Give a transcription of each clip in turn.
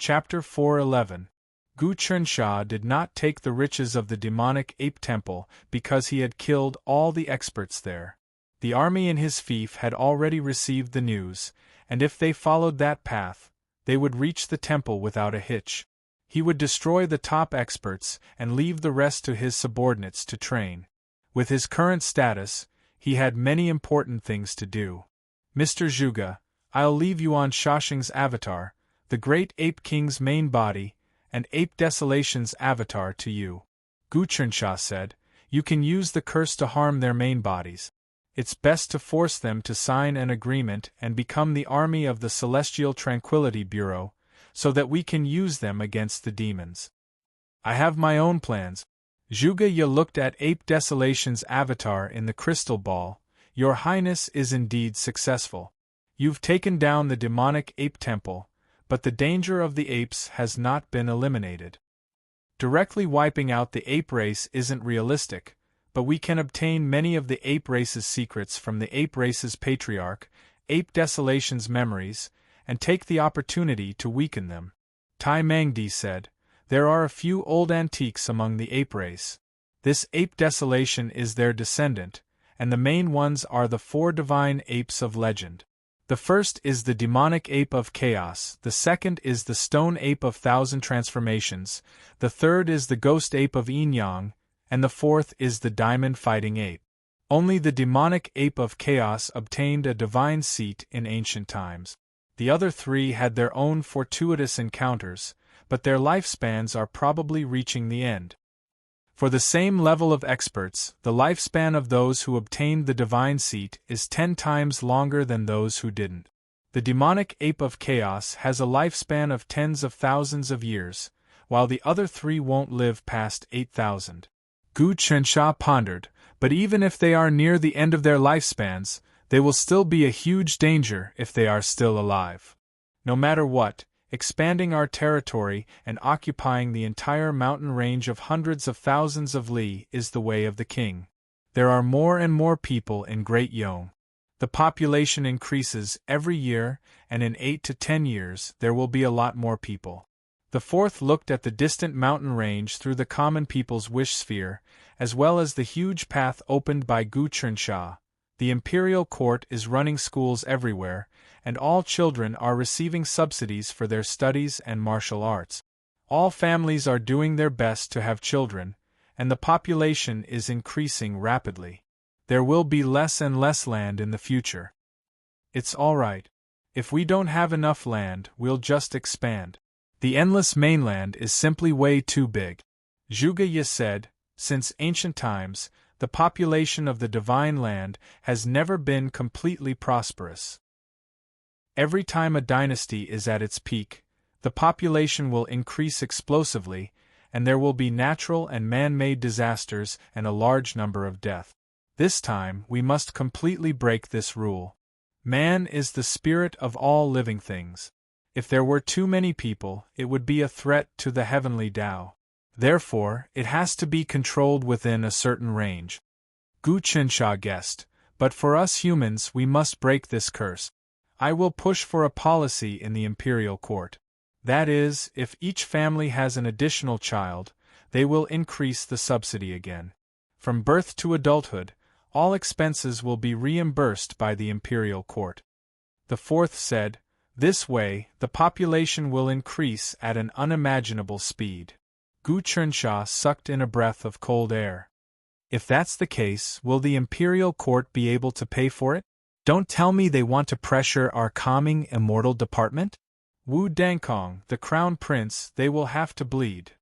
Chapter 4:11. Gu Chensha did not take the riches of the demonic ape temple because he had killed all the experts there. The army in his fief had already received the news, and if they followed that path, they would reach the temple without a hitch. He would destroy the top experts and leave the rest to his subordinates to train. With his current status, he had many important things to do. Mr. Zhuge, I'll leave you on Shashing's avatar, the great ape king's main body, and Ape Desolation's avatar to you. Gu Chensha said, you can use the curse to harm their main bodies. It's best to force them to sign an agreement and become the army of the Celestial Tranquility Bureau, so that we can use them against the demons. I have my own plans. Zhuge Ye looked at Ape Desolation's avatar in the crystal ball. Your Highness is indeed successful. You've taken down the demonic ape temple, but the danger of the apes has not been eliminated. Directly wiping out the ape race isn't realistic, but we can obtain many of the ape race's secrets from the ape race's patriarch, Ape Desolation's memories, and take the opportunity to weaken them. Tai Mangdi said, there are a few old antiques among the ape race. This Ape Desolation is their descendant, and the main ones are the 4 divine apes of legend. The first is the demonic ape of chaos, the second is the stone ape of 1,000 transformations, the third is the ghost ape of yin-yang, and the fourth is the diamond fighting ape. Only the demonic ape of chaos obtained a divine seat in ancient times. The other 3 had their own fortuitous encounters, but their lifespans are probably reaching the end. For the same level of experts, the lifespan of those who obtained the divine seat is 10 times longer than those who didn't. The demonic ape of chaos has a lifespan of tens of thousands of years, while the other 3 won't live past 8,000. Gu Chensha pondered, but even if they are near the end of their lifespans, they will still be a huge danger if they are still alive. No matter what, expanding our territory and occupying the entire mountain range of hundreds of thousands of li is the way of the king. There are more and more people in Great Yong. The population increases every year, and in 8 to 10 years there will be a lot more people. The fourth looked at the distant mountain range through the common people's wish sphere, as well as the huge path opened by Gu Chensha. The imperial court is running schools everywhere, and all children are receiving subsidies for their studies and martial arts. All families are doing their best to have children, and the population is increasing rapidly. There will be less and less land in the future. It's all right. If we don't have enough land, we'll just expand. The endless mainland is simply way too big. Zhuge Ye said, since ancient times, the population of the divine land has never been completely prosperous. Every time a dynasty is at its peak, the population will increase explosively, and there will be natural and man-made disasters and a large number of deaths. This time, we must completely break this rule. Man is the spirit of all living things. If there were too many people, it would be a threat to the heavenly Tao. Therefore, it has to be controlled within a certain range. Gu Chensha guessed, but for us humans we must break this curse. I will push for a policy in the imperial court. That is, if each family has an additional child, they will increase the subsidy again. From birth to adulthood, all expenses will be reimbursed by the imperial court. The fourth said, this way, the population will increase at an unimaginable speed. Gu Chensha sucked in a breath of cold air. If that's the case, will the imperial court be able to pay for it? Don't tell me they want to pressure our calming immortal department? Wu Dankong, the crown prince, they will have to bleed.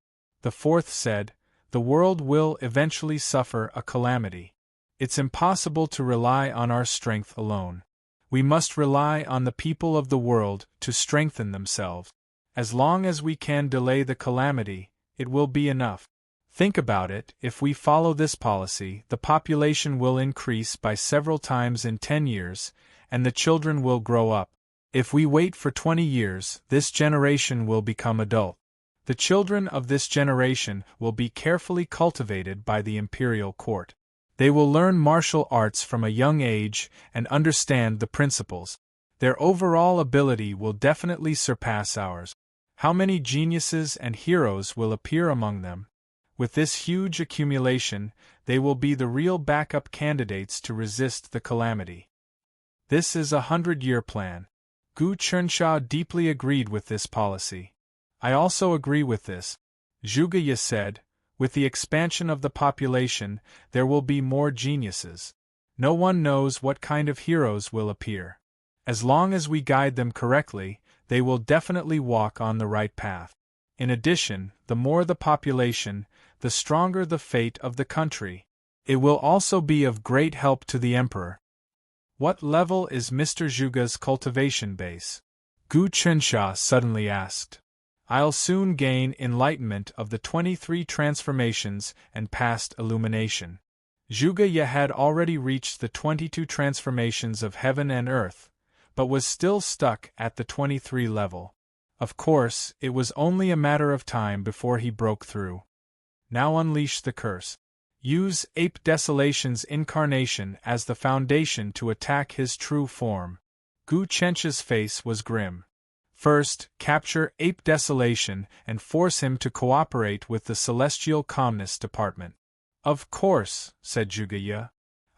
The fourth said, the world will eventually suffer a calamity. It's impossible to rely on our strength alone. We must rely on the people of the world to strengthen themselves. As long as we can delay the calamity, it will be enough. Think about it, if we follow this policy, the population will increase by several times in 10 years, and the children will grow up. If we wait for 20 years, this generation will become adult. The children of this generation will be carefully cultivated by the imperial court. They will learn martial arts from a young age and understand the principles. Their overall ability will definitely surpass ours. How many geniuses and heroes will appear among them? With this huge accumulation, they will be the real backup candidates to resist the calamity. This is a 100-year plan. Gu Chernsha deeply agreed with this policy. I also agree with this, Zhuge Ye said. With the expansion of the population, there will be more geniuses. No one knows what kind of heroes will appear. As long as we guide them correctly, they will definitely walk on the right path. In addition, the more the population, the stronger the fate of the country. It will also be of great help to the emperor. What level is Mr. Zhuge's cultivation base? Gu Chernsha suddenly asked. I'll soon gain enlightenment of the 23 transformations and past illumination. Zhuge Ye had already reached the 22 transformations of heaven and earth, but was still stuck at the 23 level. Of course, it was only a matter of time before he broke through. Now unleash the curse. Use Ape Desolation's incarnation as the foundation to attack his true form. Gu Chernsha's face was grim. First, capture Ape Desolation and force him to cooperate with the Celestial Calmness Department. Of course, said Zhuge Ye.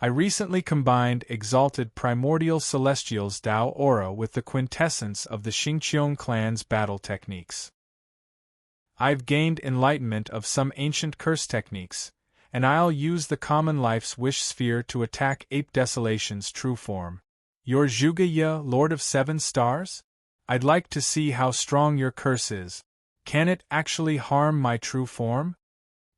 I recently combined Exalted Primordial Celestial's Dao Aura with the quintessence of the Xingqiong clan's battle techniques. I've gained enlightenment of some ancient curse techniques, and I'll use the Common Life's Wish Sphere to attack Ape Desolation's true form. You're Zhuge Ye, Lord of 7 Stars? I'd like to see how strong your curse is. Can it actually harm my true form?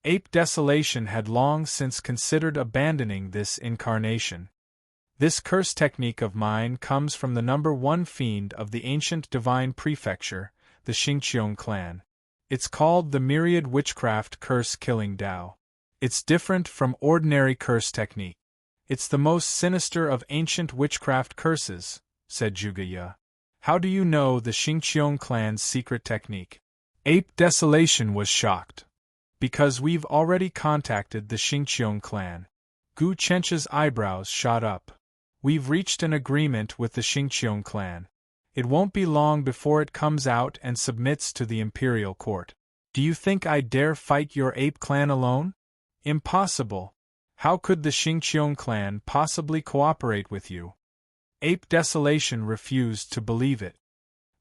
Ape Desolation had long since considered abandoning this incarnation. This curse technique of mine comes from the number 1 fiend of the ancient divine prefecture, the Xingqiong clan. It's called the Myriad Witchcraft Curse Killing Dao. It's different from ordinary curse technique. It's the most sinister of ancient witchcraft curses, said Zhuge Ye. How do you know the Xingqiong clan's secret technique? Ape Desolation was shocked. Because we've already contacted the Xingqiong clan. Gu Chernsha's eyebrows shot up. We've reached an agreement with the Xingqiong clan. It won't be long before it comes out and submits to the imperial court. Do you think I dare fight your ape clan alone? Impossible. How could the Xingqiong clan possibly cooperate with you? Ape Desolation refused to believe it.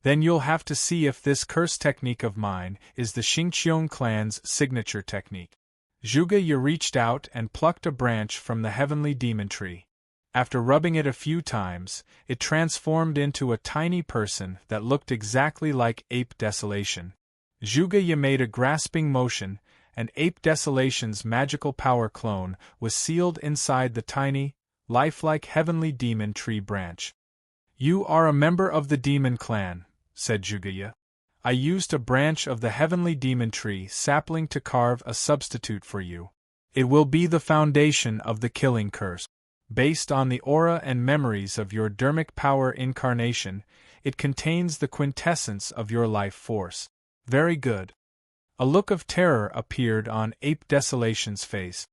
Then you'll have to see if this curse technique of mine is the Xingqiong clan's signature technique. Zhuge Ye reached out and plucked a branch from the heavenly demon tree. After rubbing it a few times, it transformed into a tiny person that looked exactly like Ape Desolation. Zhuge Ye made a grasping motion, and Ape Desolation's magical power clone was sealed inside the tiny, lifelike heavenly demon tree branch. You are a member of the demon clan, said Zhuge Ye. I used a branch of the heavenly demon tree sapling to carve a substitute for you. It will be the foundation of the killing curse. Based on the aura and memories of your dermic power incarnation, it contains the quintessence of your life force. Very good. A look of terror appeared on Ape Desolation's face.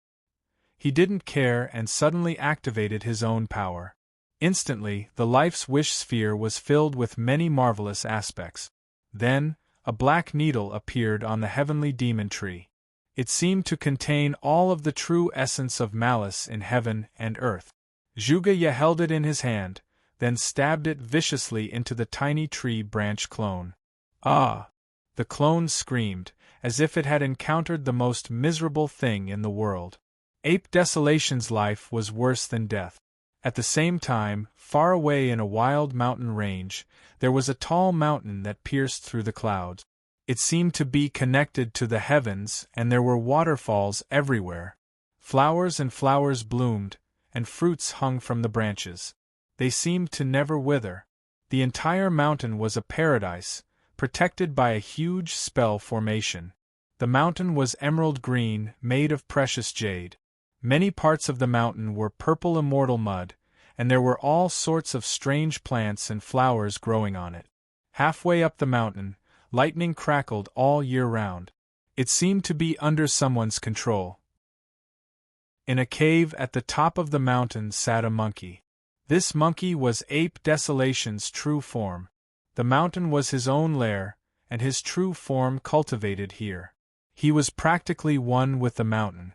He didn't care and suddenly activated his own power. Instantly, the Life's Wish Sphere was filled with many marvelous aspects. Then, a black needle appeared on the heavenly demon tree. It seemed to contain all of the true essence of malice in heaven and earth. Zhuge Ye held it in his hand, then stabbed it viciously into the tiny tree branch clone. Ah! The clone screamed, as if it had encountered the most miserable thing in the world. Ape Desolation's life was worse than death. At the same time, far away in a wild mountain range, there was a tall mountain that pierced through the clouds. It seemed to be connected to the heavens, and there were waterfalls everywhere. Flowers and flowers bloomed, and fruits hung from the branches. They seemed to never wither. The entire mountain was a paradise, protected by a huge spell formation. The mountain was emerald green, made of precious jade. Many parts of the mountain were purple immortal mud, and there were all sorts of strange plants and flowers growing on it. Halfway up the mountain, lightning crackled all year round. It seemed to be under someone's control. In a cave at the top of the mountain sat a monkey. This monkey was Ape Desolation's true form. The mountain was his own lair, and his true form cultivated here. He was practically one with the mountain.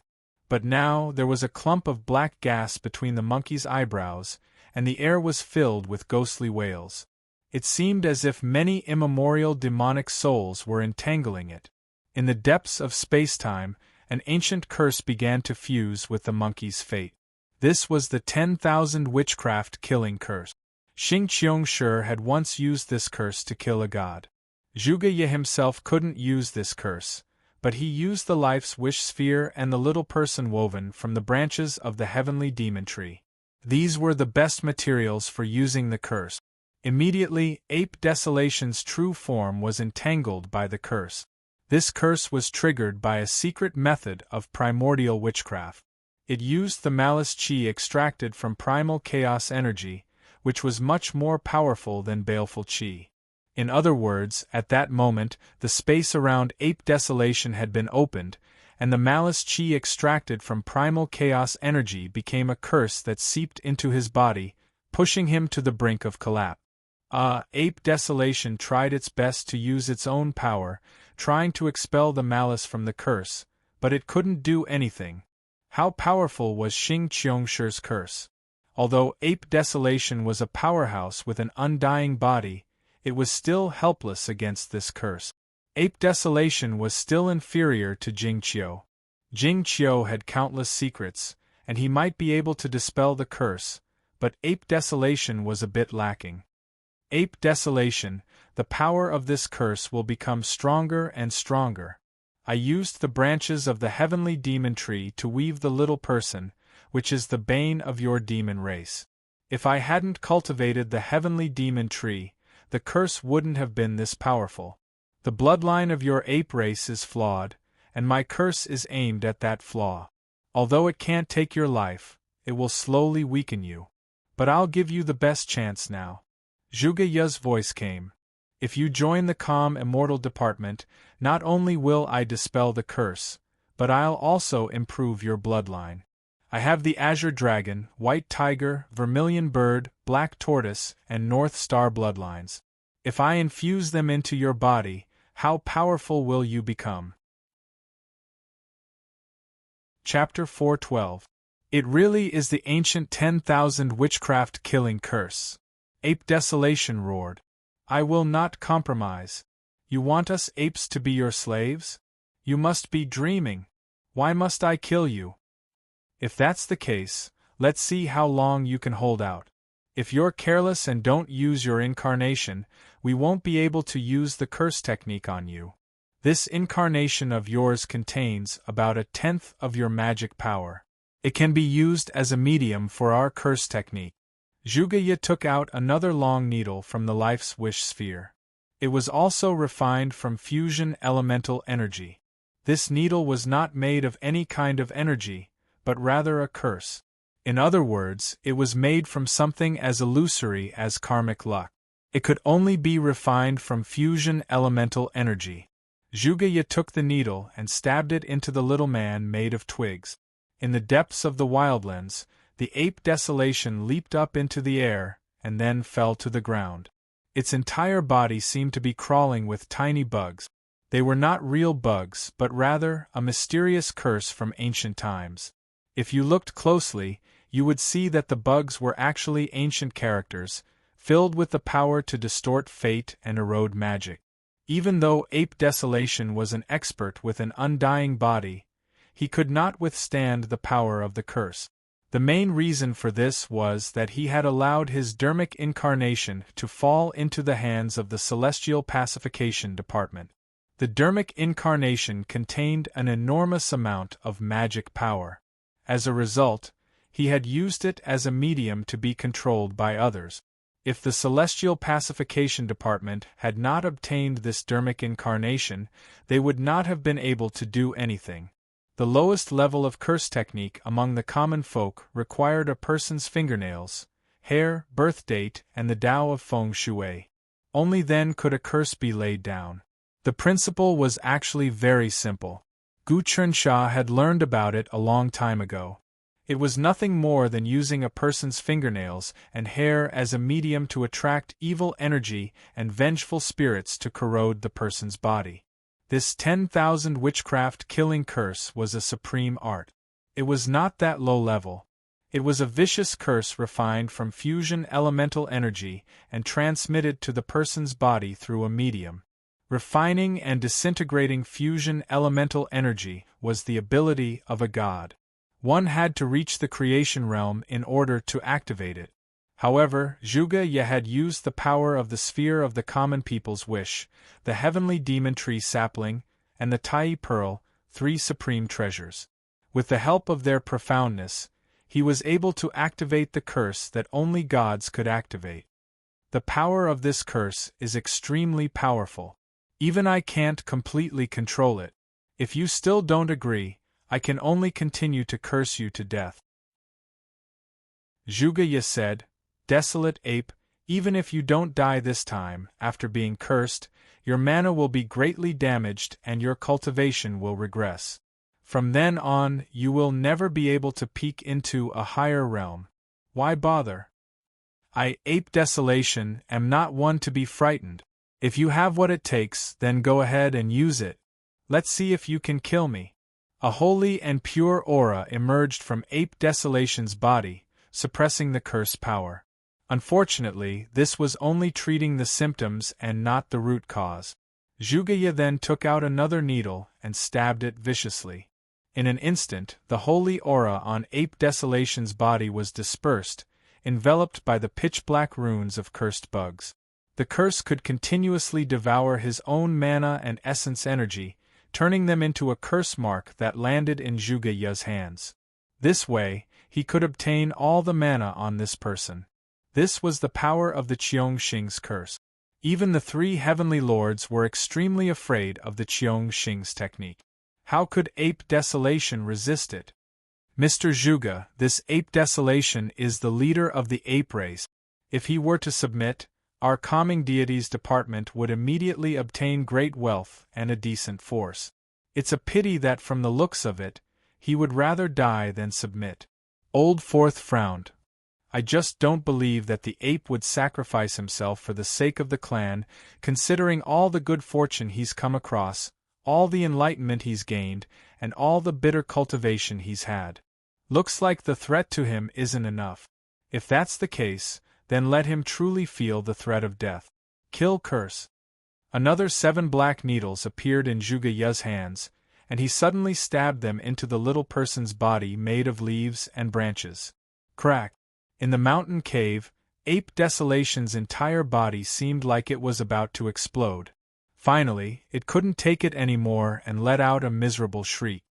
But now there was a clump of black gas between the monkey's eyebrows, and the air was filled with ghostly wails. It seemed as if many immemorial demonic souls were entangling it. In the depths of space-time, an ancient curse began to fuse with the monkey's fate. This was the 10,000 witchcraft killing curse. Xing Qiongshi had once used this curse to kill a god. Zhuge Ye himself couldn't use this curse, but he used the life's wish sphere and the little person woven from the branches of the heavenly demon tree. These were the best materials for using the curse. Immediately, Ape Desolation's true form was entangled by the curse. This curse was triggered by a secret method of primordial witchcraft. It used the malice chi extracted from primal chaos energy, which was much more powerful than baleful chi. In other words, at that moment, the space around Ape Desolation had been opened, and the malice chi extracted from primal chaos energy became a curse that seeped into his body, pushing him to the brink of collapse. Ape Desolation tried its best to use its own power, trying to expel the malice from the curse, but it couldn't do anything. How powerful was Xing Qiongshi's curse? Although Ape Desolation was a powerhouse with an undying body, it was still helpless against this curse. Ape Desolation was still inferior to Jingqiu. Jingqiu had countless secrets, and he might be able to dispel the curse, but Ape Desolation was a bit lacking. Ape Desolation, the power of this curse will become stronger and stronger. I used the branches of the heavenly demon tree to weave the little person, which is the bane of your demon race. If I hadn't cultivated the heavenly demon tree, the curse wouldn't have been this powerful. The bloodline of your ape race is flawed, and my curse is aimed at that flaw. Although it can't take your life, it will slowly weaken you. But I'll give you the best chance now. Zhuge Ye's voice came. If you join the Calm Immortal Department, not only will I dispel the curse, but I'll also improve your bloodline. I have the Azure Dragon, White Tiger, Vermilion Bird, Black Tortoise, and North Star bloodlines. If I infuse them into your body, how powerful will you become? Chapter 412. It really is the ancient 10,000 witchcraft killing curse. Ape Desolation roared. I will not compromise. You want us apes to be your slaves? You must be dreaming. Why must I kill you? If that's the case, let's see how long you can hold out. If you're careless and don't use your incarnation, we won't be able to use the curse technique on you. This incarnation of yours contains about 1/10 of your magic power. It can be used as a medium for our curse technique. Zhuge Ye took out another long needle from the life's wish sphere. It was also refined from fusion elemental energy. This needle was not made of any kind of energy, but rather a curse. In other words, it was made from something as illusory as karmic luck. It could only be refined from fusion elemental energy. Zhuge Ye took the needle and stabbed it into the little man made of twigs. In the depths of the wildlands, the Ape Desolation leaped up into the air, and then fell to the ground. Its entire body seemed to be crawling with tiny bugs. They were not real bugs, but rather a mysterious curse from ancient times. If you looked closely, you would see that the bugs were actually ancient characters, filled with the power to distort fate and erode magic. Even though Ape Desolation was an expert with an undying body, he could not withstand the power of the curse. The main reason for this was that he had allowed his dermic incarnation to fall into the hands of the Celestial Pacification Department. The dermic incarnation contained an enormous amount of magic power. As a result, he had used it as a medium to be controlled by others. If the Celestial Pacification Department had not obtained this dermic incarnation, they would not have been able to do anything. The lowest level of curse technique among the common folk required a person's fingernails, hair, birth date, and the Tao of Feng Shui. Only then could a curse be laid down. The principle was actually very simple. Gu Chunxia had learned about it a long time ago. It was nothing more than using a person's fingernails and hair as a medium to attract evil energy and vengeful spirits to corrode the person's body. This 10,000 witchcraft killing curse was a supreme art. It was not that low level. It was a vicious curse refined from fusion elemental energy and transmitted to the person's body through a medium. Refining and disintegrating fusion elemental energy was the ability of a god. One had to reach the creation realm in order to activate it. However, Zhuge Ye had used the power of the sphere of the common people's wish, the heavenly demon tree sapling, and the Tai pearl, 3 supreme treasures. With the help of their profoundness, he was able to activate the curse that only gods could activate. The power of this curse is extremely powerful. Even I can't completely control it. If you still don't agree, I can only continue to curse you to death. Zhuge Ye said, Desolate ape, even if you don't die this time, after being cursed, your mana will be greatly damaged and your cultivation will regress. From then on, you will never be able to peek into a higher realm. Why bother? I, Ape Desolation, am not one to be frightened. If you have what it takes, then go ahead and use it. Let's see if you can kill me. A holy and pure aura emerged from Ape Desolation's body, suppressing the curse power. Unfortunately, this was only treating the symptoms and not the root cause. Zhuge Ye then took out another needle and stabbed it viciously. In an instant, the holy aura on Ape Desolation's body was dispersed, enveloped by the pitch-black runes of cursed bugs. The curse could continuously devour his own mana and essence energy, turning them into a curse mark that landed in Zhuge Ye's hands. This way, he could obtain all the mana on this person. This was the power of the Qiongxing's curse. Even the 3 heavenly lords were extremely afraid of the Qiongxing's technique. How could Ape Desolation resist it? Mr. Zhuge, this Ape Desolation is the leader of the ape race. If he were to submit, our calming deities department would immediately obtain great wealth and a decent force. It's a pity that from the looks of it, he would rather die than submit. Old Fourth frowned. I just don't believe that the ape would sacrifice himself for the sake of the clan, considering all the good fortune he's come across, all the enlightenment he's gained, and all the bitter cultivation he's had. Looks like the threat to him isn't enough. If that's the case, then let him truly feel the threat of death. Kill curse. Another 7 black needles appeared in Zhuge Ye's hands, and he suddenly stabbed them into the little person's body made of leaves and branches. Crack! In the mountain cave, Ape Desolation's entire body seemed like it was about to explode. Finally, it couldn't take it anymore and let out a miserable shriek.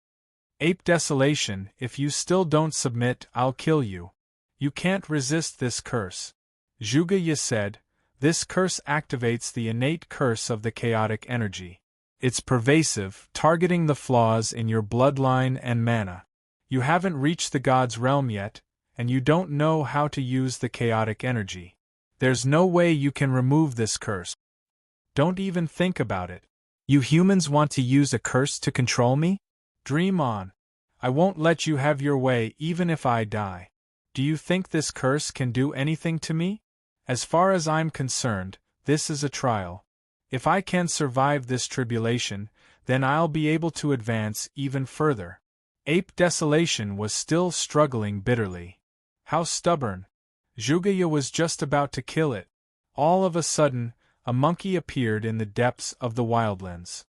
Ape Desolation, if you still don't submit, I'll kill you. You can't resist this curse. Zhuge Ye said, this curse activates the innate curse of the chaotic energy. It's pervasive, targeting the flaws in your bloodline and mana. You haven't reached the god's realm yet, and you don't know how to use the chaotic energy. There's no way you can remove this curse. Don't even think about it. You humans want to use a curse to control me? Dream on. I won't let you have your way even if I die. Do you think this curse can do anything to me? As far as I'm concerned, this is a trial. If I can survive this tribulation, then I'll be able to advance even further. Ape Desolation was still struggling bitterly. How stubborn. Zhuge Ye was just about to kill it. All of a sudden, a monkey appeared in the depths of the wildlands.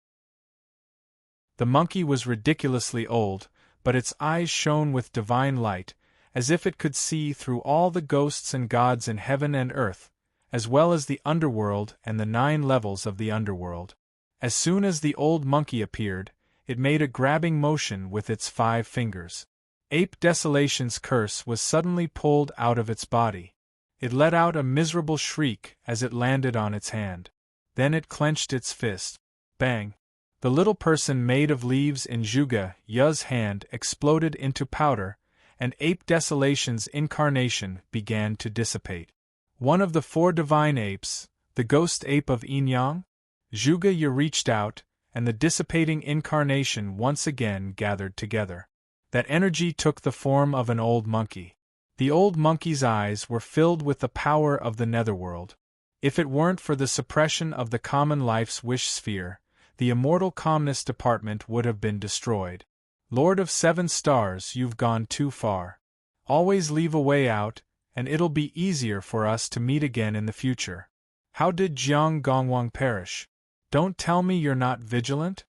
The monkey was ridiculously old, but its eyes shone with divine light, as if it could see through all the ghosts and gods in heaven and earth, as well as the underworld and the 9 levels of the underworld. As soon as the old monkey appeared, it made a grabbing motion with its 5 fingers. Ape Desolation's curse was suddenly pulled out of its body. It let out a miserable shriek as it landed on its hand. Then it clenched its fist. Bang! The little person made of leaves in Zhuge Ye's hand exploded into powder, and Ape Desolation's incarnation began to dissipate. One of the 4 divine apes, the ghost ape of Yin-Yang? Zhuge Ye reached out, and the dissipating incarnation once again gathered together. That energy took the form of an old monkey. The old monkey's eyes were filled with the power of the netherworld. If it weren't for the suppression of the common life's wish sphere, the immortal calmness department would have been destroyed. Lord of 7 stars, you've gone too far. Always leave a way out, and it'll be easier for us to meet again in the future. How did Jiang Gongwang perish? Don't tell me you're not vigilant?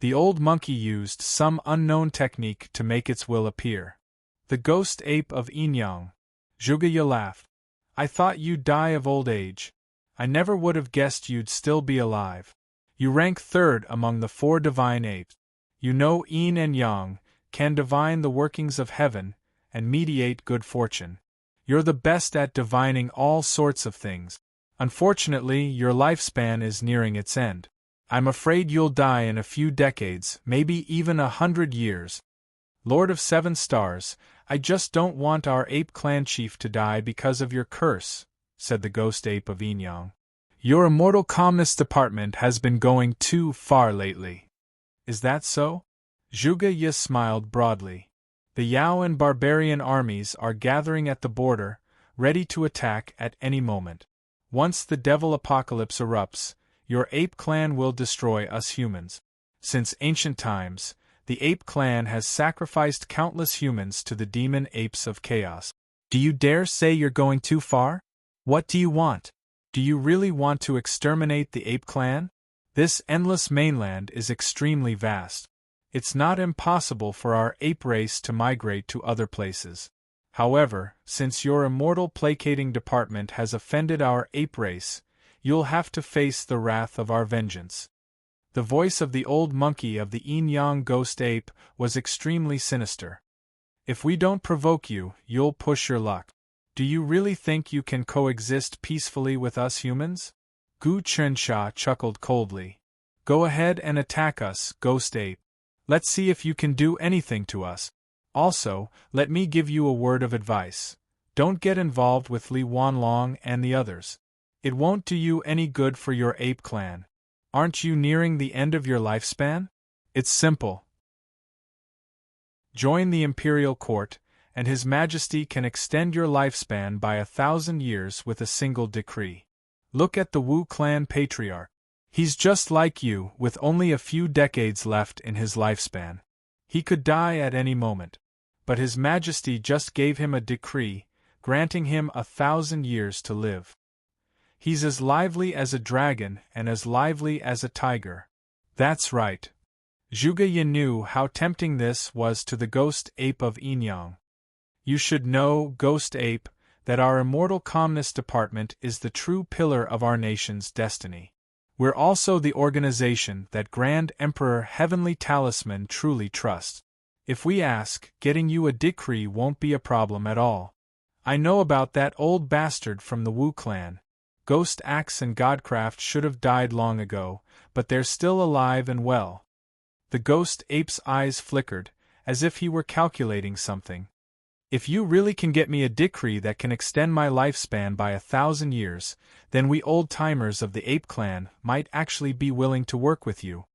The old monkey used some unknown technique to make its will appear. The ghost ape of Yinyang. Zhuge laughed. I thought you'd die of old age. I never would have guessed you'd still be alive. You rank 3rd among the 4 divine apes. You know yin and yang, can divine the workings of heaven, and mediate good fortune. You're the best at divining all sorts of things. Unfortunately, your lifespan is nearing its end. I'm afraid you'll die in a few decades, maybe even 100 years. Lord of 7 stars, I just don't want our ape clan chief to die because of your curse, said the ghost ape of Yinyang. Your immortal calmness department has been going too far lately. Is that so? Zhuge smiled broadly. The Yao and barbarian armies are gathering at the border, ready to attack at any moment. Once the devil apocalypse erupts, your ape clan will destroy us humans. Since ancient times, the ape clan has sacrificed countless humans to the demon apes of chaos. Do you dare say you're going too far? What do you want? Do you really want to exterminate the ape clan? This endless mainland is extremely vast. It's not impossible for our ape race to migrate to other places. However, since your immortal placating department has offended our ape race, you'll have to face the wrath of our vengeance. The voice of the old monkey of the Yin-Yang ghost ape was extremely sinister. If we don't provoke you, you'll push your luck. Do you really think you can coexist peacefully with us humans? Gu Chensha chuckled coldly. Go ahead and attack us, ghost ape. Let's see if you can do anything to us. Also, let me give you a word of advice. Don't get involved with Li Wanlong and the others. It won't do you any good for your ape clan. Aren't you nearing the end of your lifespan? It's simple. Join the imperial court, and His Majesty can extend your lifespan by 1,000 years with a single decree. Look at the Wu clan patriarch. He's just like you, with only a few decades left in his lifespan. He could die at any moment. But His Majesty just gave him a decree, granting him 1,000 years to live. He's as lively as a dragon and as lively as a tiger. That's right. Zhuge knew how tempting this was to the ghost ape of Yinyang. You should know, ghost ape, that our immortal calmness department is the true pillar of our nation's destiny. We're also the organization that Grand Emperor Heavenly Talisman truly trusts. If we ask, getting you a decree won't be a problem at all. I know about that old bastard from the Wu clan. Ghost Axe and Godcraft should have died long ago, but they're still alive and well. The ghost ape's eyes flickered, as if he were calculating something. If you really can get me a decree that can extend my lifespan by 1,000 years, then we old-timers of the ape clan might actually be willing to work with you.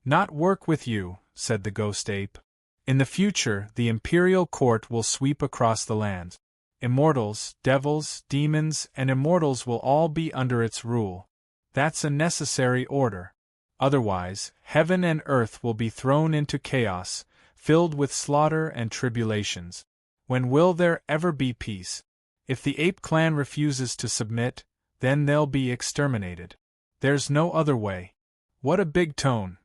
Not work with you, said the ghost ape. In the future, the imperial court will sweep across the land. Immortals, devils, demons, and immortals will all be under its rule. That's a necessary order. Otherwise, heaven and earth will be thrown into chaos, filled with slaughter and tribulations. When will there ever be peace? If the ape clan refuses to submit, then they'll be exterminated. There's no other way. What a big tone.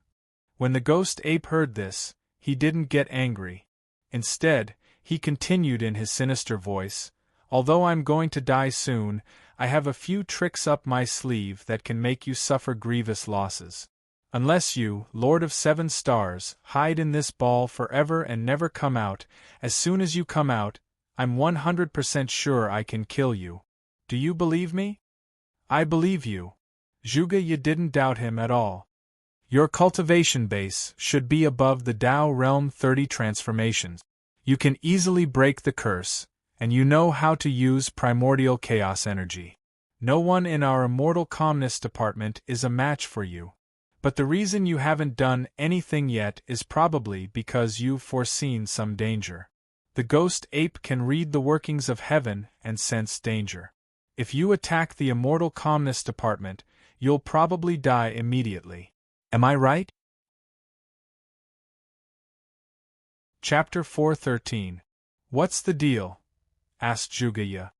When the ghost ape heard this, he didn't get angry. Instead, he continued in his sinister voice, although I'm going to die soon, I have a few tricks up my sleeve that can make you suffer grievous losses. Unless you, Lord of 7 stars, hide in this ball forever and never come out, as soon as you come out, I'm 100% sure I can kill you. Do you believe me? I believe you. Zhuge didn't doubt him at all. Your cultivation base should be above the Tao Realm 30 transformations. You can easily break the curse, and you know how to use primordial chaos energy. No one in our immortal calmness department is a match for you. But the reason you haven't done anything yet is probably because you've foreseen some danger. The ghost ape can read the workings of heaven and sense danger. If you attack the immortal calmness department, you'll probably die immediately. Am I right? Chapter 413. What's the deal? Asked Zhuge.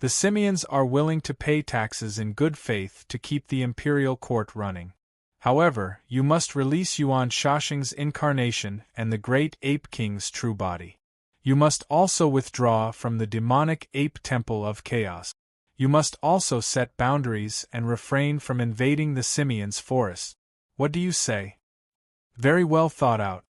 The simians are willing to pay taxes in good faith to keep the imperial court running. However, you must release Yuan Shashing's incarnation and the great ape king's true body. You must also withdraw from the demonic ape temple of chaos. You must also set boundaries and refrain from invading the simians' forest. What do you say? Very well thought out.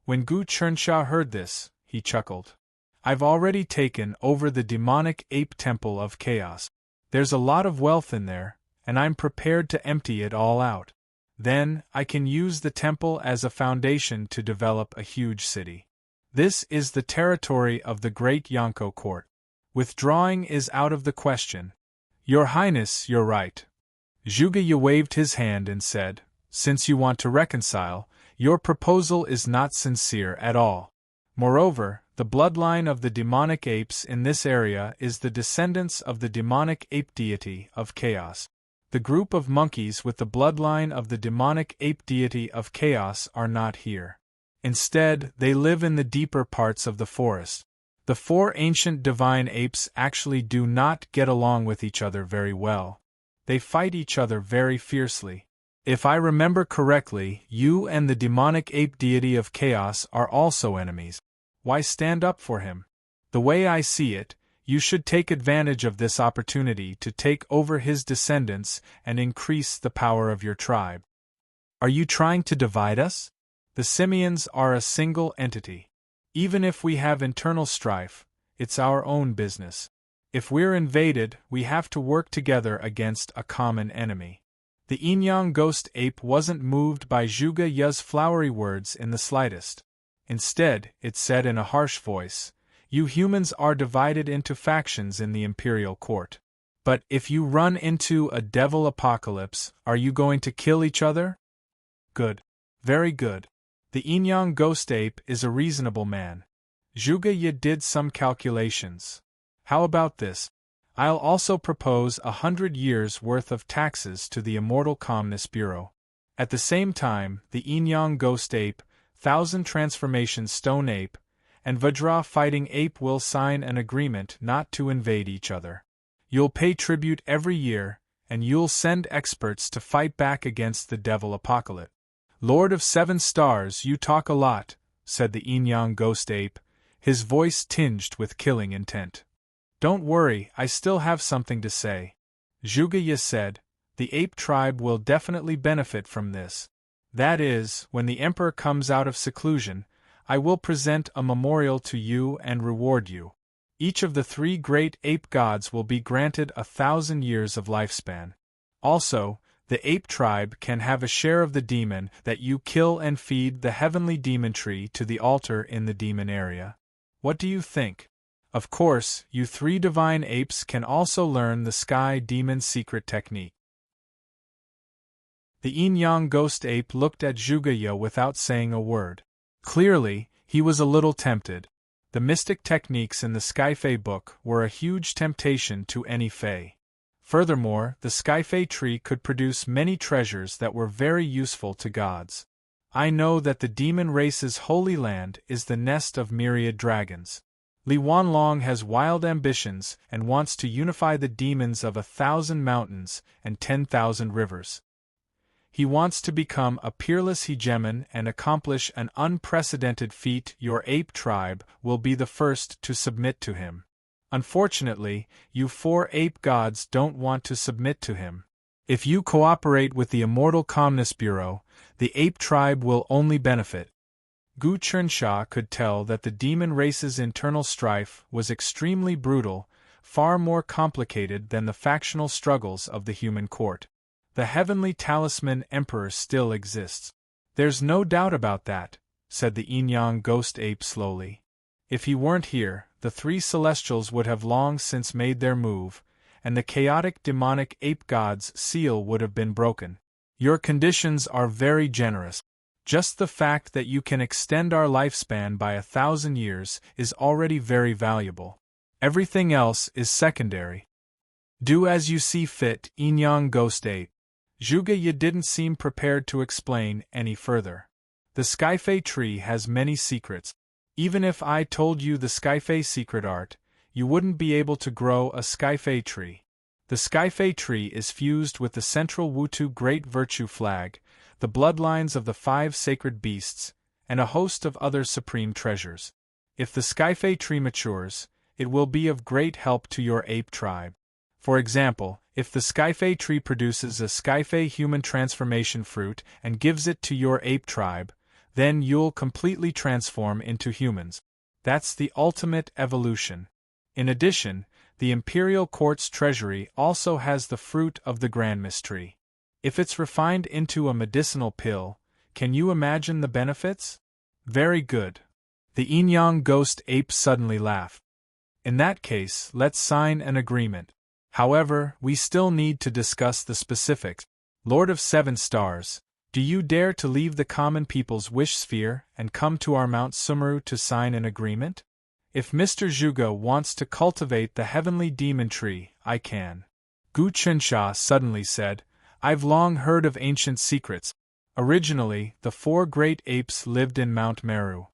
When Gu Chernsha heard this, he chuckled. I've already taken over the demonic ape temple of chaos. There's a lot of wealth in there, and I'm prepared to empty it all out. Then, I can use the temple as a foundation to develop a huge city. This is the territory of the great Yonko court. Withdrawing is out of the question. Your Highness, you're right. Zhuge waved his hand and said, since you want to reconcile, your proposal is not sincere at all. Moreover, the bloodline of the demonic apes in this area is the descendants of the demonic ape deity of chaos. The group of monkeys with the bloodline of the demonic ape deity of chaos are not here. Instead, they live in the deeper parts of the forest. The four ancient divine apes actually do not get along with each other very well. They fight each other very fiercely. If I remember correctly, you and the demonic ape deity of chaos are also enemies. Why stand up for him? The way I see it, you should take advantage of this opportunity to take over his descendants and increase the power of your tribe. Are you trying to divide us? The simians are a single entity. Even if we have internal strife, it's our own business. If we're invaded, we have to work together against a common enemy. The Inyang ghost ape wasn't moved by Zhuge Ye's flowery words in the slightest. Instead, it said in a harsh voice, you humans are divided into factions in the imperial court. But if you run into a devil apocalypse, are you going to kill each other? Good. Very good. The Inyang ghost ape is a reasonable man. Zhuge Ye did some calculations. How about this? I'll also propose 100 years' worth of taxes to the Immortal Calmness Bureau. At the same time, the Inyang ghost ape, 1000 transformation stone ape, and Vajra fighting ape will sign an agreement not to invade each other. You'll pay tribute every year, and you'll send experts to fight back against the devil apocalypse. Lord of 7 Stars, you talk a lot, said the Inyang ghost ape, his voice tinged with killing intent. Don't worry, I still have something to say. Zhuge Ye said, the ape tribe will definitely benefit from this. That is, when the emperor comes out of seclusion, I will present a memorial to you and reward you. Each of the 3 great ape gods will be granted 1,000 years of lifespan. Also, the ape tribe can have a share of the demon that you kill and feed the heavenly demon tree to the altar in the demon area. What do you think? Of course, you 3 divine apes can also learn the sky demon secret technique. The Inyang ghost ape looked at Zhuge Ye without saying a word. Clearly, he was a little tempted. The mystic techniques in the Skyfei book were a huge temptation to any Fei. Furthermore, the Skyfei tree could produce many treasures that were very useful to gods. I know that the demon race's holy land is the nest of myriad dragons. Li Wanlong has wild ambitions and wants to unify the demons of 1,000 mountains and 10,000 rivers. He wants to become a peerless hegemon and accomplish an unprecedented feat. Your ape tribe will be the first to submit to him. Unfortunately, you 4 ape gods don't want to submit to him. If you cooperate with the Immortal Calmness Bureau, the ape tribe will only benefit. Gu Chernsha could tell that the demon race's internal strife was extremely brutal, far more complicated than the factional struggles of the human court. The heavenly talisman emperor still exists. There's no doubt about that, said the Inyang ghost ape slowly. If he weren't here, the 3 celestials would have long since made their move, and the chaotic demonic ape god's seal would have been broken. Your conditions are very generous. Just the fact that you can extend our lifespan by 1,000 years is already very valuable. Everything else is secondary. Do as you see fit, Enyang Ghost Ape. Zhuge Ye didn't seem prepared to explain any further. The Skyfei tree has many secrets. Even if I told you the Skyfei secret art, you wouldn't be able to grow a Skyfei tree. The Skyfei tree is fused with the central Wutu Great Virtue flag, the bloodlines of the 5 sacred beasts, and a host of other supreme treasures. If the Skyfei tree matures, it will be of great help to your ape tribe. For example, if the Skyfei tree produces a Skyfei human transformation fruit and gives it to your ape tribe, then you'll completely transform into humans. That's the ultimate evolution. In addition, the Imperial Court's treasury also has the fruit of the Grand Mystery. If it's refined into a medicinal pill, can you imagine the benefits? Very good. The Enyang Ghost Ape suddenly laughed. In that case, let's sign an agreement. However, we still need to discuss the specifics. Lord of 7 Stars, do you dare to leave the common people's wish sphere and come to our Mount Sumeru to sign an agreement? If Mr. Zhuge wants to cultivate the heavenly demon tree, I can. Gu Chunsha suddenly said, I've long heard of ancient secrets. Originally, the 4 great apes lived in Mount Meru.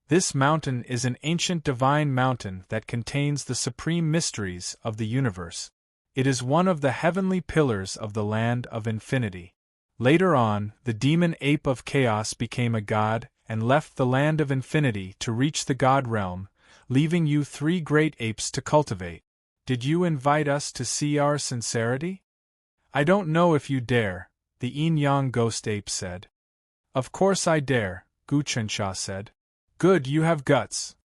This mountain is an ancient divine mountain that contains the supreme mysteries of the universe. It is one of the heavenly pillars of the land of infinity. Later on, the demon ape of chaos became a god and left the land of infinity to reach the god realm, leaving you 3 great apes to cultivate. Did you invite us to see our sincerity? I don't know if you dare, the Enyang Ghost Ape said. Of course I dare, Gu Chunsha said. Good, you have guts.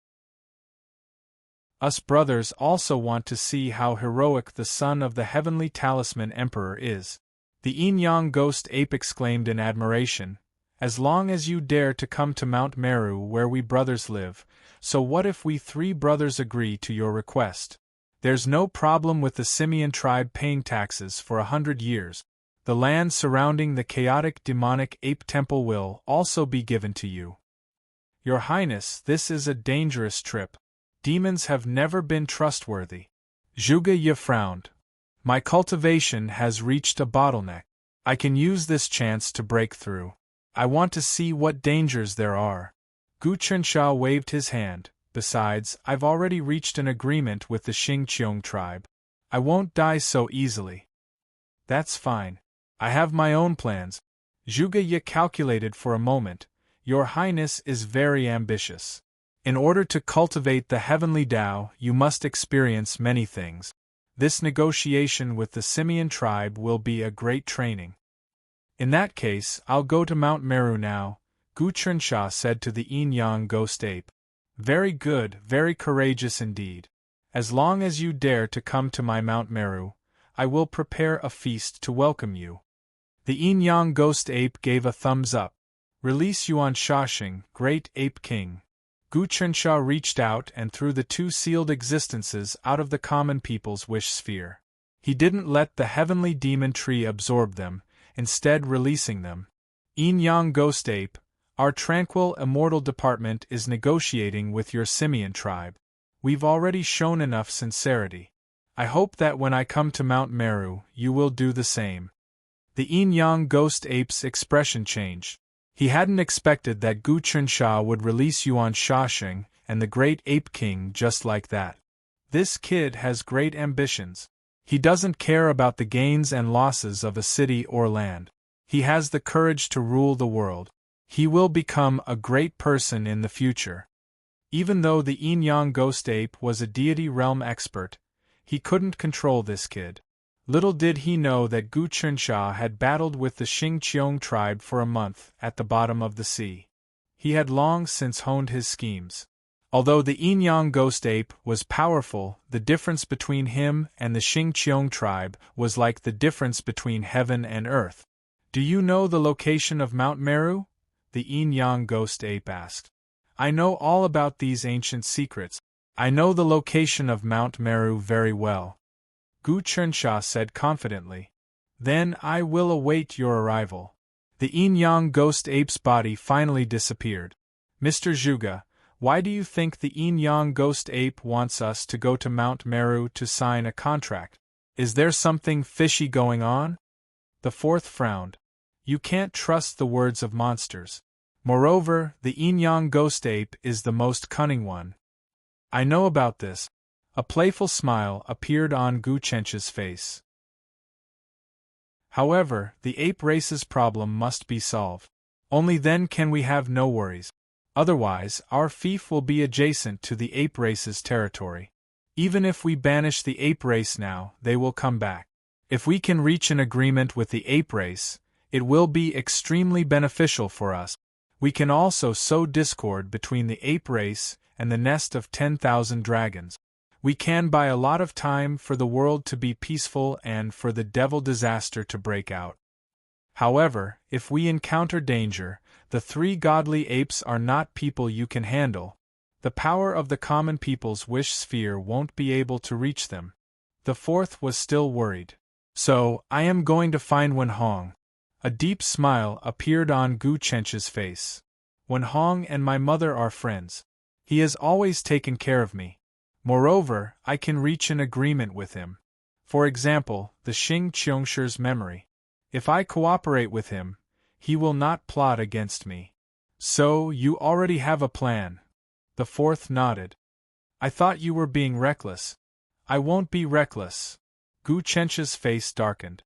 Us brothers also want to see how heroic the son of the heavenly talisman emperor is. The Enyang Ghost Ape exclaimed in admiration, as long as you dare to come to Mount Meru where we brothers live, so what if we 3 brothers agree to your request? There's no problem with the Simian tribe paying taxes for 100 years. The land surrounding the chaotic demonic ape temple will also be given to you. Your Highness, this is a dangerous trip. Demons have never been trustworthy. Zhuge Ye frowned. My cultivation has reached a bottleneck. I can use this chance to break through. I want to see what dangers there are. Gu Chunsha waved his hand. Besides, I've already reached an agreement with the Xingqiong tribe. I won't die so easily. That's fine. I have my own plans. Zhuge Ye calculated for a moment. Your Highness is very ambitious. In order to cultivate the heavenly Tao, you must experience many things. This negotiation with the Simian tribe will be a great training. In that case, I'll go to Mount Meru now, Gu Chunsha said to the Enyang Ghost Ape. Very good, very courageous indeed. As long as you dare to come to my Mount Meru, I will prepare a feast to welcome you. The Enyang Ghost Ape gave a thumbs up. Release Yuan Shashing, Great Ape King. Gu Chunsha reached out and threw the 2 sealed existences out of the common people's wish sphere. He didn't let the heavenly demon tree absorb them, instead releasing them. Enyang Ghost Ape, our tranquil immortal department is negotiating with your Simian tribe. We've already shown enough sincerity. I hope that when I come to Mount Meru, you will do the same. The Enyang Ghost Ape's expression changed. He hadn't expected that Gu Chunsha would release Yuan Shashing and the Great Ape King just like that. This kid has great ambitions. He doesn't care about the gains and losses of a city or land. He has the courage to rule the world. He will become a great person in the future. Even though the Enyang Ghost Ape was a deity realm expert, he couldn't control this kid. Little did he know that Gu Chunsha had battled with the Xingqiong tribe for a month at the bottom of the sea. He had long since honed his schemes. Although the Enyang Ghost Ape was powerful, the difference between him and the Xingqiong tribe was like the difference between heaven and earth. Do you know the location of Mount Meru? The Enyang Ghost Ape asked. I know all about these ancient secrets. I know the location of Mount Meru very well. Gu Chunsha said confidently. Then I will await your arrival. The yin-yang ghost ape's body finally disappeared. Mr. Zhuge, why do you think the yin-yang ghost ape wants us to go to Mount Meru to sign a contract? Is there something fishy going on? The fourth frowned. You can't trust the words of monsters. Moreover, the yin-yang ghost ape is the most cunning one. I know about this. A playful smile appeared on Gu Chencha's face. However, the ape race's problem must be solved. Only then can we have no worries. Otherwise, our fief will be adjacent to the ape race's territory. Even if we banish the ape race now, they will come back. If we can reach an agreement with the ape race, it will be extremely beneficial for us. We can also sow discord between the ape race and the nest of 10,000 dragons. We can buy a lot of time for the world to be peaceful and for the devil disaster to break out. However, if we encounter danger, the three godly apes are not people you can handle. The power of the common people's wish sphere won't be able to reach them. The fourth was still worried. So, I am going to find Wenhong. A deep smile appeared on Gu Chencha's face. Wenhong and my mother are friends. He has always taken care of me. Moreover, I can reach an agreement with him. For example, the Xing Qiongshir's memory. If I cooperate with him, he will not plot against me. So, you already have a plan. The fourth nodded. I thought you were being reckless. I won't be reckless. Gu Chencha's face darkened.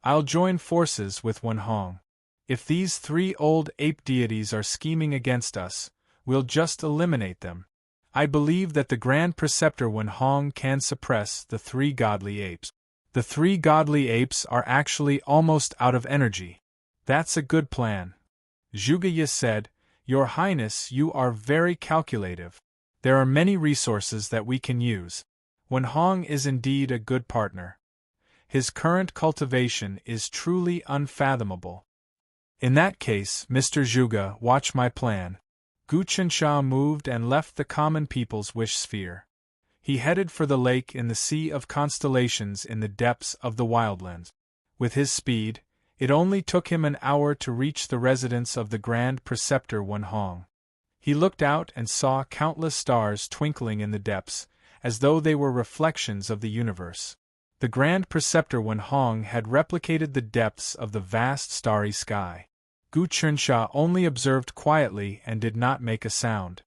I'll join forces with Wenhong. If these three old ape deities are scheming against us, we'll just eliminate them. I believe that the Grand Preceptor Wenhong can suppress the three godly apes. The three godly apes are actually almost out of energy. That's a good plan. Zhuge Ye said, Your Highness, you are very calculative. There are many resources that we can use. Wenhong is indeed a good partner. His current cultivation is truly unfathomable. In that case, Mr. Zhuge, watch my plan. Gu Chensha moved and left the common people's wish sphere. He headed for the lake in the sea of constellations in the depths of the wildlands. With his speed, it only took him an hour to reach the residence of the Grand Preceptor Wenhong. He looked out and saw countless stars twinkling in the depths, as though they were reflections of the universe. The Grand Preceptor Wenhong had replicated the depths of the vast starry sky. Gu Chensha only observed quietly and did not make a sound.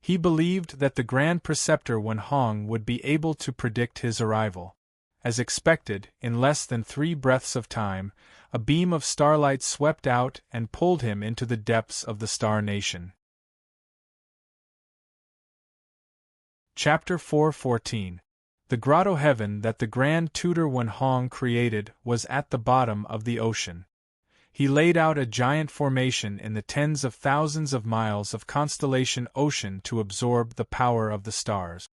He believed that the Grand Preceptor Wenhong would be able to predict his arrival. As expected, in less than 3 breaths of time, a beam of starlight swept out and pulled him into the depths of the Star Nation. Chapter 4:14. The grotto heaven that the Grand Tutor Wenhong created was at the bottom of the ocean. He laid out a giant formation in the tens of thousands of miles of constellation ocean to absorb the power of the stars.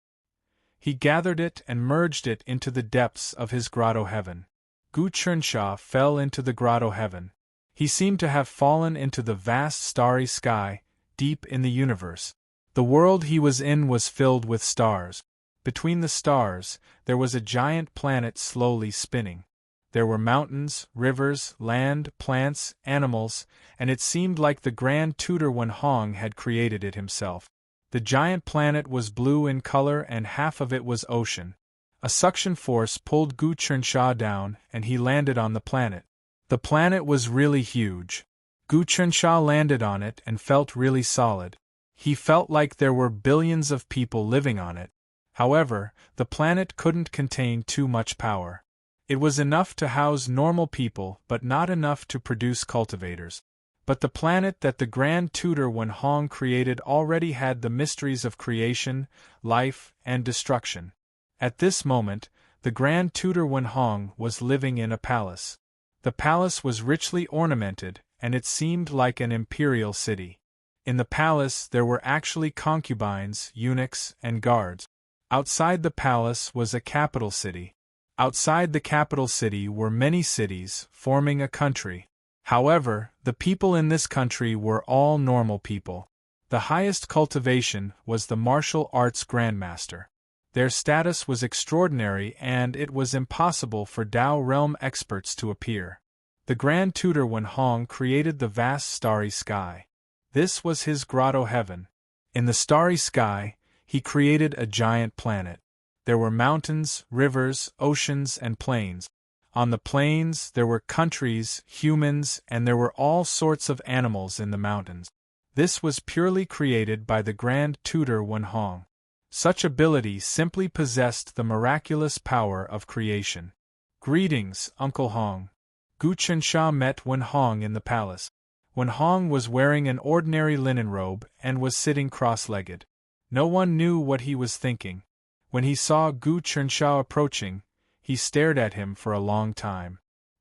He gathered it and merged it into the depths of his grotto heaven. Gu Chensha fell into the grotto heaven. He seemed to have fallen into the vast starry sky, deep in the universe. The world he was in was filled with stars. Between the stars, there was a giant planet slowly spinning. There were mountains, rivers, land, plants, animals, and it seemed like the Grand Tutor Wenhong had created it himself. The giant planet was blue in color and half of it was ocean. A suction force pulled Gu Chensha down and he landed on the planet. The planet was really huge. Gu Chensha landed on it and felt really solid. He felt like there were billions of people living on it. However, the planet couldn't contain too much power. It was enough to house normal people but not enough to produce cultivators. But the planet that the Grand Tutor Wenhong created already had the mysteries of creation, life, and destruction. At this moment, the Grand Tutor Wenhong was living in a palace. The palace was richly ornamented, and it seemed like an imperial city. In the palace there were actually concubines, eunuchs, and guards. Outside the palace was a capital city. Outside the capital city were many cities, forming a country. However, the people in this country were all normal people. The highest cultivation was the martial arts grandmaster. Their status was extraordinary and it was impossible for Dao realm experts to appear. The Grand Tutor Wen Hong created the vast starry sky. This was his grotto heaven. In the starry sky, he created a giant planet. There were mountains, rivers, oceans, and plains. On the plains, there were countries, humans, and there were all sorts of animals in the mountains. This was purely created by the Grand Tutor Wen Hong. Such ability simply possessed the miraculous power of creation. Greetings, Uncle Hong. Gu Chensha met Wen Hong in the palace. Wen Hong was wearing an ordinary linen robe and was sitting cross-legged. No one knew what he was thinking. When he saw Gu Chensha approaching, he stared at him for a long time.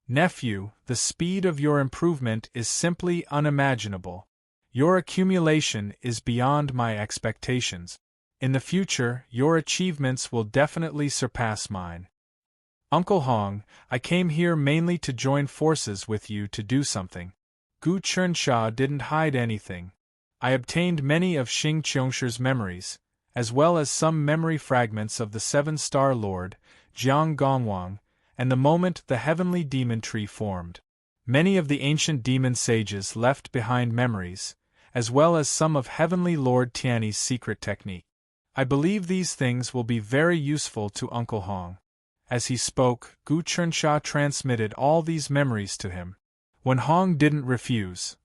Nephew, the speed of your improvement is simply unimaginable. Your accumulation is beyond my expectations. In the future, your achievements will definitely surpass mine. Uncle Hong, I came here mainly to join forces with you to do something. Gu Chensha didn't hide anything. I obtained many of Xing Qingshi's memories, as well as some memory fragments of the Seven-Star Lord, Jiang Gongwang, and the moment the heavenly demon tree formed. Many of the ancient demon sages left behind memories, as well as some of Heavenly Lord Tianyi's secret technique. I believe these things will be very useful to Uncle Hong. As he spoke, Gu Chensha transmitted all these memories to him. Wen Hong didn't refuse.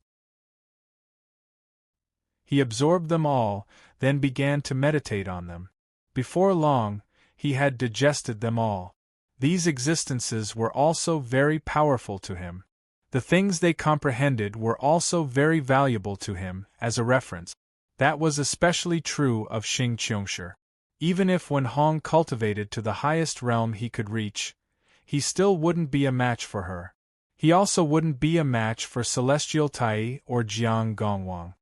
He absorbed them all, then began to meditate on them. Before long, he had digested them all. These existences were also very powerful to him. The things they comprehended were also very valuable to him as a reference. That was especially true of Xing Qiongshi. Even if Wen Hong cultivated to the highest realm he could reach, he still wouldn't be a match for her. He also wouldn't be a match for Celestial Tai or Jiang Gongwang.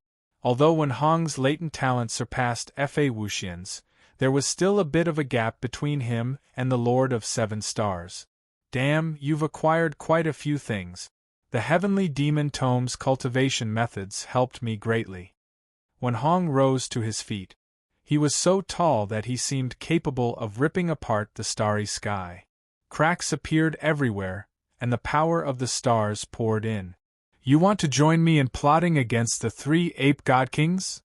Although Wen Hong's latent talent surpassed Fa Wuxian's, there was still a bit of a gap between him and the Lord of Seven Stars. Damn, you've acquired quite a few things. The Heavenly Demon Tome's cultivation methods helped me greatly. Wen Hong rose to his feet. He was so tall that he seemed capable of ripping apart the starry sky. Cracks appeared everywhere, and the power of the stars poured in. You want to join me in plotting against the 3 ape god kings?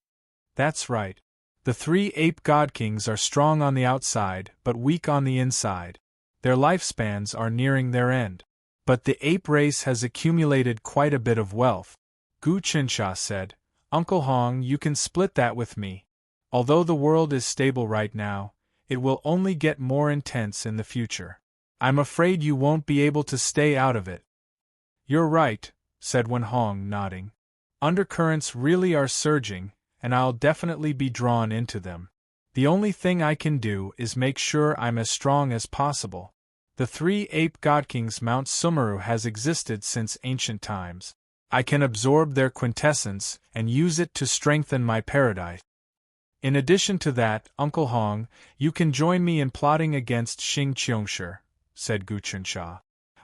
That's right. The 3 ape god kings are strong on the outside but weak on the inside. Their lifespans are nearing their end. But the ape race has accumulated quite a bit of wealth. Gu Chensha said, Uncle Hong, you can split that with me. Although the world is stable right now, it will only get more intense in the future. I'm afraid you won't be able to stay out of it. You're right, said Wen Hong, nodding. Undercurrents really are surging, and I'll definitely be drawn into them. The only thing I can do is make sure I'm as strong as possible. The 3 ape god kings Mount Sumeru has existed since ancient times. I can absorb their quintessence and use it to strengthen my paradise. In addition to that, Uncle Hong, you can join me in plotting against Xing Qiongshi, said Gu Chensha.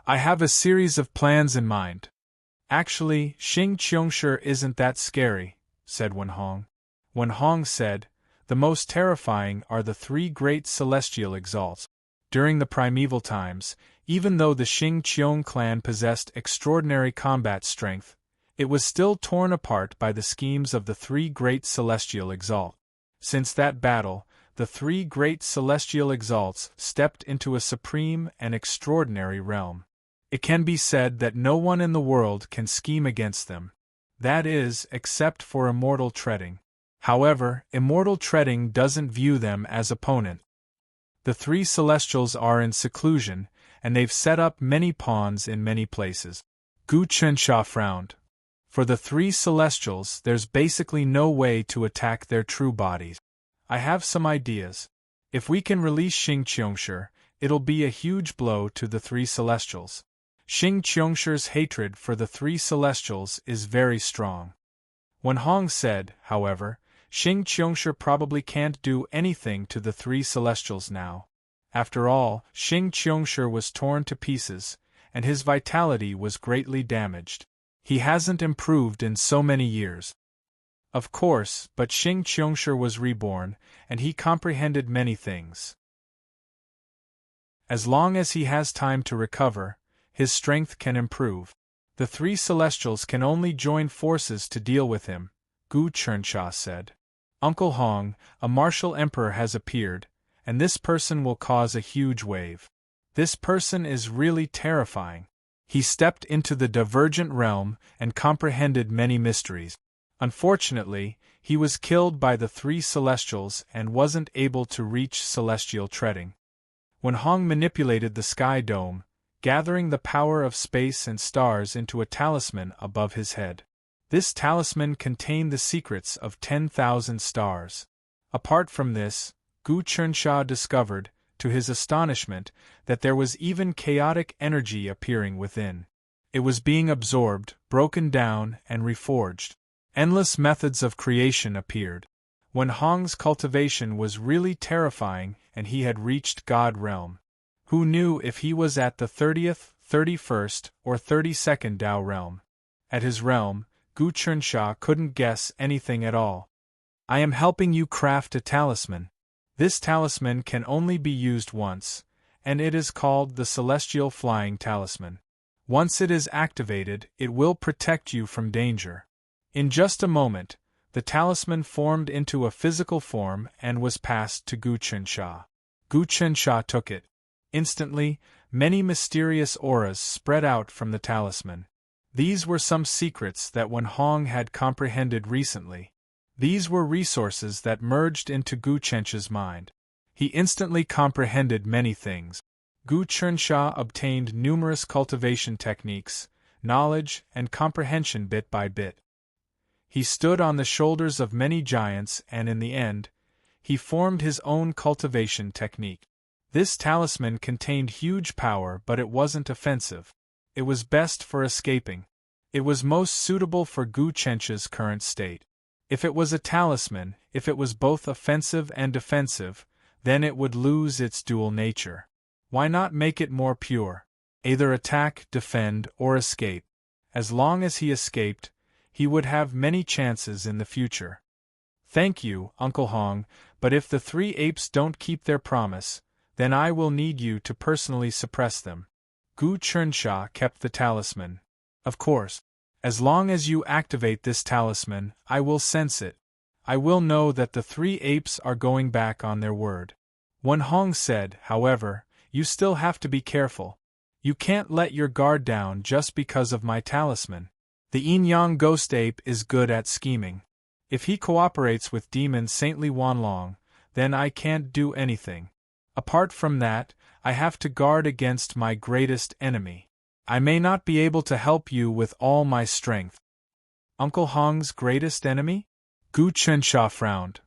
I have a series of plans in mind. Actually, Xing Qiongshi isn't that scary, said Wen Hong. Wen Hong said, the most terrifying are the 3 great celestial exalts. During the primeval times, even though the Xing Qiong clan possessed extraordinary combat strength, it was still torn apart by the schemes of the 3 great celestial exalts. Since that battle, the 3 great celestial exalts stepped into a supreme and extraordinary realm. It can be said that no one in the world can scheme against them. That is, except for Immortal Treading. However, Immortal Treading doesn't view them as opponents. The 3 celestials are in seclusion, and they've set up many pawns in many places. Gu Chensha frowned. For the 3 celestials, there's basically no way to attack their true bodies. I have some ideas. If we can release Xing Qiongshi, it'll be a huge blow to the 3 celestials. Xing Qiangshi's hatred for the 3 celestials is very strong. Wen Hong said, however, Xing Qiongshi probably can't do anything to the 3 celestials now. After all, Xing Qiongshi was torn to pieces, and his vitality was greatly damaged. He hasn't improved in so many years. Of course, but Xing Qiongshi was reborn, and he comprehended many things. As long as he has time to recover, his strength can improve. The three celestials can only join forces to deal with him, Gu Chernsha said. Uncle Hong, a martial emperor has appeared, and this person will cause a huge wave. This person is really terrifying. He stepped into the divergent realm and comprehended many mysteries. Unfortunately, he was killed by the three celestials and wasn't able to reach celestial treading. When Hong manipulated the sky dome, gathering the power of space and stars into a talisman above his head. This talisman contained the secrets of 10,000 stars. Apart from this, Gu Chernsha discovered, to his astonishment, that there was even chaotic energy appearing within. It was being absorbed, broken down, and reforged. Endless methods of creation appeared. When Hong's cultivation was really terrifying and he had reached God realm. Who knew if he was at the 30th, 31st, or 32nd Dao realm? At his realm, Gu Chernsha couldn't guess anything at all. I am helping you craft a talisman. This talisman can only be used once, and it is called the Celestial Flying Talisman. Once it is activated, it will protect you from danger. In just a moment, the talisman formed into a physical form and was passed to Gu Chernsha. Gu Chernsha took it. Instantly, many mysterious auras spread out from the talisman. These were some secrets that Wen Hong had comprehended recently. These were resources that merged into Gu Chernsha's mind. He instantly comprehended many things. Gu Chernsha obtained numerous cultivation techniques, knowledge, and comprehension bit by bit. He stood on the shoulders of many giants and in the end, he formed his own cultivation technique. This talisman contained huge power, but it wasn't offensive. It was best for escaping. It was most suitable for Gu Chernsha's current state. If it was a talisman, if it was both offensive and defensive, then it would lose its dual nature. Why not make it more pure? Either attack, defend, or escape. As long as he escaped, he would have many chances in the future. Thank you, Uncle Hong, but if the three apes don't keep their promise, then I will need you to personally suppress them. Gu Chernsha kept the talisman. Of course. As long as you activate this talisman, I will sense it. I will know that the three apes are going back on their word. Wen Hong said, however, you still have to be careful. You can't let your guard down just because of my talisman. The Yin-Yang Ghost Ape is good at scheming. If he cooperates with Demon Saintly Wanlong, then I can't do anything. Apart from that, I have to guard against my greatest enemy. I may not be able to help you with all my strength. Uncle Hong's greatest enemy? Gu Chernsha frowned.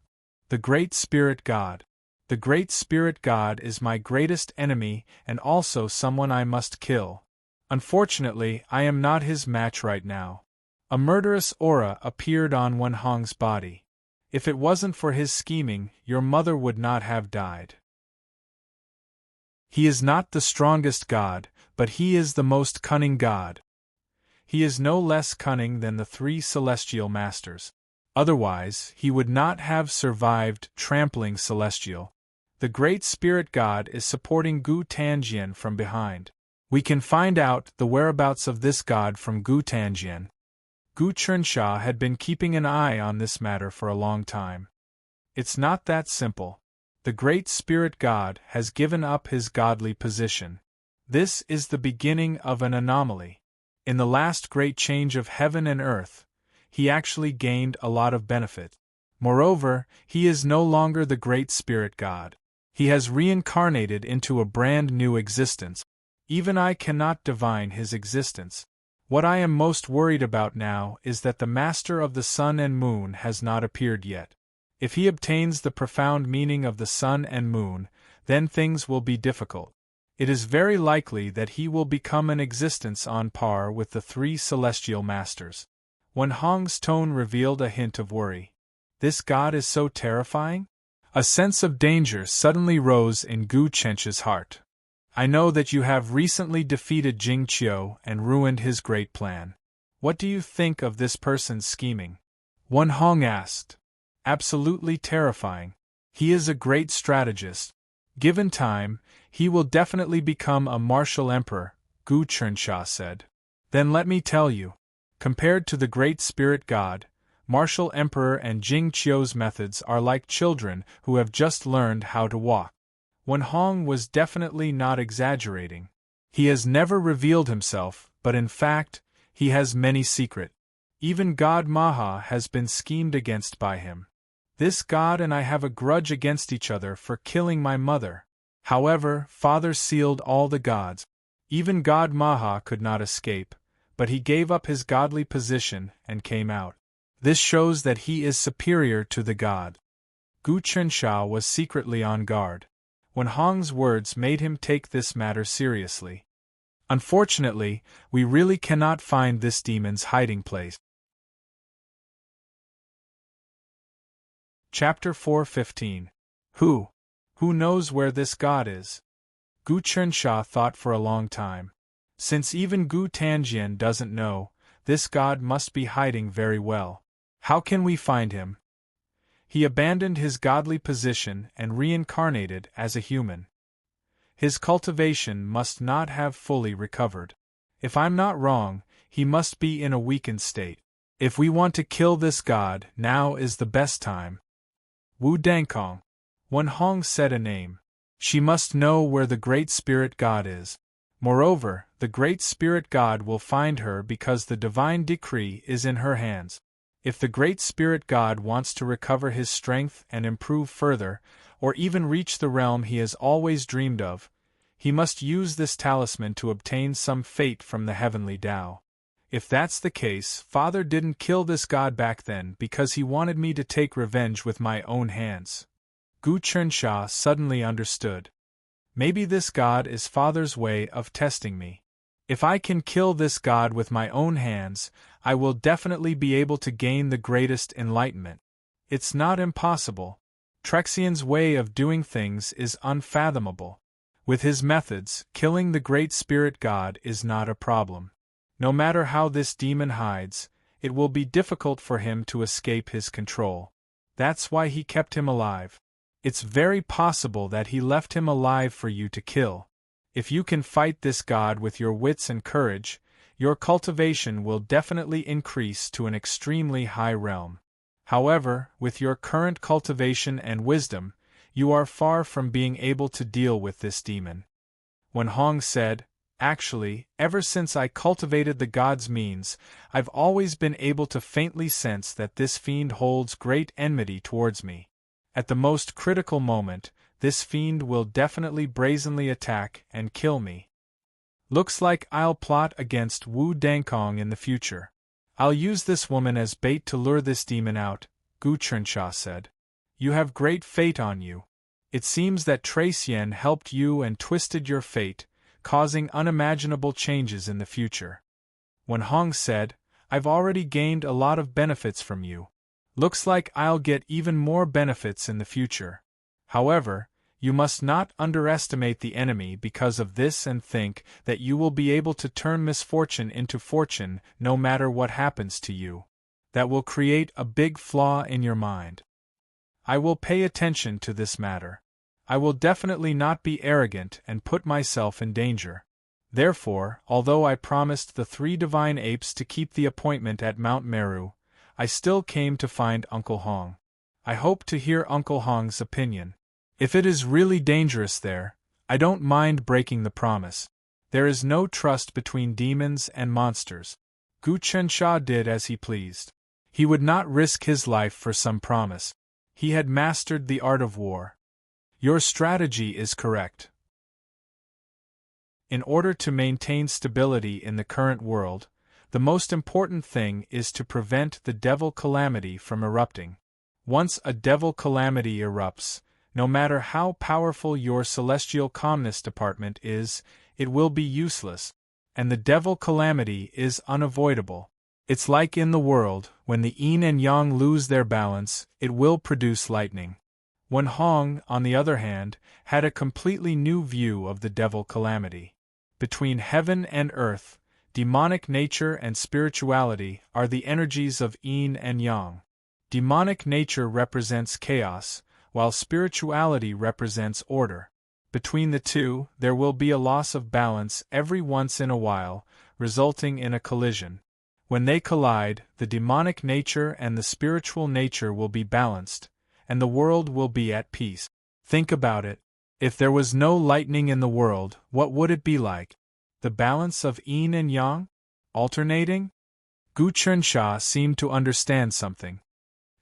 The Great Spirit God. The Great Spirit God is my greatest enemy and also someone I must kill. Unfortunately, I am not his match right now. A murderous aura appeared on Wen Hong's body. If it wasn't for his scheming, your mother would not have died. He is not the strongest god, but he is the most cunning god. He is no less cunning than the three celestial masters. Otherwise, he would not have survived trampling Celestial. The Great Spirit God is supporting Gu Tanjian from behind. We can find out the whereabouts of this god from Gu Tanjian. Gu Chernsha had been keeping an eye on this matter for a long time. It's not that simple. The Great Spirit God has given up his godly position. This is the beginning of an anomaly. In the last great change of heaven and earth, he actually gained a lot of benefit. Moreover, he is no longer the Great Spirit God. He has reincarnated into a brand new existence. Even I cannot divine his existence. What I am most worried about now is that the Master of the Sun and Moon has not appeared yet. If he obtains the profound meaning of the Sun and Moon, then things will be difficult. It is very likely that he will become an existence on par with the three celestial masters. Wen Hong's tone revealed a hint of worry. This god is so terrifying? A sense of danger suddenly rose in Gu Chernsha's heart. I know that you have recently defeated Jing Qiu and ruined his great plan. What do you think of this person's scheming? Wen Hong asked. Absolutely terrifying. He is a great strategist. Given time, he will definitely become a martial emperor, Gu Chernsha said. Then let me tell you. Compared to the Great Spirit God, Martial Emperor and Jing Qiu's methods are like children who have just learned how to walk. Wen Hong was definitely not exaggerating. He has never revealed himself, but in fact, he has many secrets. Even God Maha has been schemed against by him. This god and I have a grudge against each other for killing my mother. However, Father sealed all the gods. Even God Maha could not escape, but he gave up his godly position and came out. This shows that he is superior to the god. Gu Chensha was secretly on guard. Wen Hong's words made him take this matter seriously. Unfortunately, we really cannot find this demon's hiding place. Chapter 4:15. Who knows where this god is? Gu Chensha thought for a long time. Since even Gu Tanjian doesn't know, this god must be hiding very well. How can we find him? He abandoned his godly position and reincarnated as a human. His cultivation must not have fully recovered. If I'm not wrong, he must be in a weakened state. If we want to kill this god, now is the best time. Wu Dankong. Wen Hong said a name. She must know where the Great Spirit God is. Moreover, the Great Spirit God will find her because the divine decree is in her hands. If the Great Spirit God wants to recover his strength and improve further, or even reach the realm he has always dreamed of, he must use this talisman to obtain some fate from the heavenly Tao. If that's the case, Father didn't kill this god back then because he wanted me to take revenge with my own hands. Gu Chensha suddenly understood. Maybe this god is Father's way of testing me. If I can kill this god with my own hands, I will definitely be able to gain the greatest enlightenment. It's not impossible. Trexian's way of doing things is unfathomable. With his methods, killing the Great Spirit God is not a problem. No matter how this demon hides, it will be difficult for him to escape his control. That's why he kept him alive. It's very possible that he left him alive for you to kill. If you can fight this god with your wits and courage, your cultivation will definitely increase to an extremely high realm. However, with your current cultivation and wisdom, you are far from being able to deal with this demon. Wen Hong said, actually, ever since I cultivated the god's means, I've always been able to faintly sense that this fiend holds great enmity towards me. At the most critical moment, this fiend will definitely brazenly attack and kill me. Looks like I'll plot against Wu Dankong in the future. I'll use this woman as bait to lure this demon out, Gu Chensha said. You have great fate on you. It seems that Trexian helped you and twisted your fate, causing unimaginable changes in the future. Wen Hong said, I've already gained a lot of benefits from you. Looks like I'll get even more benefits in the future. However, you must not underestimate the enemy because of this and think that you will be able to turn misfortune into fortune no matter what happens to you. That will create a big flaw in your mind. I will pay attention to this matter. I will definitely not be arrogant and put myself in danger. Therefore, although I promised the 3 divine apes to keep the appointment at Mount Meru, I still came to find Uncle Hong. I hope to hear Uncle Hong's opinion. If it is really dangerous there, I don't mind breaking the promise. There is no trust between demons and monsters. Gu Chensha did as he pleased. He would not risk his life for some promise. He had mastered the art of war. Your strategy is correct. In order to maintain stability in the current world, the most important thing is to prevent the devil calamity from erupting. Once a devil calamity erupts, no matter how powerful your celestial calmness department is, it will be useless, and the devil calamity is unavoidable. It's like in the world, when the yin and yang lose their balance, it will produce lightning. Wen Hong, on the other hand, had a completely new view of the devil calamity. Between heaven and earth, demonic nature and spirituality are the energies of yin and yang. Demonic nature represents chaos, while spirituality represents order. Between the two, there will be a loss of balance every once in a while, resulting in a collision. When they collide, the demonic nature and the spiritual nature will be balanced, and the world will be at peace. Think about it. If there was no lightning in the world, what would it be like? The balance of yin and yang? Alternating? Gu Chensha seemed to understand something.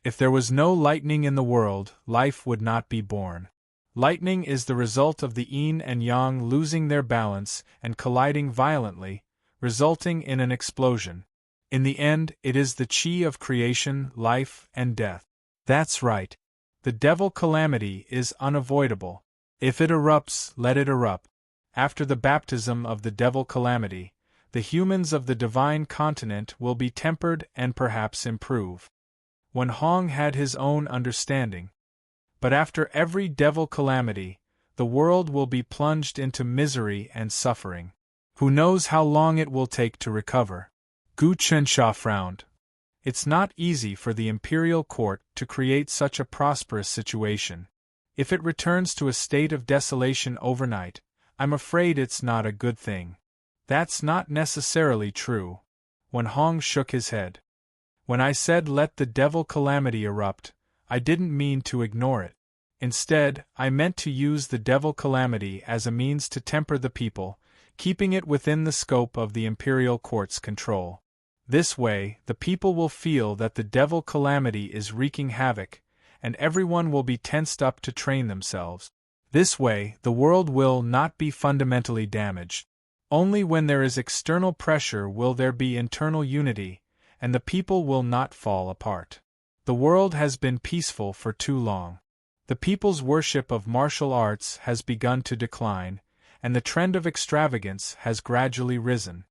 If there was no lightning in the world, life would not be born. Lightning is the result of the yin and yang losing their balance and colliding violently, resulting in an explosion. In the end, it is the chi of creation, life, and death. That's right. The devil calamity is unavoidable. If it erupts, let it erupt. After the baptism of the devil calamity, the humans of the divine continent will be tempered and perhaps improve. Wen Hong had his own understanding. But after every devil calamity, the world will be plunged into misery and suffering. Who knows how long it will take to recover? Gu Chensha frowned. It's not easy for the imperial court to create such a prosperous situation. If it returns to a state of desolation overnight, I'm afraid it's not a good thing. That's not necessarily true. Wen Hong shook his head. When I said let the devil calamity erupt, I didn't mean to ignore it. Instead, I meant to use the devil calamity as a means to temper the people, keeping it within the scope of the imperial court's control. This way, the people will feel that the devil calamity is wreaking havoc, and everyone will be tensed up to train themselves. This way, the world will not be fundamentally damaged. Only when there is external pressure will there be internal unity, and the people will not fall apart. The world has been peaceful for too long. The people's worship of martial arts has begun to decline, and the trend of extravagance has gradually risen.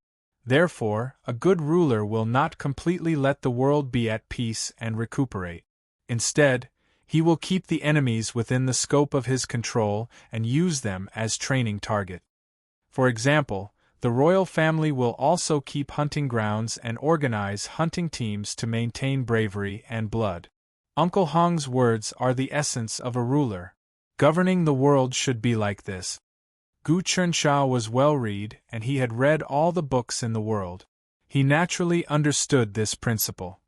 Therefore, a good ruler will not completely let the world be at peace and recuperate. Instead, he will keep the enemies within the scope of his control and use them as training target. For example, the royal family will also keep hunting grounds and organize hunting teams to maintain bravery and blood. Uncle Hong's words are the essence of a ruler. Governing the world should be like this. Gu Chensha was well-read, and he had read all the books in the world. He naturally understood this principle.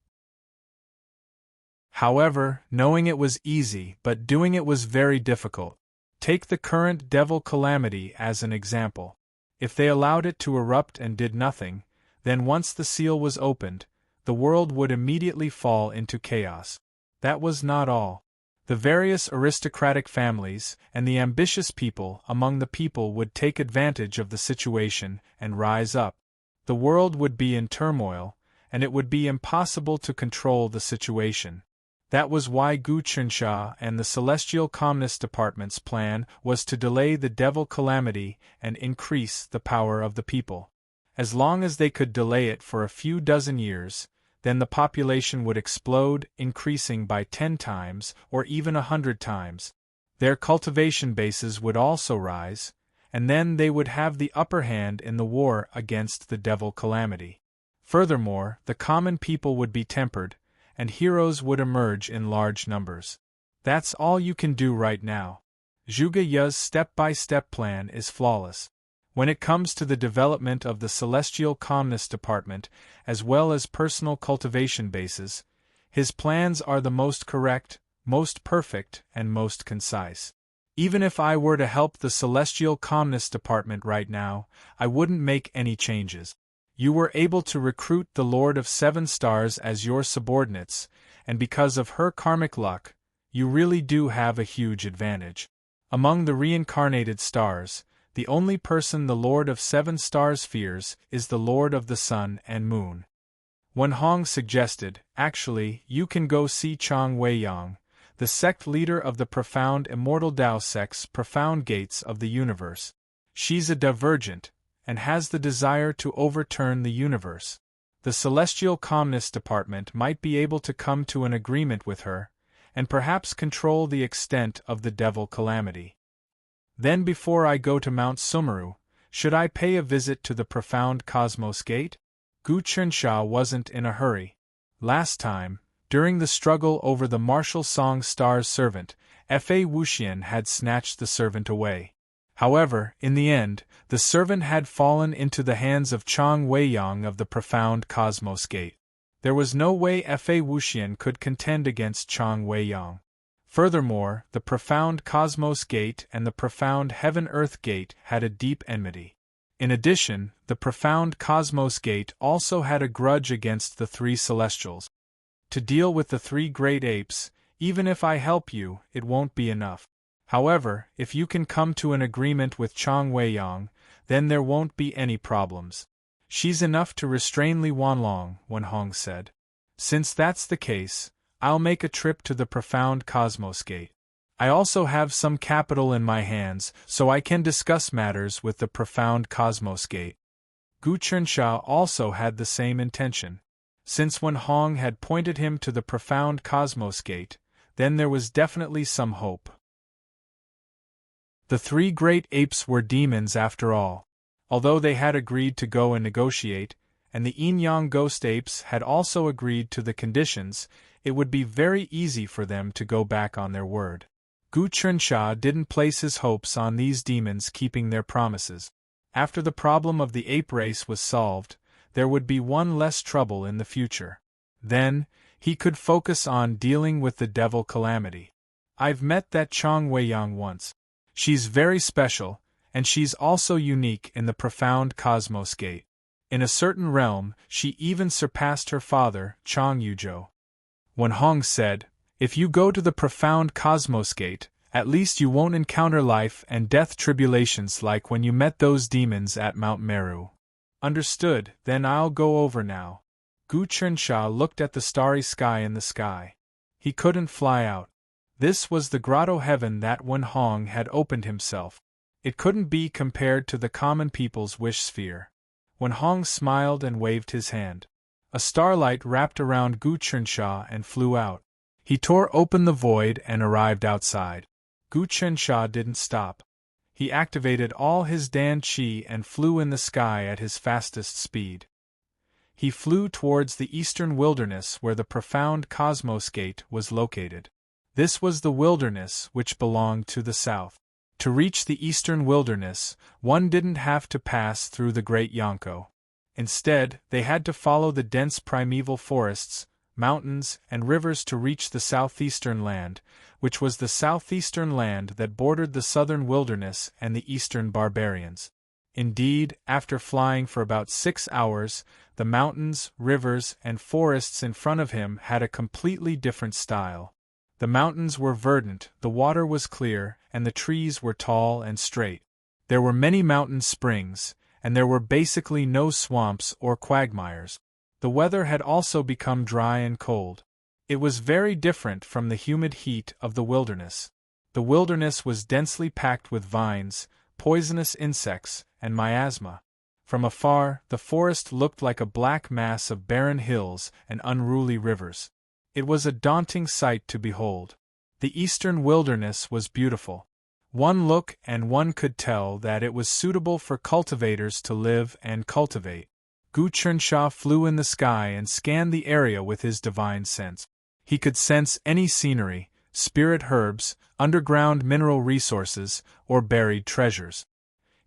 However, knowing it was easy, but doing it was very difficult. Take the current devil calamity as an example. If they allowed it to erupt and did nothing, then once the seal was opened, the world would immediately fall into chaos. That was not all. The various aristocratic families and the ambitious people among the people would take advantage of the situation and rise up. The world would be in turmoil, and it would be impossible to control the situation. That was why Gu Chensha and the Celestial Calmness Department's plan was to delay the devil calamity and increase the power of the people. As long as they could delay it for a few dozen years, then the population would explode, increasing by 10 times or even 100 times. Their cultivation bases would also rise, and then they would have the upper hand in the war against the devil calamity. Furthermore, the common people would be tempered, and heroes would emerge in large numbers. That's all you can do right now. Zhuge Ye's step-by-step plan is flawless. When it comes to the development of the Celestial Calmness Department, as well as personal cultivation bases, his plans are the most correct, most perfect, and most concise. Even if I were to help the Celestial Calmness Department right now, I wouldn't make any changes. You were able to recruit the Lord of 7 Stars as your subordinates, and because of her karmic luck, you really do have a huge advantage. Among the reincarnated stars, the only person the Lord of 7 Stars fears is the Lord of the Sun and Moon. Wen Hong suggested, actually, you can go see Chang Wei-yang, the sect leader of the profound immortal Tao sect's profound gates of the universe. She's a divergent, and has the desire to overturn the universe. The Celestial Calmness Department might be able to come to an agreement with her, and perhaps control the extent of the devil calamity. Then before I go to Mount Sumeru, should I pay a visit to the profound Cosmos Gate? Gu Chensha wasn't in a hurry. Last time, during the struggle over the martial song Star's servant, Fa Wuxian had snatched the servant away. However, in the end, the servant had fallen into the hands of Chang Weiyang of the profound Cosmos Gate. There was no way Fa Wuxian could contend against Chang Weiyang. Furthermore, the profound Cosmos Gate and the profound Heaven-Earth Gate had a deep enmity. In addition, the profound Cosmos Gate also had a grudge against the three celestials. To deal with the three great apes, even if I help you, it won't be enough. However, if you can come to an agreement with Chang Weiyang, then there won't be any problems. She's enough to restrain Li Wanlong, Wen Hong said. Since that's the case, I'll make a trip to the profound Cosmos Gate. I also have some capital in my hands, so I can discuss matters with the profound Cosmos Gate. Gu Chensha also had the same intention. Since Wen Hong had pointed him to the profound Cosmos Gate, then there was definitely some hope. The three great apes were demons after all. Although they had agreed to go and negotiate, and the Yin-Yang ghost apes had also agreed to the conditions, it would be very easy for them to go back on their word. Gu Chensha didn't place his hopes on these demons keeping their promises. After the problem of the ape race was solved, there would be one less trouble in the future. Then, he could focus on dealing with the devil calamity. I've met that Chang Weiyang once. She's very special, and she's also unique in the profound Cosmos Gate. In a certain realm, she even surpassed her father, Chang Yuzhou. Wen Hong said, if you go to the profound Cosmos Gate, at least you won't encounter life and death tribulations like when you met those demons at Mount Meru. Understood, then I'll go over now. Gu Chensha looked at the starry sky in the sky. He couldn't fly out. This was the grotto heaven that Wen Hong had opened himself. It couldn't be compared to the common people's wish sphere. Wen Hong smiled and waved his hand. A starlight wrapped around Gu Chensha and flew out. He tore open the void and arrived outside. Gu Chensha didn't stop. He activated all his Dan Qi and flew in the sky at his fastest speed. He flew towards the eastern wilderness where the profound Cosmos Gate was located. This was the wilderness which belonged to the south. To reach the eastern wilderness, one didn't have to pass through the Great Yonko. Instead, they had to follow the dense primeval forests, mountains, and rivers to reach the southeastern land, which was the southeastern land that bordered the southern wilderness and the eastern barbarians. Indeed, after flying for about 6 hours, the mountains, rivers, and forests in front of him had a completely different style. The mountains were verdant, the water was clear, and the trees were tall and straight. There were many mountain springs, and there were basically no swamps or quagmires. The weather had also become dry and cold. It was very different from the humid heat of the wilderness. The wilderness was densely packed with vines, poisonous insects, and miasma. From afar, the forest looked like a black mass of barren hills and unruly rivers. It was a daunting sight to behold. The eastern wilderness was beautiful. One look and one could tell that it was suitable for cultivators to live and cultivate. Gu Chensha flew in the sky and scanned the area with his divine sense. He could sense any scenery, spirit herbs, underground mineral resources, or buried treasures.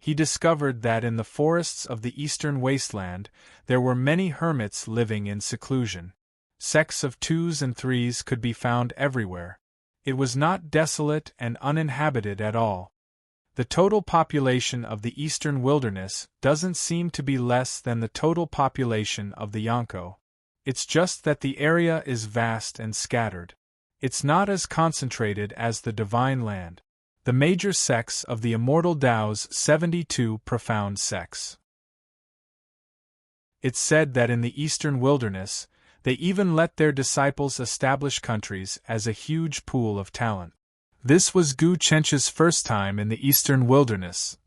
He discovered that in the forests of the eastern wasteland, there were many hermits living in seclusion. Sects of 2s and 3s could be found everywhere. It was not desolate and uninhabited at all. The total population of the eastern wilderness doesn't seem to be less than the total population of the Yonko. It's just that the area is vast and scattered. It's not as concentrated as the Divine Land. The major sects of the Immortal Tao's 72 profound sects. It's said that in the eastern wilderness, they even let their disciples establish countries as a huge pool of talent. This was Gu Chensha's first time in the eastern wilderness.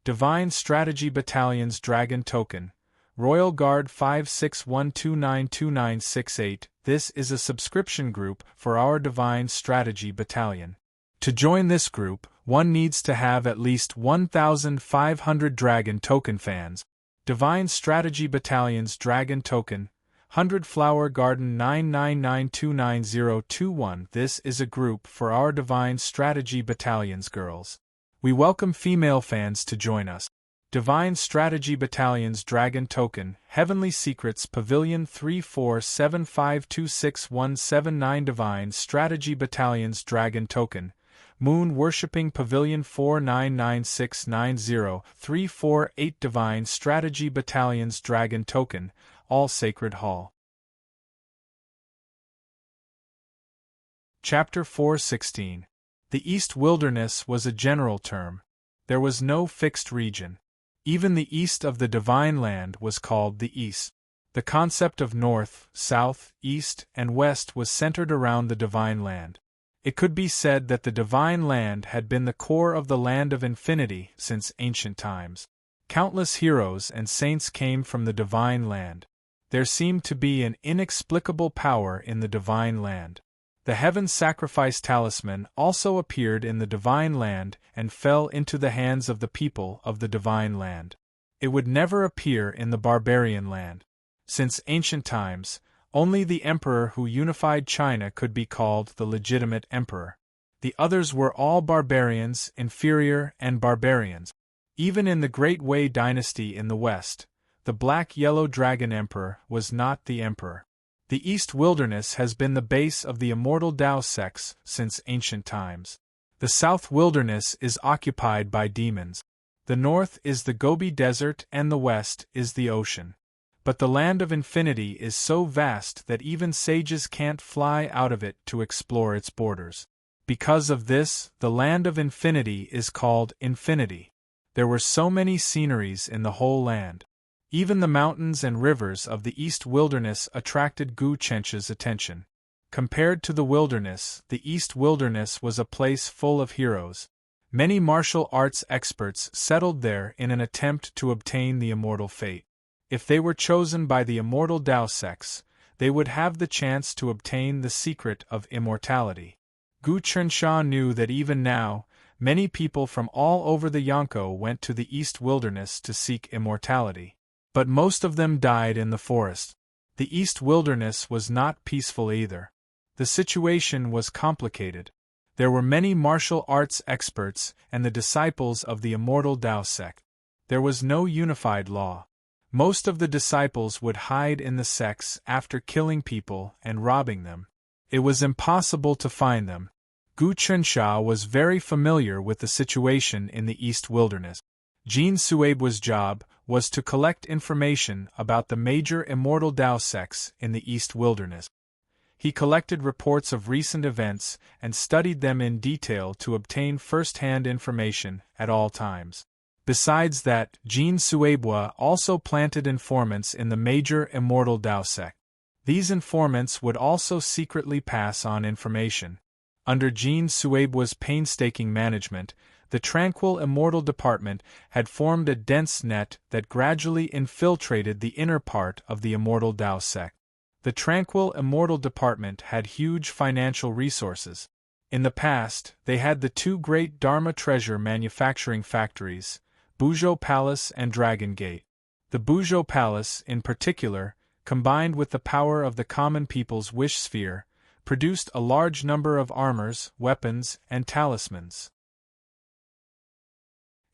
Divine Strategy Battalion's Dragon Token, Royal Guard 5612929968. This is a subscription group for our Divine Strategy Battalion. To join this group, one needs to have at least 1,500 Dragon Token fans. Divine Strategy Battalion's Dragon Token, 100 Flower Garden 999299021. This is a group for our Divine Strategy Battalion's girls. We welcome female fans to join us. Divine Strategy Battalion's Dragon Token, Heavenly Secrets Pavilion 3475261179. Divine Strategy Battalion's Dragon Token, Moon Worshipping Pavilion 499690348. Divine Strategy Battalion's Dragon Token, All Sacred Hall. Chapter 416. The East Wilderness was a general term. There was no fixed region. Even the east of the Divine Land was called the East. The concept of north, south, east, and west was centered around the Divine Land. It could be said that the Divine Land had been the core of the Land of Infinity since ancient times. Countless heroes and saints came from the Divine Land. There seemed to be an inexplicable power in the Divine Land. The Heaven Sacrifice Talisman also appeared in the Divine Land and fell into the hands of the people of the Divine Land. It would never appear in the Barbarian Land. Since ancient times, only the emperor who unified China could be called the legitimate emperor. The others were all barbarians, inferior, and barbarians. Even in the Great Wei dynasty in the West, the Black-Yellow Dragon Emperor was not the emperor. The East Wilderness has been the base of the immortal Tao sects since ancient times. The South Wilderness is occupied by demons. The North is the Gobi Desert and the West is the ocean. But the Land of Infinity is so vast that even sages can't fly out of it to explore its borders. Because of this, the Land of Infinity is called Infinity. There were so many sceneries in the whole land. Even the mountains and rivers of the East Wilderness attracted Gu Chencha's attention. Compared to the wilderness, the East Wilderness was a place full of heroes. Many martial arts experts settled there in an attempt to obtain the immortal fate. If they were chosen by the immortal Tao sects, they would have the chance to obtain the secret of immortality. Gu Chensha knew that even now, many people from all over the Yonko went to the East Wilderness to seek immortality. But most of them died in the forest. The East Wilderness was not peaceful either. The situation was complicated. There were many martial arts experts and the disciples of the immortal Tao sect. There was no unified law. Most of the disciples would hide in the sects after killing people and robbing them. It was impossible to find them. Gu Chensha was very familiar with the situation in the East Wilderness. Jin Suebu's job was to collect information about the major immortal Tao sects in the East Wilderness. He collected reports of recent events and studied them in detail to obtain first-hand information at all times. Besides that, Jin Suebu also planted informants in the major immortal Tao sect. These informants would also secretly pass on information. Under Jin Suebu's painstaking management, the Tranquil Immortal Department had formed a dense net that gradually infiltrated the inner part of the immortal Tao sect. The Tranquil Immortal Department had huge financial resources. In the past, they had the two great Dharma treasure manufacturing factories, Buzhou Palace and Dragon Gate. The Buzhou Palace, in particular, combined with the power of the common people's wish sphere, produced a large number of armors, weapons, and talismans.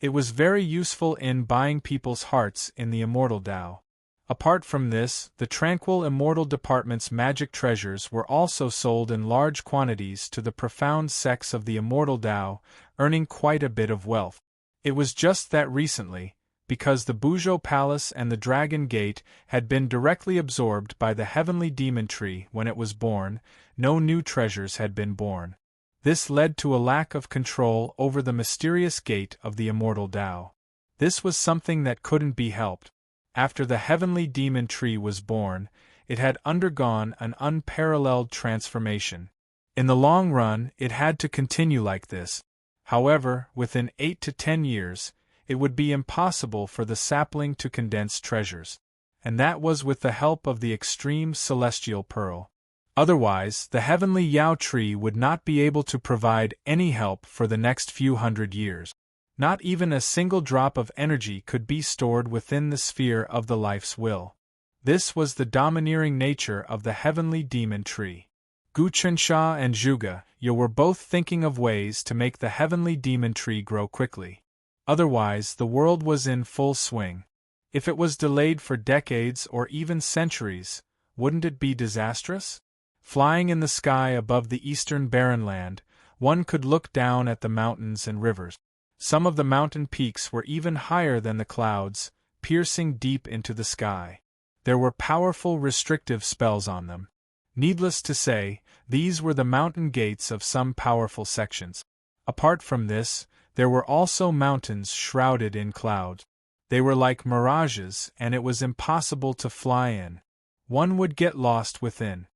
It was very useful in buying people's hearts in the immortal Tao. Apart from this, the Tranquil Immortal Department's magic treasures were also sold in large quantities to the profound sects of the immortal Tao, earning quite a bit of wealth. It was just that recently, because the Buzhou Palace and the Dragon Gate had been directly absorbed by the heavenly demon tree when it was born, no new treasures had been born. This led to a lack of control over the mysterious gate of the immortal Tao. This was something that couldn't be helped. After the heavenly demon tree was born, it had undergone an unparalleled transformation. In the long run, it had to continue like this. However, within 8 to 10 years, it would be impossible for the sapling to condense treasures. And that was with the help of the extreme celestial pearl. Otherwise, the heavenly Yao tree would not be able to provide any help for the next few hundred years. Not even a single drop of energy could be stored within the sphere of the life's will. This was the domineering nature of the heavenly demon tree. Gu Chensha and Zhuge, you were both thinking of ways to make the heavenly demon tree grow quickly. Otherwise, the world was in full swing. If it was delayed for decades or even centuries, wouldn't it be disastrous? Flying in the sky above the eastern barren land, one could look down at the mountains and rivers. Some of the mountain peaks were even higher than the clouds, piercing deep into the sky. There were powerful restrictive spells on them. Needless to say, these were the mountain gates of some powerful sections. Apart from this, there were also mountains shrouded in clouds. They were like mirages, and it was impossible to fly in. One would get lost within.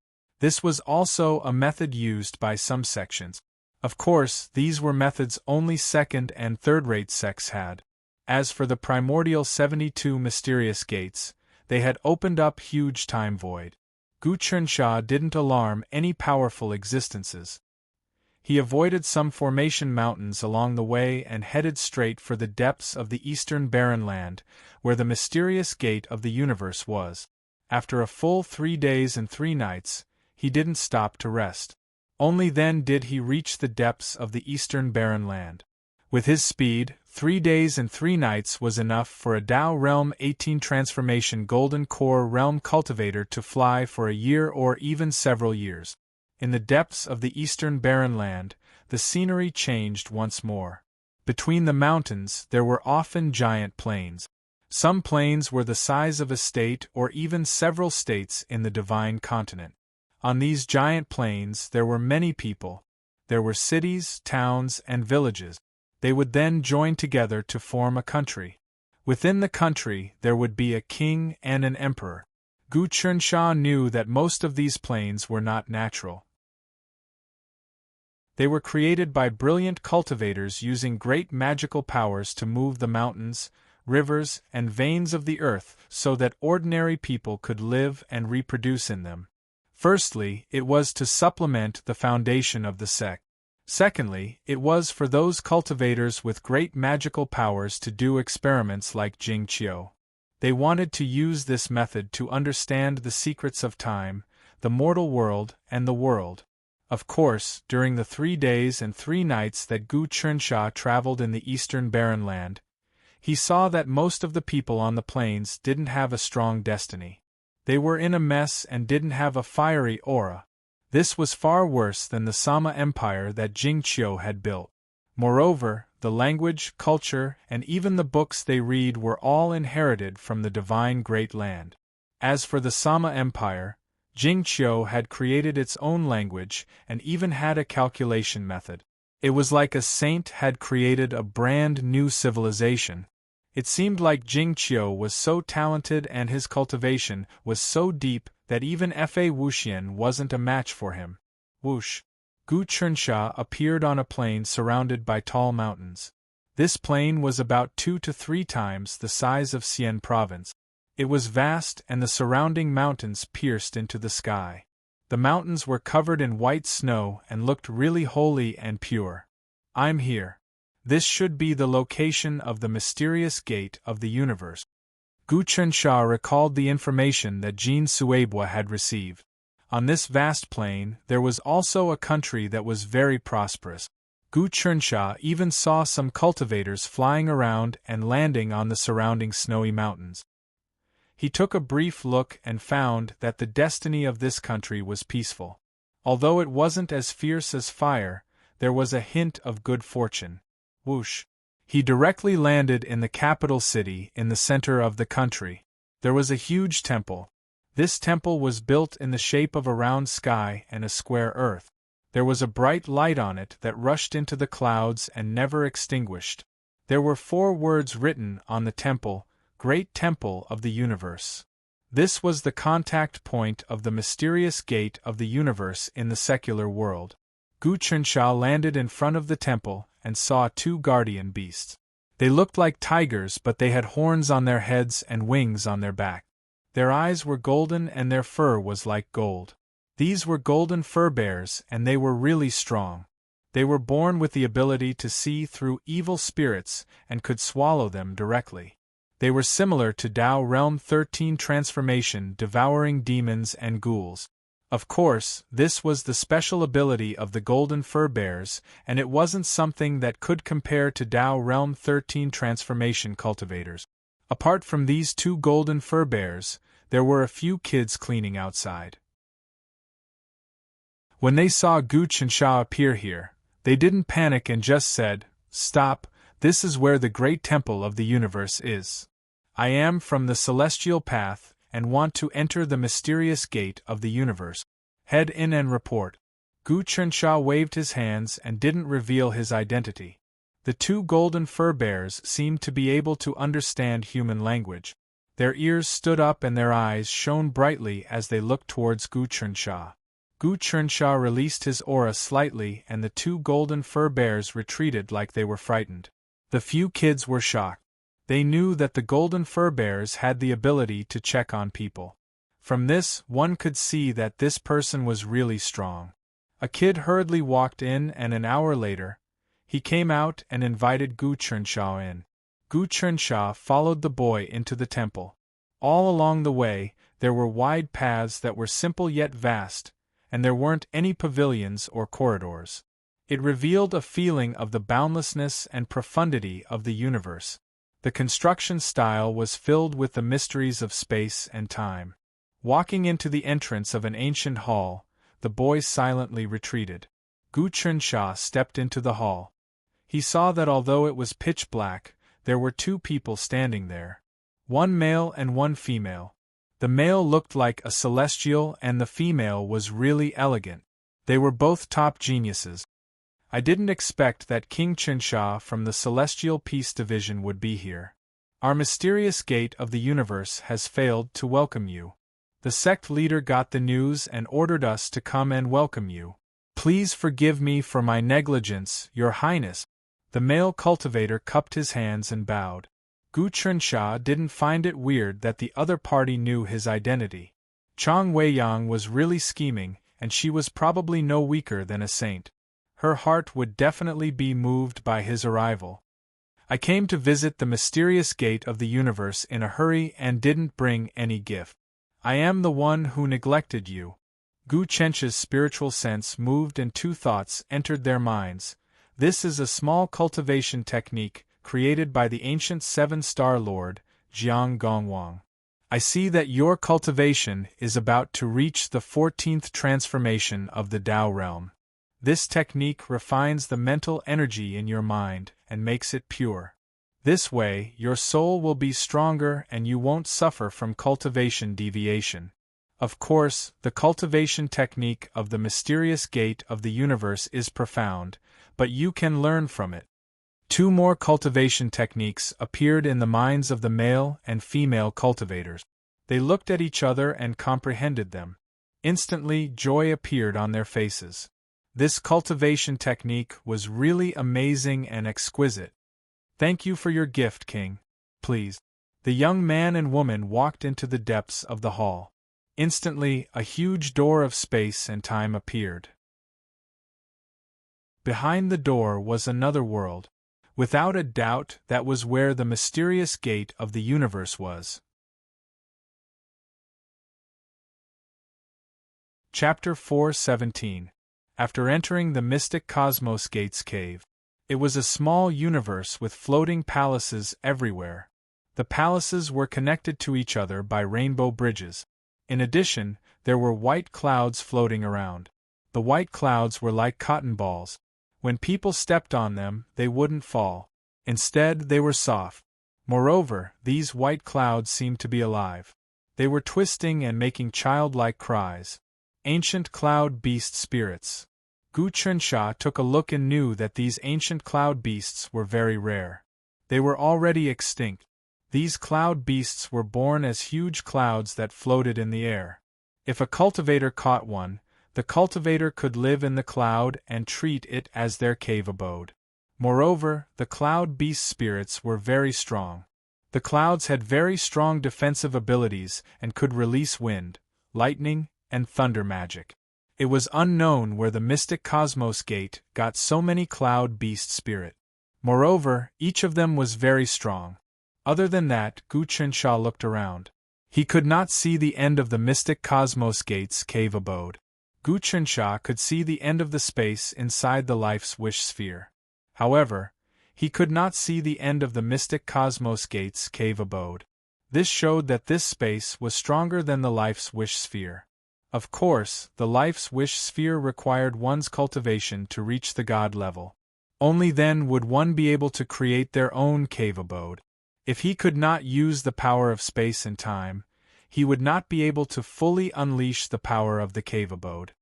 This was also a method used by some sections. Of course, these were methods only second- and third-rate sects had. As for the primordial 72 mysterious gates, they had opened up huge time void. Gu Chernsha didn't alarm any powerful existences. He avoided some formation mountains along the way and headed straight for the depths of the eastern barren land, where the mysterious gate of the universe was. After a full 3 days and 3 nights, he didn't stop to rest. Only then did he reach the depths of the eastern barren land. With his speed, 3 days and 3 nights was enough for a Tao Realm 18 transformation Golden Core Realm cultivator to fly for a year or even several years. In the depths of the eastern barren land, the scenery changed once more. Between the mountains there were often giant plains. Some plains were the size of a state or even several states in the divine continent. On these giant plains there were many people. There were cities, towns, and villages. They would then join together to form a country. Within the country there would be a king and an emperor. Gu Chernsha knew that most of these plains were not natural. They were created by brilliant cultivators using great magical powers to move the mountains, rivers, and veins of the earth so that ordinary people could live and reproduce in them. Firstly, it was to supplement the foundation of the sect. Secondly, it was for those cultivators with great magical powers to do experiments like Jing Qiu. They wanted to use this method to understand the secrets of time, the mortal world, and the world. Of course, during the 3 days and 3 nights that Gu Chernsha traveled in the eastern barren land, he saw that most of the people on the plains didn't have a strong destiny. They were in a mess and didn't have a fiery aura. This was far worse than the Sama Empire that Jing Qiu had built. Moreover, the language, culture, and even the books they read were all inherited from the divine Great Land. As for the Sama Empire, Jing Qiu had created its own language and even had a calculation method. It was like a saint had created a brand new civilization. It seemed like Jing Qiu was so talented and his cultivation was so deep that even Fa Wuxian wasn't a match for him. Whoosh! Gu Chernsha appeared on a plain surrounded by tall mountains. This plain was about 2 to 3 times the size of Xian province. It was vast and the surrounding mountains pierced into the sky. The mountains were covered in white snow and looked really holy and pure. I'm here. This should be the location of the mysterious gate of the universe. Gu Chernsha recalled the information that Jin Suebua had received. On this vast plain, there was also a country that was very prosperous. Gu Chernsha even saw some cultivators flying around and landing on the surrounding snowy mountains. He took a brief look and found that the destiny of this country was peaceful. Although it wasn't as fierce as fire, there was a hint of good fortune. Whoosh! He directly landed in the capital city in the center of the country. There was a huge temple. This temple was built in the shape of a round sky and a square earth. There was a bright light on it that rushed into the clouds and never extinguished. There were 4 words written on the temple: Great Temple of the Universe. This was the contact point of the mysterious gate of the universe in the secular world. Gu Chernsha landed in front of the temple and saw 2 guardian beasts. They looked like tigers, but they had horns on their heads and wings on their back. Their eyes were golden and their fur was like gold. These were golden fur bears, and they were really strong. They were born with the ability to see through evil spirits and could swallow them directly. They were similar to Tao Realm 13 transformation, devouring demons and ghouls. Of course, this was the special ability of the golden fur bears, and it wasn't something that could compare to Tao Realm 13 transformation cultivators. Apart from these two golden fur bears, there were a few kids cleaning outside. When they saw Gu Qinsha appear here, they didn't panic and just said, "Stop, this is where the great temple of the universe is. I am from the celestial path and want to enter the mysterious gate of the universe. Head in and report." Gu Qinsha waved his hands and didn't reveal his identity. The two golden fur bears seemed to be able to understand human language. Their ears stood up and their eyes shone brightly as they looked towards Gu Qinsha. Gu Qinsha released his aura slightly and the two golden fur bears retreated like they were frightened. The few kids were shocked. They knew that the golden fur bears had the ability to check on people. From this, one could see that this person was really strong. A kid hurriedly walked in and an hour later, he came out and invited Gu Qinsha in. Gu Qinsha followed the boy into the temple. All along the way, there were wide paths that were simple yet vast, and there weren't any pavilions or corridors. It revealed a feeling of the boundlessness and profundity of the universe. The construction style was filled with the mysteries of space and time. Walking into the entrance of an ancient hall, the boy silently retreated. Gu Qinsha stepped into the hall. He saw that although it was pitch black, there were two people standing there. One male and one female. The male looked like a celestial and the female was really elegant. They were both top geniuses. I didn't expect that King Qinsha from the Celestial Peace Division would be here. Our mysterious gate of the universe has failed to welcome you. The sect leader got the news and ordered us to come and welcome you. Please forgive me for my negligence, Your Highness. The male cultivator cupped his hands and bowed. Gu Qinsha didn't find it weird that the other party knew his identity. Chang Weiyang was really scheming, and she was probably no weaker than a saint. Her heart would definitely be moved by his arrival. I came to visit the mysterious gate of the universe in a hurry and didn't bring any gift. I am the one who neglected you. Gu Qinsha's spiritual sense moved and two thoughts entered their minds. This is a small cultivation technique created by the ancient seven-star lord, Jiang Gongwang. I see that your cultivation is about to reach the 14th transformation of the Tao realm. This technique refines the mental energy in your mind and makes it pure. This way, your soul will be stronger and you won't suffer from cultivation deviation. Of course, the cultivation technique of the mysterious gate of the universe is profound, but you can learn from it. Two more cultivation techniques appeared in the minds of the male and female cultivators. They looked at each other and comprehended them. Instantly, joy appeared on their faces. This cultivation technique was really amazing and exquisite. Thank you for your gift, King. Please. The young man and woman walked into the depths of the hall. Instantly, a huge door of space and time appeared. Behind the door was another world. Without a doubt, that was where the mysterious gate of the universe was. Chapter 4:17. After entering the mystic Cosmos Gates cave. It was a small universe with floating palaces everywhere. The palaces were connected to each other by rainbow bridges. In addition, there were white clouds floating around. The white clouds were like cotton balls. When people stepped on them, they wouldn't fall. Instead, they were soft. Moreover, these white clouds seemed to be alive. They were twisting and making childlike cries. Ancient cloud beast spirits. Gu Qinsha took a look and knew that these ancient cloud beasts were very rare. They were already extinct. These cloud beasts were born as huge clouds that floated in the air. If a cultivator caught one, the cultivator could live in the cloud and treat it as their cave abode. Moreover, the cloud beast spirits were very strong. The clouds had very strong defensive abilities and could release wind, lightning, and thunder magic. It was unknown where the mystic Cosmos Gate got so many cloud beast spirit. Moreover, each of them was very strong. Other than that, Gu Qinsha looked around. He could not see the end of the mystic Cosmos Gate's cave abode. Gu Chunsha could see the end of the space inside the life's wish sphere. However, he could not see the end of the mystic Cosmos Gate's cave abode. This showed that this space was stronger than the life's wish sphere. Of course, the life's wish sphere required one's cultivation to reach the God level. Only then would one be able to create their own cave abode. If he could not use the power of space and time, he would not be able to fully unleash the power of the cave abode.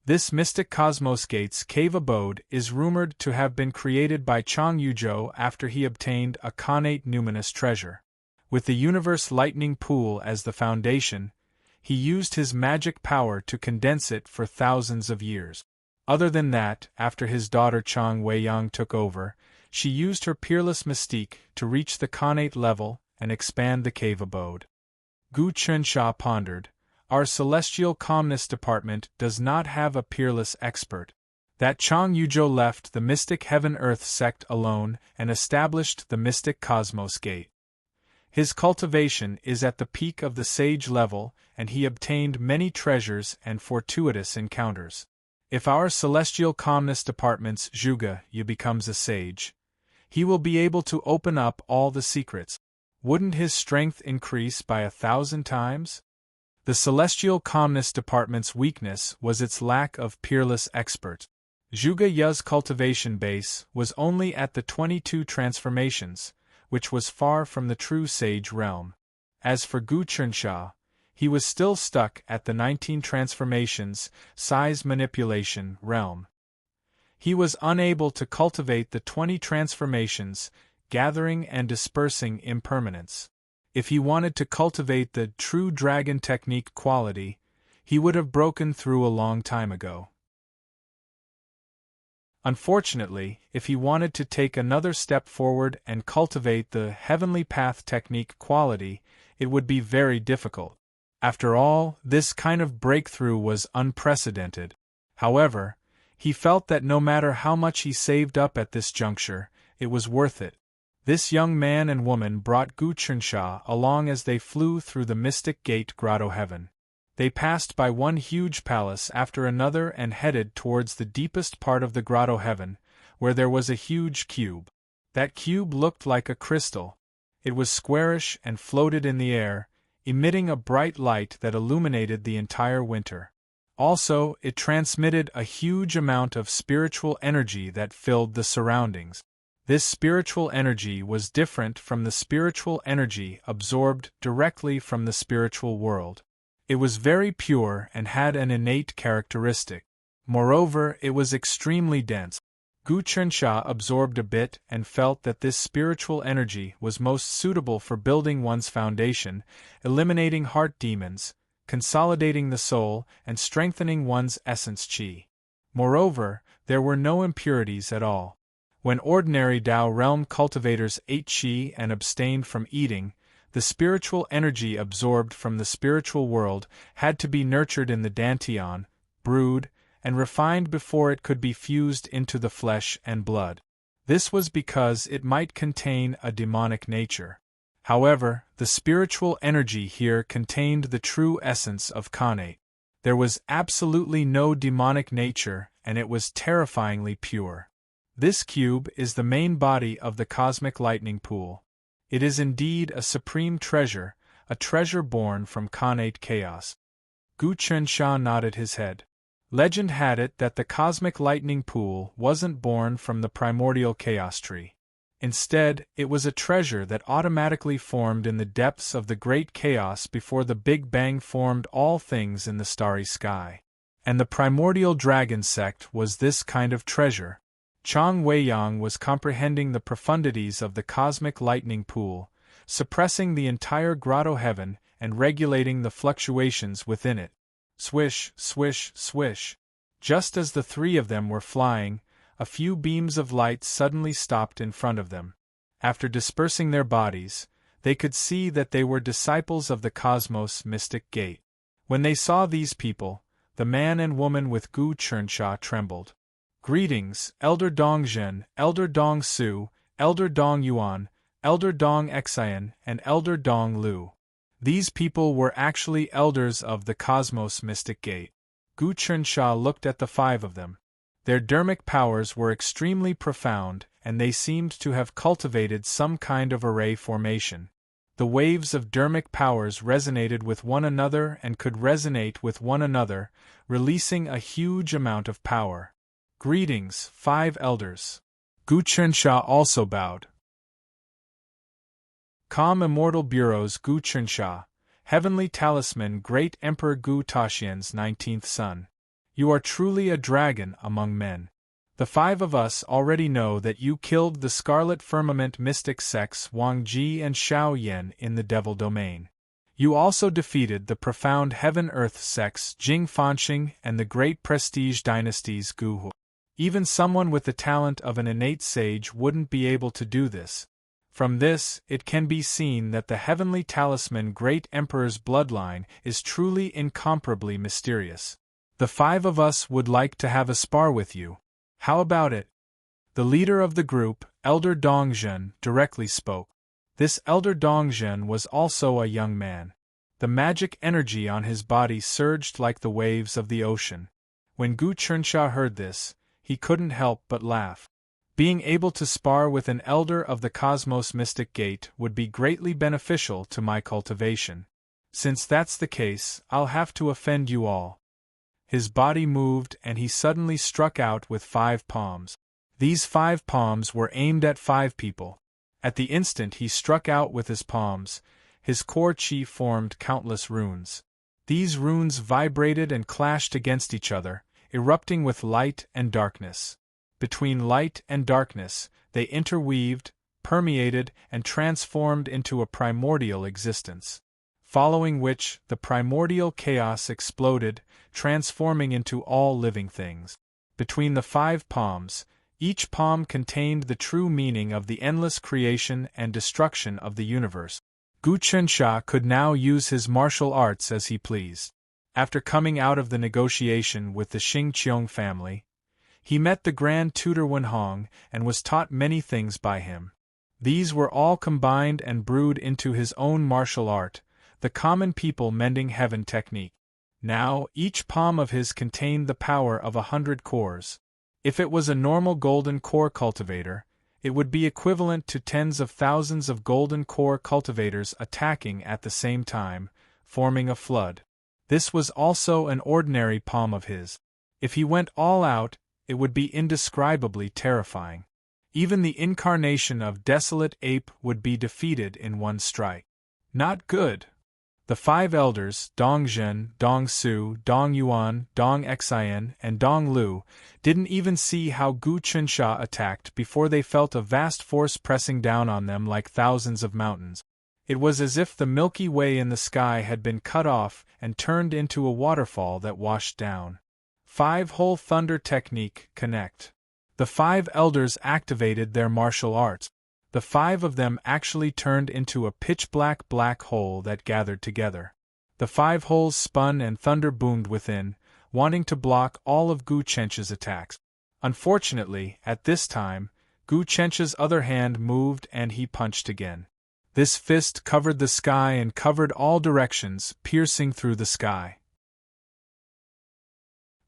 This mystic Cosmos Gate's cave abode is rumored to have been created by Chang Yuzhou after he obtained a connate numinous treasure. With the universe lightning pool as the foundation, he used his magic power to condense it for thousands of years. Other than that, after his daughter Chang Weiyang took over, she used her peerless mystique to reach the connate level and expand the cave abode. Gu Chunsha pondered, our celestial calmness department does not have a peerless expert. That Chang Yuzhou left the mystic heaven-earth sect alone and established the mystic Cosmos Gate. His cultivation is at the peak of the sage level, and he obtained many treasures and fortuitous encounters. If our celestial calmness department's Zhuge Yu becomes a sage, he will be able to open up all the secrets. Wouldn't his strength increase by 1,000 times? The celestial calmness department's weakness was its lack of peerless experts. Zhuge Yu's cultivation base was only at the 22 transformations, which was far from the true sage realm. As for Gu Chunsha, he was still stuck at the 19 transformations, size manipulation realm. He was unable to cultivate the 20 transformations, gathering and dispersing impermanence. If he wanted to cultivate the true dragon technique quality, he would have broken through a long time ago. Unfortunately, if he wanted to take another step forward and cultivate the heavenly path technique quality, it would be very difficult. After all, this kind of breakthrough was unprecedented. However, he felt that no matter how much he saved up at this juncture, it was worth it. This young man and woman brought Gu Chunsha along as they flew through the mystic gate grotto heaven. They passed by one huge palace after another and headed towards the deepest part of the grotto heaven, where there was a huge cube. That cube looked like a crystal. It was squarish and floated in the air, emitting a bright light that illuminated the entire winter. Also, it transmitted a huge amount of spiritual energy that filled the surroundings. This spiritual energy was different from the spiritual energy absorbed directly from the spiritual world. It was very pure and had an innate characteristic. Moreover, it was extremely dense. Gu Chunsha absorbed a bit and felt that this spiritual energy was most suitable for building one's foundation, eliminating heart demons, consolidating the soul, and strengthening one's essence qi. Moreover, there were no impurities at all. When ordinary Tao realm cultivators ate qi and abstained from eating, the spiritual energy absorbed from the spiritual world had to be nurtured in the dantian, brewed, and refined before it could be fused into the flesh and blood. This was because it might contain a demonic nature. However, the spiritual energy here contained the true essence of Khanate. There was absolutely no demonic nature, and it was terrifyingly pure. This cube is the main body of the cosmic lightning pool. It is indeed a supreme treasure, a treasure born from Khanate chaos. Gu Chunsha nodded his head. Legend had it that the cosmic lightning pool wasn't born from the primordial chaos tree. Instead, it was a treasure that automatically formed in the depths of the great chaos before the Big Bang formed all things in the starry sky. And the primordial dragon sect was this kind of treasure. Chang Weiyang was comprehending the profundities of the cosmic lightning pool, suppressing the entire grotto heaven and regulating the fluctuations within it. Swish, swish, swish. Just as the three of them were flying, a few beams of light suddenly stopped in front of them. After dispersing their bodies, they could see that they were disciples of the Cosmos Mystic Gate. When they saw these people, the man and woman with Gu Chunsha trembled. Greetings, Elder Dongzhen, Elder Dong Su, Elder Dong Yuan, Elder Dong Xian, and Elder Dong Lu. These people were actually elders of the Cosmos Mystic Gate. Gu Chunxia looked at the 5 of them. Their dermic powers were extremely profound, and they seemed to have cultivated some kind of array formation. The waves of dermic powers resonated with one another and could resonate with one another, releasing a huge amount of power. Greetings, 5 elders. Gu Chunxia also bowed. Calm Immortal Bureau's Gu Chunxia, Heavenly Talisman Great Emperor Gu Taxian's 19th son. You are truly a dragon among men. The 5 of us already know that you killed the Scarlet Firmament mystic sects Wang Ji and Xiao Yan in the Devil Domain. You also defeated the profound Heaven-Earth sects Jing Fanxing and the Great Prestige dynasties Gu Hu. Even someone with the talent of an innate sage wouldn't be able to do this. From this, it can be seen that the Heavenly Talisman Great Emperor's bloodline is truly incomparably mysterious. The 5 of us would like to have a spar with you. How about it? The leader of the group, Elder Dongzhen, directly spoke. This Elder Dongzhen was also a young man. The magic energy on his body surged like the waves of the ocean. When Gu Chunxia heard this, he couldn't help but laugh. Being able to spar with an elder of the Cosmos Mystic Gate would be greatly beneficial to my cultivation. Since that's the case, I'll have to offend you all. His body moved and he suddenly struck out with 5 palms. These 5 palms were aimed at 5 people. At the instant he struck out with his palms, his core chi formed countless runes. These runes vibrated and clashed against each other, erupting with light and darkness. Between light and darkness, they interweaved, permeated, and transformed into a primordial existence. Following which, the primordial chaos exploded, transforming into all living things. Between the 5 palms, each palm contained the true meaning of the endless creation and destruction of the universe. Gu Chunxia could now use his martial arts as he pleased. After coming out of the negotiation with the Xingqiong family, he met the Grand Tutor Wenhong and was taught many things by him. These were all combined and brewed into his own martial art, the common people mending heaven technique. Now, each palm of his contained the power of 100 cores. If it was a normal golden core cultivator, it would be equivalent to tens of thousands of golden core cultivators attacking at the same time, forming a flood. This was also an ordinary palm of his. If he went all out, it would be indescribably terrifying. Even the incarnation of Desolate Ape would be defeated in one strike. Not good. The 5 elders, Dongzhen, Dongsu, Dongyuan, Dongxian, and Donglu, didn't even see how Gu Chunxia attacked before they felt a vast force pressing down on them like thousands of mountains. It was as if the Milky Way in the sky had been cut off and turned into a waterfall that washed down. 5-hole thunder technique, connect. The 5 elders activated their martial arts. The 5 of them actually turned into a pitch-black hole that gathered together. The 5 holes spun and thunder boomed within, wanting to block all of Gu Chunxia's attacks. Unfortunately, at this time, Gu Chunxia's other hand moved and he punched again. This fist covered the sky and covered all directions, piercing through the sky.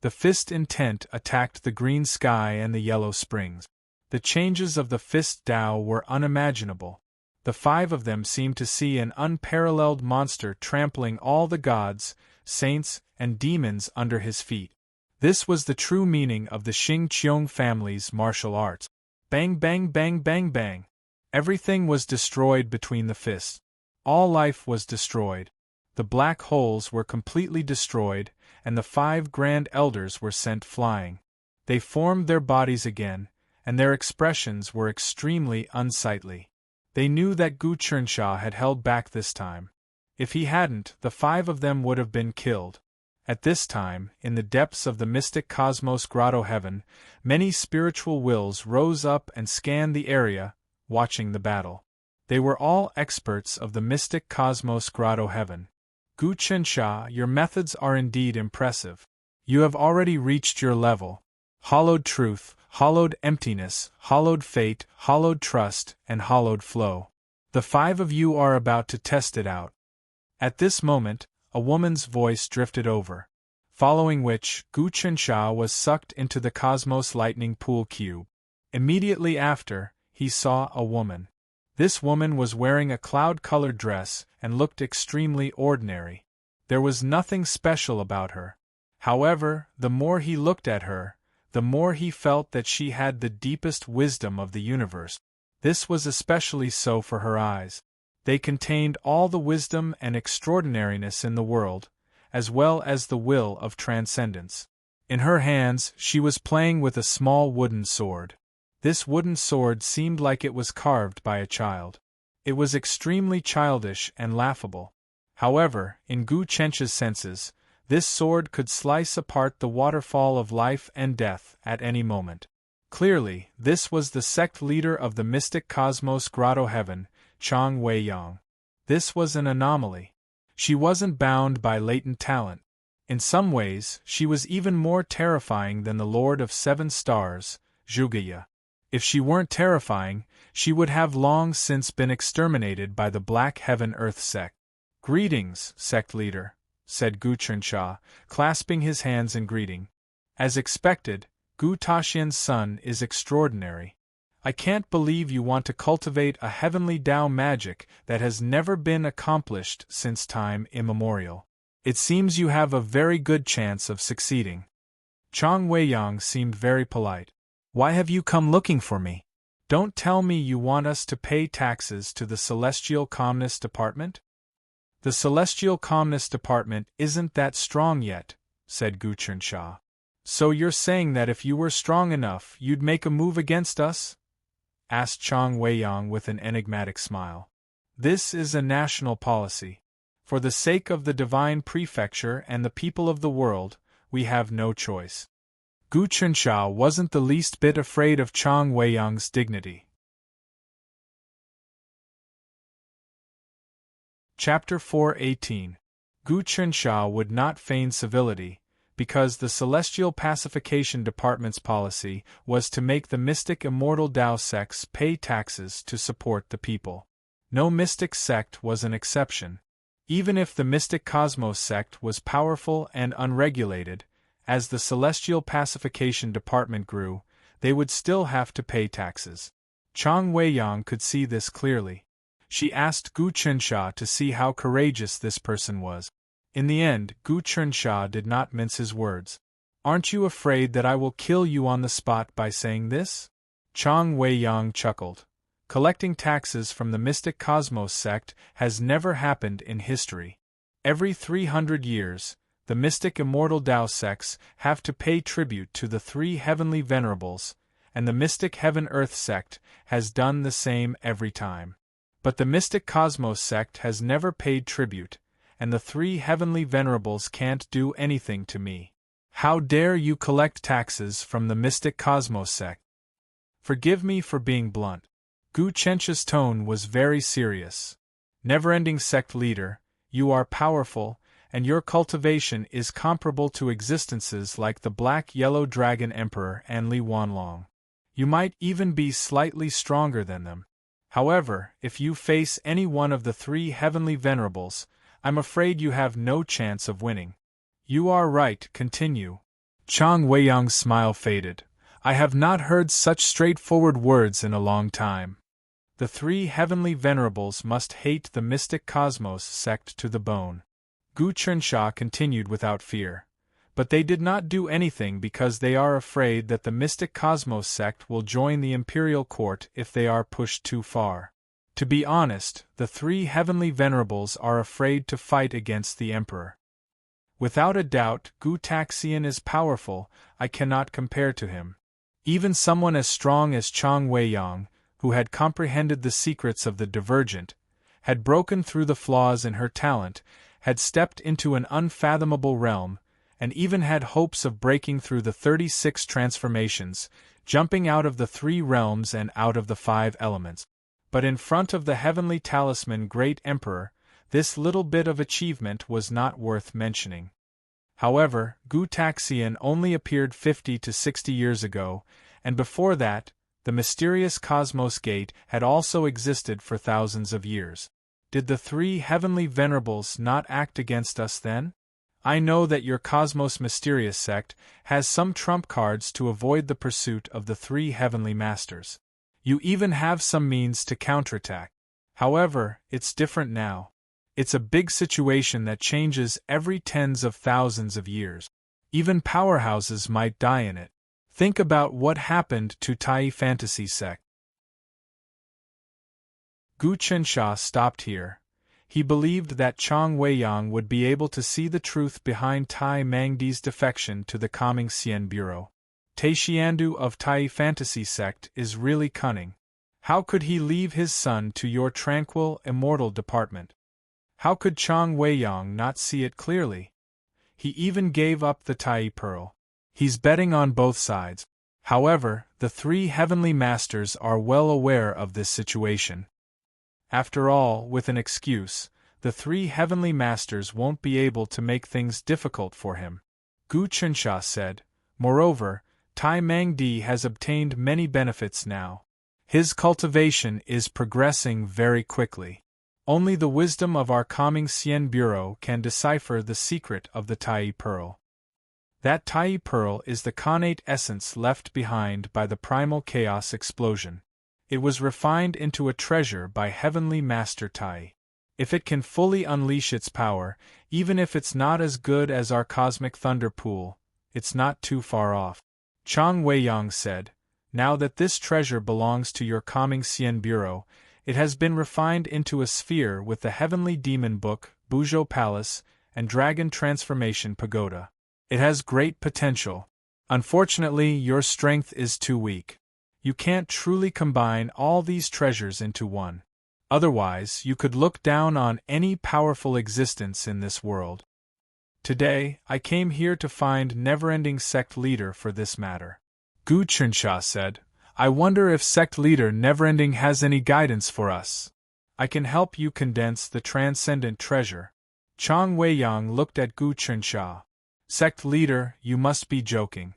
The fist intent attacked the green sky and the yellow springs. The changes of the fist Tao were unimaginable. The 5 of them seemed to see an unparalleled monster trampling all the gods, saints, and demons under his feet. This was the true meaning of the Xingqiong family's martial arts. Bang bang bang bang bang. Everything was destroyed between the fists. All life was destroyed. The black holes were completely destroyed, and the 5 grand elders were sent flying. They formed their bodies again, and their expressions were extremely unsightly. They knew that Gu Chunxia had held back this time. If he hadn't, the 5 of them would have been killed. At this time, in the depths of the mystic cosmos grotto heaven, many spiritual wills rose up and scanned the area, watching the battle. They were all experts of the mystic cosmos grotto heaven. Gu Chunxia, your methods are indeed impressive. You have already reached your level. Hollowed truth, hollowed emptiness, hollowed fate, hollowed trust, and hollowed flow. The 5 of you are about to test it out. At this moment, a woman's voice drifted over. following which, Gu Chensha was sucked into the cosmos lightning pool cube. Immediately after, he saw a woman. This woman was wearing a cloud-colored dress and looked extremely ordinary. There was nothing special about her. However, the more he looked at her, the more he felt that she had the deepest wisdom of the universe. This was especially so for her eyes. They contained all the wisdom and extraordinariness in the world, as well as the will of transcendence. In her hands, she was playing with a small wooden sword. This wooden sword seemed like it was carved by a child. It was extremely childish and laughable. However, in Gu Chensha's senses, this sword could slice apart the waterfall of life and death at any moment. Clearly, this was the sect leader of the mystic cosmos grotto heaven, Chang Wei-yang. This was an anomaly. She wasn't bound by latent talent. In some ways, she was even more terrifying than the Lord of Seven Stars, Zhuge. If she weren't terrifying, she would have long since been exterminated by the Black Heaven Earth sect. "Greetings, sect leader," said Gu Chensha, clasping his hands in greeting. "As expected, Gu Taxian's son is extraordinary. I can't believe you want to cultivate a heavenly Tao magic that has never been accomplished since time immemorial. It seems you have a very good chance of succeeding." Chang Wei-yang seemed very polite. "Why have you come looking for me? Don't tell me you want us to pay taxes to the Celestial Calmness Department?" "The Celestial Calmness Department isn't that strong yet," said Gu Chensha. "So you're saying that if you were strong enough you'd make a move against us?" asked Chang Wei-yang with an enigmatic smile. "This is a national policy. For the sake of the divine prefecture and the people of the world, we have no choice." Gu Chensha wasn't the least bit afraid of Chang Wei-yang's dignity. Chapter 4:18. Gu Chensha would not feign civility, because the Celestial Pacification Department's policy was to make the mystic immortal Tao sects pay taxes to support the people. No mystic sect was an exception. Even if the mystic Cosmos sect was powerful and unregulated, as the Celestial Pacification Department grew, they would still have to pay taxes. Chang Wei-yang could see this clearly. She asked Gu Chensha to see how courageous this person was. In the end, Gu Chensha did not mince his words. "Aren't you afraid that I will kill you on the spot by saying this?" Chang Wei-yang chuckled. "Collecting taxes from the mystic Cosmos sect has never happened in history. Every 300 years, the mystic immortal Tao sects have to pay tribute to the three heavenly venerables, and the mystic heaven-earth sect has done the same every time. But the mystic Cosmos sect has never paid tribute, and the three heavenly venerables can't do anything to me. How dare you collect taxes from the mystic Cosmos sect?" "Forgive me for being blunt." Gu Chensha's tone was very serious. "Never-ending sect leader, you are powerful, and your cultivation is comparable to existences like the Black-Yellow Dragon Emperor and Li Wanlong. You might even be slightly stronger than them. However, if you face any one of the three heavenly venerables, I'm afraid you have no chance of winning." "You are right, continue." Chang Wei-yang's smile faded. "I have not heard such straightforward words in a long time. The three heavenly venerables must hate the mystic Cosmos sect to the bone." Gu Chensha continued without fear. "But they did not do anything because they are afraid that the mystic Cosmos sect will join the imperial court if they are pushed too far. To be honest, the three heavenly venerables are afraid to fight against the emperor. Without a doubt, Gu Taxian is powerful, I cannot compare to him. Even someone as strong as Chang Wei-yang, who had comprehended the secrets of the Divergent, had broken through the flaws in her talent, had stepped into an unfathomable realm, and even had hopes of breaking through the 36 transformations, jumping out of the 3 realms and out of the 5 elements. But in front of the heavenly talisman Great Emperor, this little bit of achievement was not worth mentioning. However, Gu Taxian only appeared 50 to 60 years ago, and before that, the mysterious Cosmos Gate had also existed for thousands of years. Did the 3 heavenly venerables not act against us then? I know that your Cosmos Mysterious sect has some trump cards to avoid the pursuit of the three heavenly masters. You even have some means to counterattack. However, it's different now. It's a big situation that changes every tens of thousands of years. Even powerhouses might die in it. Think about what happened to Tai Fantasy sect. Gu Chensha stopped here. He believed that Chang Weiyang would be able to see the truth behind Tai Mangdi's defection to the Coming Xian Bureau. Taixiandu of Tai Fantasy sect is really cunning. How could he leave his son to your tranquil, immortal department? How could Chang Weiyang not see it clearly? He even gave up the Tai Pearl. He's betting on both sides. However, the three heavenly masters are well aware of this situation. After all, with an excuse, the three heavenly masters won't be able to make things difficult for him. Gu Chensha said. Moreover, Tai Mangdi has obtained many benefits now. His cultivation is progressing very quickly. Only the wisdom of our Coming Xian Bureau can decipher the secret of the Tai Pearl. That Tai Pearl is the connate essence left behind by the primal chaos explosion. It was refined into a treasure by Heavenly Master Tai. If it can fully unleash its power, even if it's not as good as our cosmic thunder pool, it's not too far off. Chang Weiyang said, now that this treasure belongs to your Coming Xian Bureau, it has been refined into a sphere with the Heavenly Demon Book, Buzhou Palace, and Dragon Transformation Pagoda. It has great potential. Unfortunately, your strength is too weak. You can't truly combine all these treasures into one. Otherwise, you could look down on any powerful existence in this world. Today, I came here to find Neverending Sect Leader for this matter. Gu Chensha said, I wonder if Sect Leader Neverending has any guidance for us. I can help you condense the transcendent treasure. Chang Weiyang looked at Gu Chensha. Sect Leader, you must be joking.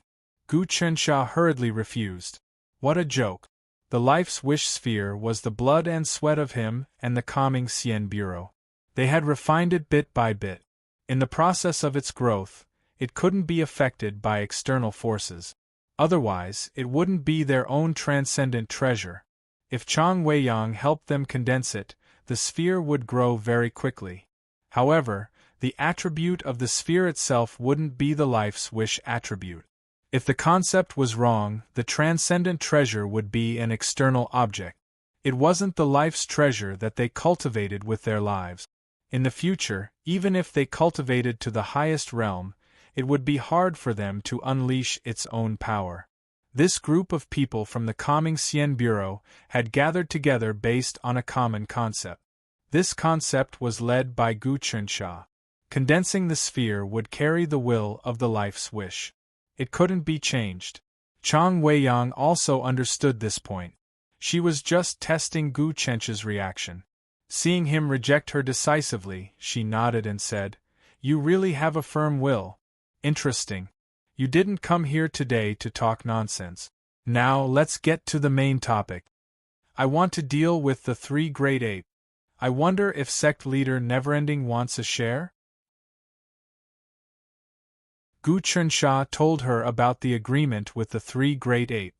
Gu Chensha hurriedly refused. What a joke. The Life's Wish sphere was the blood and sweat of him and the Coming Xian Bureau. They had refined it bit by bit. In the process of its growth, it couldn't be affected by external forces. Otherwise, it wouldn't be their own transcendent treasure. If Chang Weiyang helped them condense it, the sphere would grow very quickly. However, the attribute of the sphere itself wouldn't be the Life's Wish attribute. If the concept was wrong, the transcendent treasure would be an external object. It wasn't the life's treasure that they cultivated with their lives. In the future, even if they cultivated to the highest realm, it would be hard for them to unleash its own power. This group of people from the Coming Xian Bureau had gathered together based on a common concept. This concept was led by Gu Chensha. Condensing the sphere would carry the will of the Life's Wish. It couldn't be changed. Chang Weiyang also understood this point. She was just testing Gu Chensha's reaction. Seeing him reject her decisively, she nodded and said, You really have a firm will. Interesting. You didn't come here today to talk nonsense. Now let's get to the main topic. I want to deal with the three great apes. I wonder if Sect Leader Neverending wants a share? Gu Chensha told her about the agreement with the three great apes.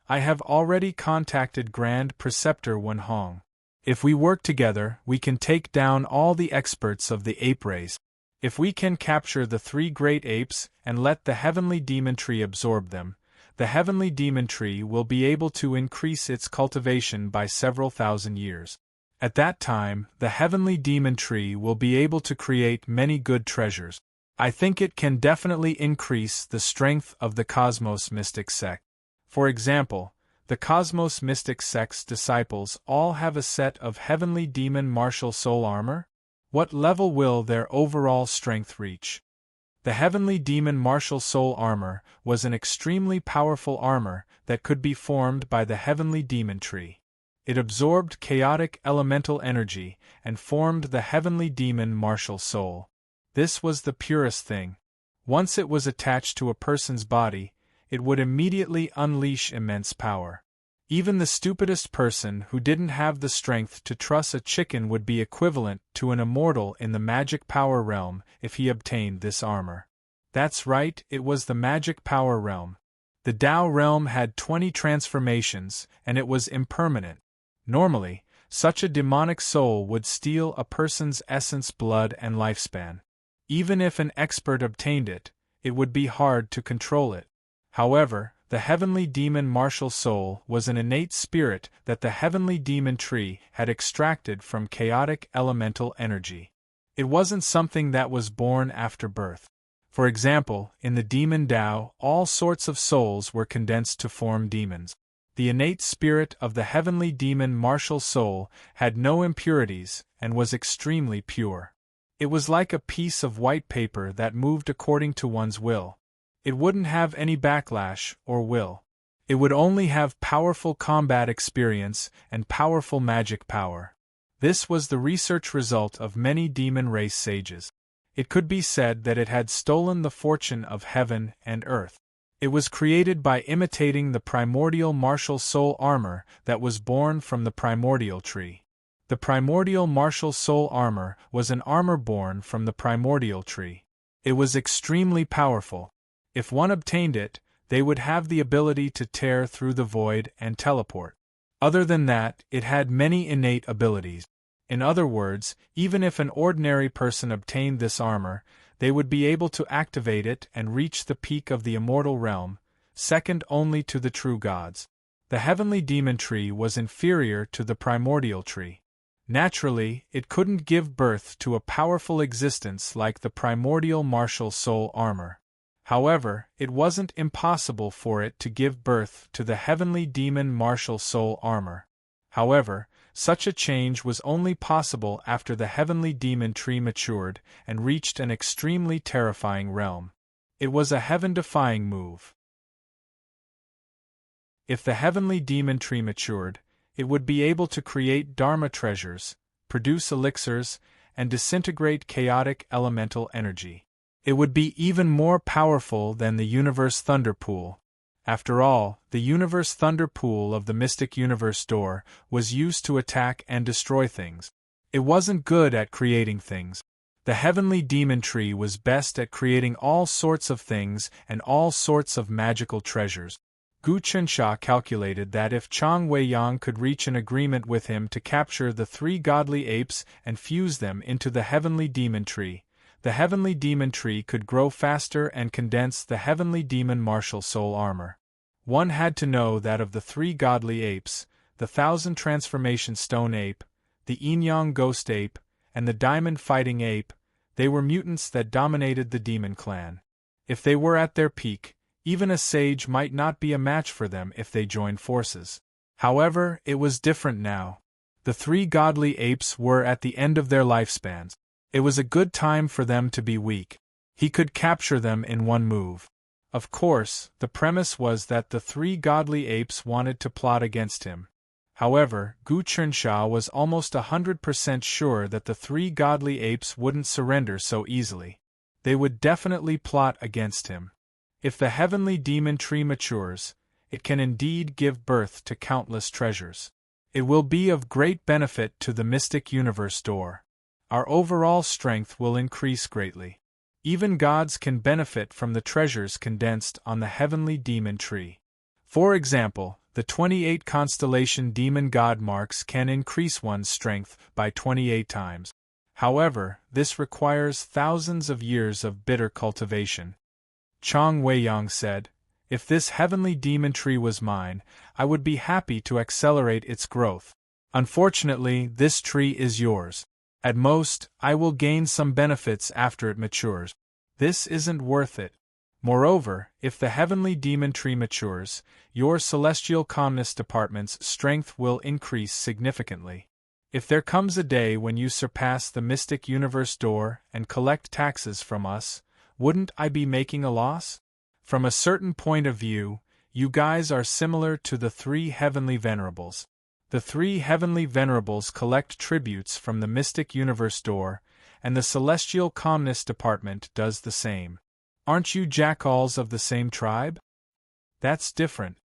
I have already contacted Grand Preceptor Wenhong. If we work together, we can take down all the experts of the ape race. If we can capture the three great apes and let the Heavenly Demon Tree absorb them, the Heavenly Demon Tree will be able to increase its cultivation by several thousand years. At that time, the Heavenly Demon Tree will be able to create many good treasures. I think it can definitely increase the strength of the Cosmos Mystic sect. For example, the Cosmos Mystic sect's disciples all have a set of Heavenly Demon Martial Soul Armor? What level will their overall strength reach? The Heavenly Demon Martial Soul Armor was an extremely powerful armor that could be formed by the Heavenly Demon Tree. It absorbed chaotic elemental energy and formed the Heavenly Demon Martial Soul. This was the purest thing. Once it was attached to a person's body, it would immediately unleash immense power. Even the stupidest person who didn't have the strength to truss a chicken would be equivalent to an immortal in the magic power realm if he obtained this armor. That's right, it was the magic power realm. The Tao realm had 20 transformations, and it was impermanent. Normally, such a demonic soul would steal a person's essence, blood, and lifespan. Even if an expert obtained it, it would be hard to control it. However, the heavenly demon martial soul was an innate spirit that the heavenly demon tree had extracted from chaotic elemental energy. It wasn't something that was born after birth. For example, in the demon Tao, all sorts of souls were condensed to form demons. The innate spirit of the heavenly demon martial soul had no impurities and was extremely pure. It was like a piece of white paper that moved according to one's will. It wouldn't have any backlash or will. It would only have powerful combat experience and powerful magic power. This was the research result of many demon race sages. It could be said that it had stolen the fortune of heaven and earth. It was created by imitating the primordial martial soul armor that was born from the primordial tree. The primordial martial soul armor was an armor born from the primordial tree. It was extremely powerful. If one obtained it, they would have the ability to tear through the void and teleport. Other than that, it had many innate abilities. In other words, even if an ordinary person obtained this armor, they would be able to activate it and reach the peak of the immortal realm, second only to the true gods. The heavenly demon tree was inferior to the primordial tree. Naturally, it couldn't give birth to a powerful existence like the primordial martial soul armor. However, it wasn't impossible for it to give birth to the heavenly demon martial soul armor. However, such a change was only possible after the heavenly demon tree matured and reached an extremely terrifying realm. It was a heaven-defying move. If the heavenly demon tree matured, it would be able to create dharma treasures, produce elixirs, and disintegrate chaotic elemental energy. It would be even more powerful than the universe thunder pool. After all, the universe thunder pool of the mystic universe door was used to attack and destroy things. It wasn't good at creating things. The heavenly demon tree was best at creating all sorts of things and all sorts of magical treasures. Gu Chunsha calculated that if Chang Wei-yang could reach an agreement with him to capture the 3 godly apes and fuse them into the heavenly demon tree, the heavenly demon tree could grow faster and condense the heavenly demon martial soul armor. One had to know that of the 3 godly apes, the 1,000 transformation stone ape, the yin-yang ghost ape, and the diamond fighting ape, they were mutants that dominated the demon clan. If they were at their peak, even a sage might not be a match for them if they joined forces. However, it was different now. The 3 godly apes were at the end of their lifespans. It was a good time for them to be weak. He could capture them in one move. Of course, the premise was that the 3 godly apes wanted to plot against him. However, Gu Chunsha was almost 100% sure that the 3 godly apes wouldn't surrender so easily. They would definitely plot against him. If the heavenly demon tree matures, it can indeed give birth to countless treasures. It will be of great benefit to the mystic universe door. Our overall strength will increase greatly. Even gods can benefit from the treasures condensed on the heavenly demon tree. For example, the 28 constellation demon god marks can increase one's strength by 28 times. However, this requires thousands of years of bitter cultivation. Chang Wei-yang said, "If this heavenly demon tree was mine, I would be happy to accelerate its growth. Unfortunately, this tree is yours. At most, I will gain some benefits after it matures. This isn't worth it. Moreover, if the heavenly demon tree matures, your celestial calmness department's strength will increase significantly. If there comes a day when you surpass the mystic universe door and collect taxes from us, wouldn't I be making a loss? From a certain point of view, you guys are similar to the 3 heavenly venerables. The 3 heavenly venerables collect tributes from the mystic universe door, and the celestial calmness department does the same. Aren't you jackals of the same tribe? That's different.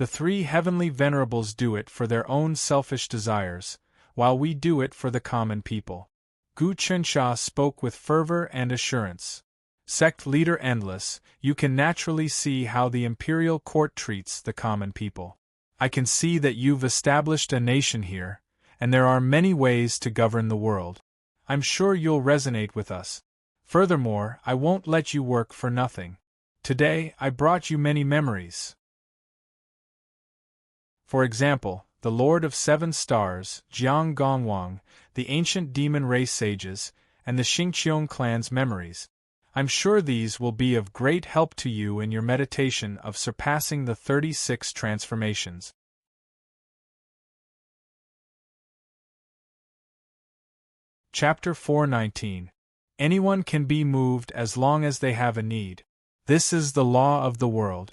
The three heavenly venerables do it for their own selfish desires, while we do it for the common people. Gu Chensha spoke with fervor and assurance. Sect leader Endless, you can naturally see how the imperial court treats the common people. I can see that you've established a nation here, and there are many ways to govern the world. I'm sure you'll resonate with us. Furthermore, I won't let you work for nothing. Today, I brought you many memories. For example, the Lord of Seven Stars, Jiang Gongwang, the ancient demon race sages, and the Xingqiong clan's memories. I'm sure these will be of great help to you in your meditation of surpassing the 36 transformations. Chapter 419. Anyone can be moved as long as they have a need. This is the law of the world.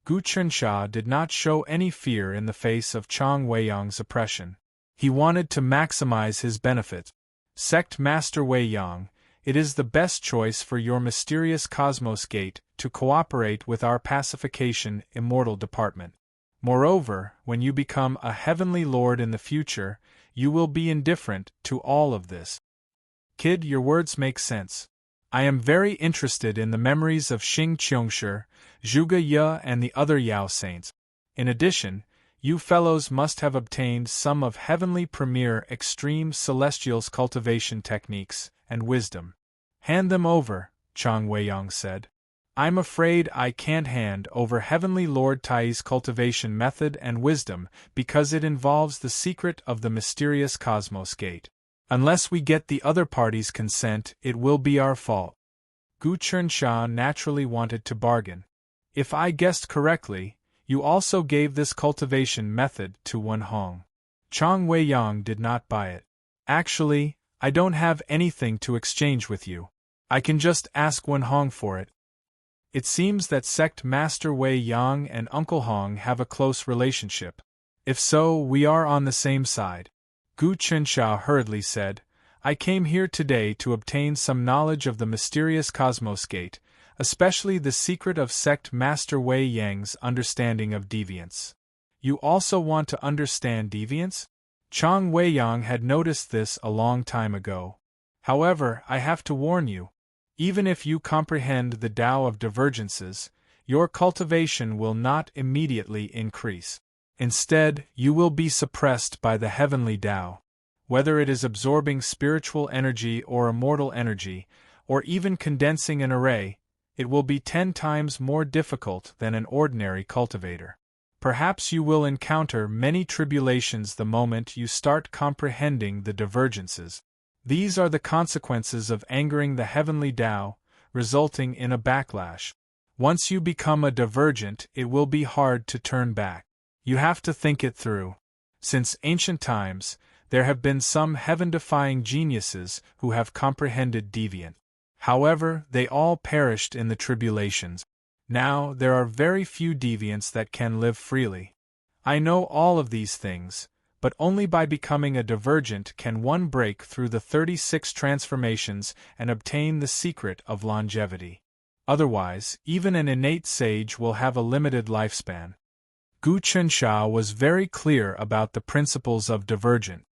Gu Chensha did not show any fear in the face of Chang Weiyang's oppression. He wanted to maximize his benefit. Sect Master Weiyang, it is the best choice for your mysterious Cosmos Gate to cooperate with our pacification immortal department. Moreover, when you become a heavenly lord in the future, you will be indifferent to all of this. Kid, your words make sense. I am very interested in the memories of Xing Qiongshi, Zhuge Ye and the other Yao saints. In addition, you fellows must have obtained some of Heavenly Premier Extreme Celestial's cultivation techniques and wisdom. Hand them over, Chang Weiyang said. I'm afraid I can't hand over Heavenly Lord Tai's cultivation method and wisdom because it involves the secret of the mysterious Cosmos Gate. Unless we get the other party's consent, it will be our fault. Gu Chensha naturally wanted to bargain. If I guessed correctly, you also gave this cultivation method to Wen Hong. Chang Weiyang did not buy it. Actually, I don't have anything to exchange with you. I can just ask Wen Hong for it. It seems that Sect Master Wei Yang and Uncle Hong have a close relationship. If so, we are on the same side. Gu Chensha hurriedly said, I came here today to obtain some knowledge of the mysterious Cosmos Gate, especially the secret of Sect Master Wei Yang's understanding of deviance. You also want to understand deviance? Chang Weiyang had noticed this a long time ago. However, I have to warn you. Even if you comprehend the Tao of divergences, your cultivation will not immediately increase. Instead, you will be suppressed by the heavenly Tao. Whether it is absorbing spiritual energy or immortal energy, or even condensing an array, it will be 10 times more difficult than an ordinary cultivator. Perhaps you will encounter many tribulations the moment you start comprehending the divergences. These are the consequences of angering the heavenly Tao, resulting in a backlash. Once you become a divergent, it will be hard to turn back. You have to think it through. Since ancient times, there have been some heaven-defying geniuses who have comprehended deviant. However, they all perished in the tribulations. Now, there are very few deviants that can live freely. I know all of these things, but only by becoming a divergent can one break through the 36 transformations and obtain the secret of longevity. Otherwise, even an innate sage will have a limited lifespan. Gu Chensha was very clear about the principles of divergent.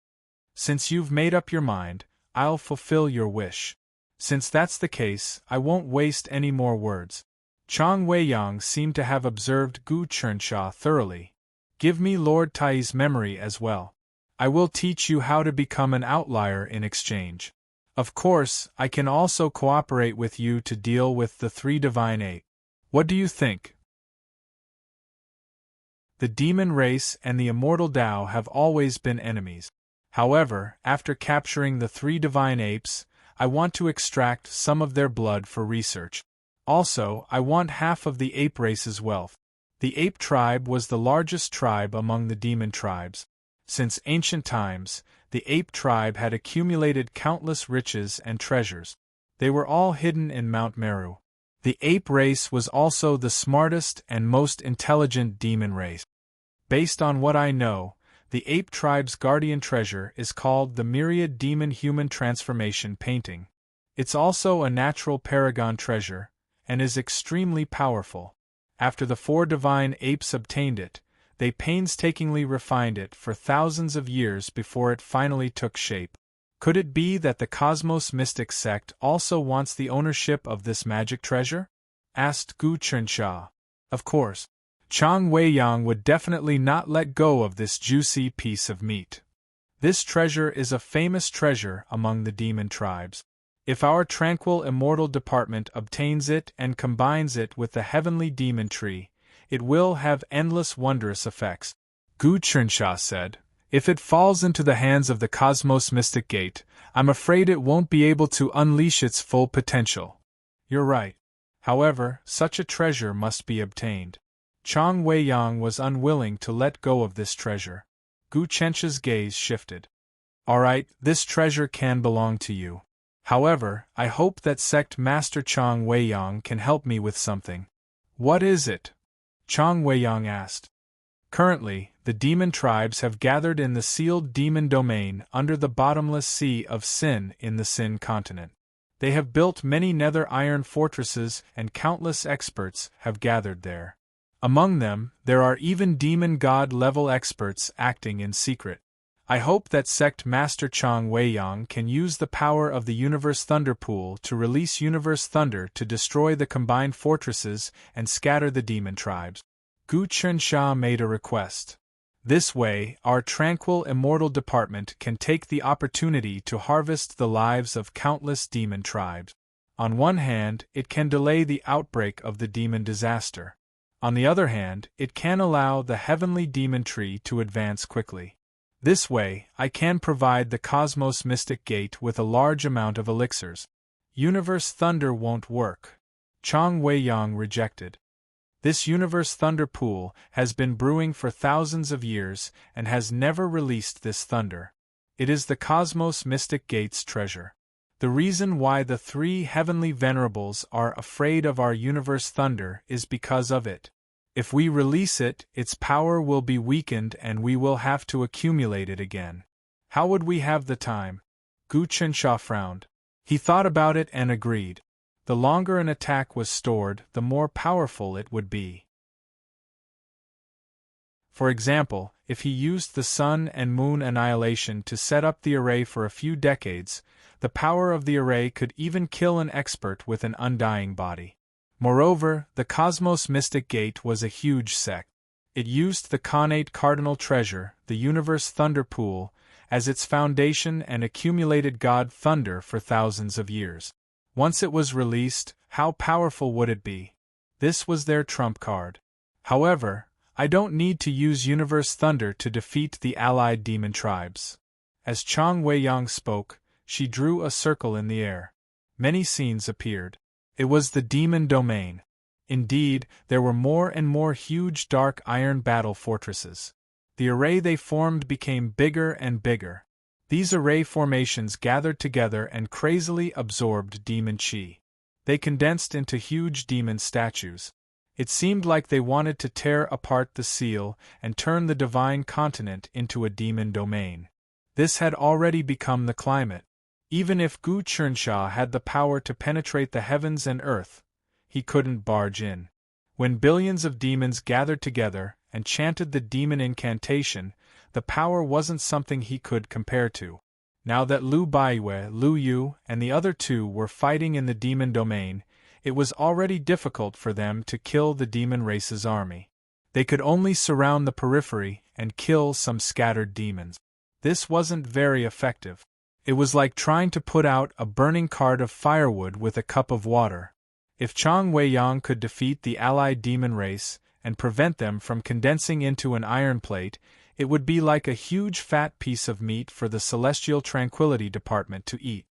Since you've made up your mind, I'll fulfill your wish. Since that's the case, I won't waste any more words. Chang Weiyang seemed to have observed Gu Chensha thoroughly. Give me Lord Tai's memory as well. I will teach you how to become an outlier in exchange. Of course, I can also cooperate with you to deal with the 3 Divine Eight. What do you think? The demon race and the immortal Tao have always been enemies. However, after capturing the 3 divine apes, I want to extract some of their blood for research. Also, I want half of the ape race's wealth. The ape tribe was the largest tribe among the demon tribes. Since ancient times, the ape tribe had accumulated countless riches and treasures. They were all hidden in Mount Meru. The ape race was also the smartest and most intelligent demon race. Based on what I know, the ape tribe's guardian treasure is called the Myriad Demon-Human Transformation Painting. It's also a natural paragon treasure, and is extremely powerful. After the 4 divine apes obtained it, They painstakingly refined it for thousands of years before it finally took shape. Could it be that the Cosmos Mystic sect also wants the ownership of this magic treasure? Asked Gu Chensha. Of course. Chang Weiyang would definitely not let go of this juicy piece of meat. This treasure is a famous treasure among the demon tribes. If our tranquil immortal department obtains it and combines it with the heavenly demon tree, it will have endless wondrous effects. Gu Chensha said. If it falls into the hands of the Cosmos Mystic Gate, I'm afraid it won't be able to unleash its full potential. You're right. However, such a treasure must be obtained. Chang Weiyang was unwilling to let go of this treasure. Gu Chensha's gaze shifted. All right, this treasure can belong to you. However, I hope that Sect Master Chang Weiyang can help me with something. What is it? Chang Weiyang asked. Currently, the demon tribes have gathered in the sealed demon domain under the bottomless sea of Sin in the Sin continent. They have built many nether iron fortresses and countless experts have gathered there. Among them, there are even demon god level experts acting in secret. I hope that Sect Master Chang Weiyang can use the power of the Universe Thunder Pool to release Universe Thunder to destroy the combined fortresses and scatter the demon tribes. Gu Chensha made a request. This way, our tranquil immortal department can take the opportunity to harvest the lives of countless demon tribes. On one hand, it can delay the outbreak of the demon disaster. On the other hand, it can allow the heavenly demon tree to advance quickly. This way, I can provide the Cosmos Mystic Gate with a large amount of elixirs. Universe Thunder won't work. Chang Weiyang rejected. This Universe Thunder Pool has been brewing for thousands of years and has never released this thunder. It is the Cosmos Mystic Gate's treasure. The reason why the three heavenly venerables are afraid of our Universe Thunder is because of it. If we release it, its power will be weakened and we will have to accumulate it again. How would we have the time? Gu Chensha frowned. He thought about it and agreed. The longer an attack was stored, the more powerful it would be. For example, if he used the Sun and Moon annihilation to set up the array for a few decades, the power of the array could even kill an expert with an undying body. Moreover, the Cosmos Mystic Gate was a huge sect. It used the Khanate Cardinal Treasure, the Universe Thunder Pool, as its foundation and accumulated God Thunder for thousands of years. Once it was released, how powerful would it be? This was their trump card. However, I don't need to use Universe Thunder to defeat the allied demon tribes. As Chang Weiyang spoke, she drew a circle in the air. Many scenes appeared. It was the demon domain. Indeed, there were more and more huge dark iron battle fortresses. The array they formed became bigger and bigger. These array formations gathered together and crazily absorbed demon chi. They condensed into huge demon statues. It seemed like they wanted to tear apart the seal and turn the divine continent into a demon domain. This had already become the climate. Even if Gu Chensha had the power to penetrate the heavens and earth, he couldn't barge in. When billions of demons gathered together and chanted the demon incantation, the power wasn't something he could compare to. Now that Lu Baiwei, Lu Yu, and the other two were fighting in the demon domain, it was already difficult for them to kill the demon race's army. They could only surround the periphery and kill some scattered demons. This wasn't very effective. It was like trying to put out a burning cart of firewood with a cup of water. If Chang Weiyang could defeat the allied demon race and prevent them from condensing into an iron plate, it would be like a huge fat piece of meat for the Celestial Tranquility Department to eat.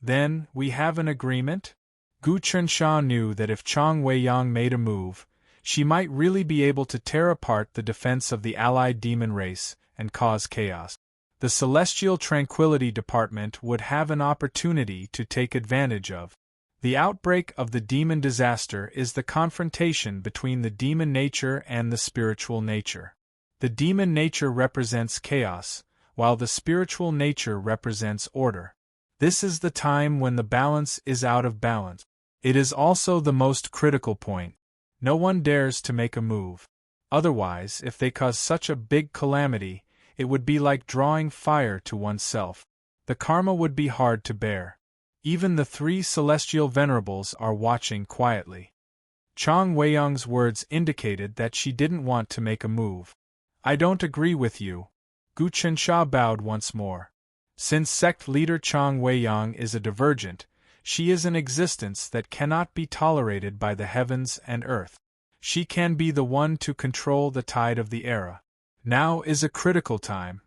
Then, we have an agreement? Gu Chensha knew that if Chang Weiyang made a move, she might really be able to tear apart the defense of the allied demon race and cause chaos. The Celestial Tranquility Department would have an opportunity to take advantage of. The outbreak of the demon disaster is the confrontation between the demon nature and the spiritual nature. The demon nature represents chaos, while the spiritual nature represents order. This is the time when the balance is out of balance. It is also the most critical point. No one dares to make a move. Otherwise, if they cause such a big calamity, it would be like drawing fire to oneself. The karma would be hard to bear. Even the 3 celestial venerables are watching quietly. Chang Weiyang's words indicated that she didn't want to make a move. I don't agree with you. Gu Chensha bowed once more. Since sect leader Chang Weiyang is a divergent, she is an existence that cannot be tolerated by the heavens and earth. She can be the one to control the tide of the era. Now is a critical time.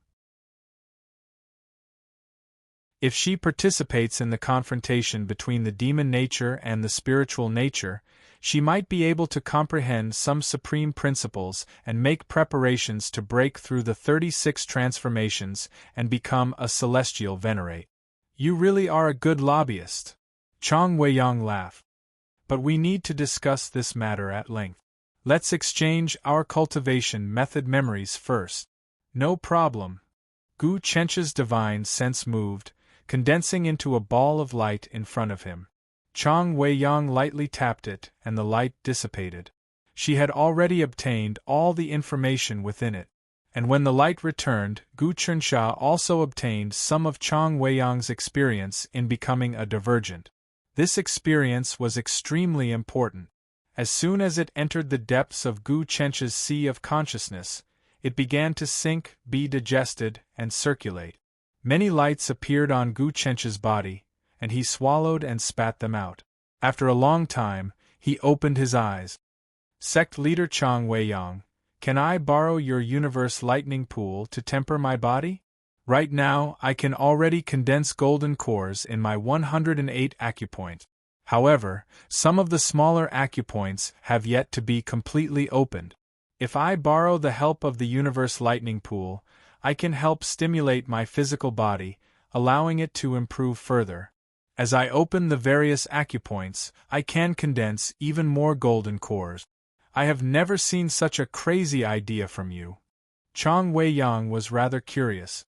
If she participates in the confrontation between the demon nature and the spiritual nature, she might be able to comprehend some supreme principles and make preparations to break through the 36 transformations and become a celestial venerate. You really are a good lobbyist. Chang Weiyang laughed. But we need to discuss this matter at length. Let's exchange our cultivation method memories first. No problem. Gu Chencha's divine sense moved, condensing into a ball of light in front of him. Chang Weiyang lightly tapped it, and the light dissipated. She had already obtained all the information within it, and when the light returned, Gu Chensha also obtained some of Chang Weiyang's experience in becoming a divergent. This experience was extremely important. As soon as it entered the depths of Gu Chencha's sea of consciousness, it began to sink, be digested, and circulate. Many lights appeared on Gu Chencha's body, and he swallowed and spat them out. After a long time, he opened his eyes. Sect leader Chang Weiyang, can I borrow your universe lightning pool to temper my body? Right now, I can already condense golden cores in my 108 acupoints. However, some of the smaller acupoints have yet to be completely opened. If I borrow the help of the universe lightning pool, I can help stimulate my physical body, allowing it to improve further. As I open the various acupoints, I can condense even more golden cores. I have never seen such a crazy idea from you. Chang Weiyang was rather curious.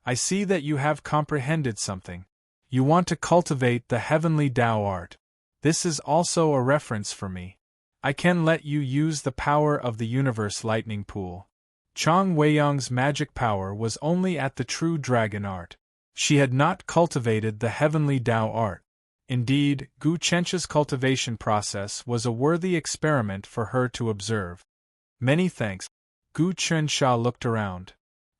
I see that you have comprehended something. You want to cultivate the heavenly Tao art. This is also a reference for me. I can let you use the power of the universe lightning pool. Chang Weiyang's magic power was only at the true dragon art. She had not cultivated the heavenly Tao art. Indeed, Gu Chencha's cultivation process was a worthy experiment for her to observe. Many thanks. Gu Chensha looked around.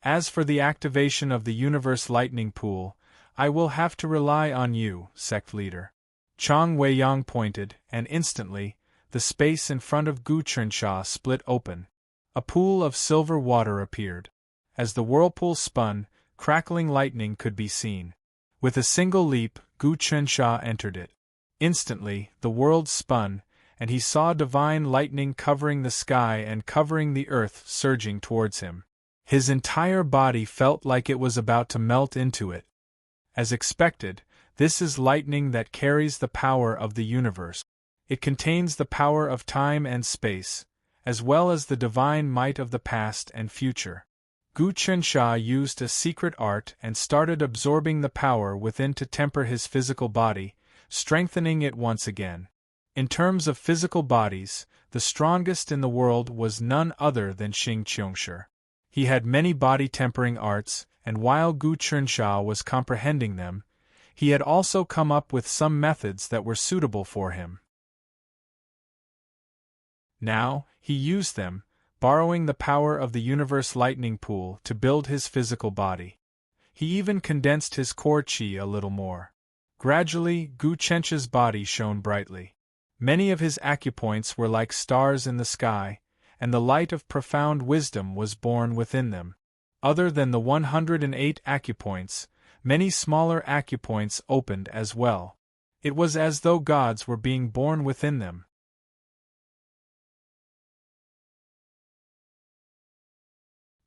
As for the activation of the universe lightning pool, I will have to rely on you, sect leader. Chang Weiyang pointed, and instantly, the space in front of Gu Chensha split open. A pool of silver water appeared. As the whirlpool spun, crackling lightning could be seen. With a single leap, Gu Chensha entered it. Instantly, the world spun, and he saw divine lightning covering the sky and covering the earth surging towards him. His entire body felt like it was about to melt into it. As expected, this is lightning that carries the power of the universe. It contains the power of time and space, as well as the divine might of the past and future. Gu Chensha used a secret art and started absorbing the power within to temper his physical body, strengthening it once again. In terms of physical bodies, the strongest in the world was none other than Xing Qiongshi. He had many body-tempering arts, and while Gu Chensha was comprehending them, he had also come up with some methods that were suitable for him. Now, he used them, borrowing the power of the universe lightning pool to build his physical body. He even condensed his core qi a little more. Gradually, Gu Chencha's body shone brightly. Many of his acupoints were like stars in the sky, and the light of profound wisdom was born within them. Other than the 108 acupoints, many smaller acupoints opened as well. It was as though gods were being born within them.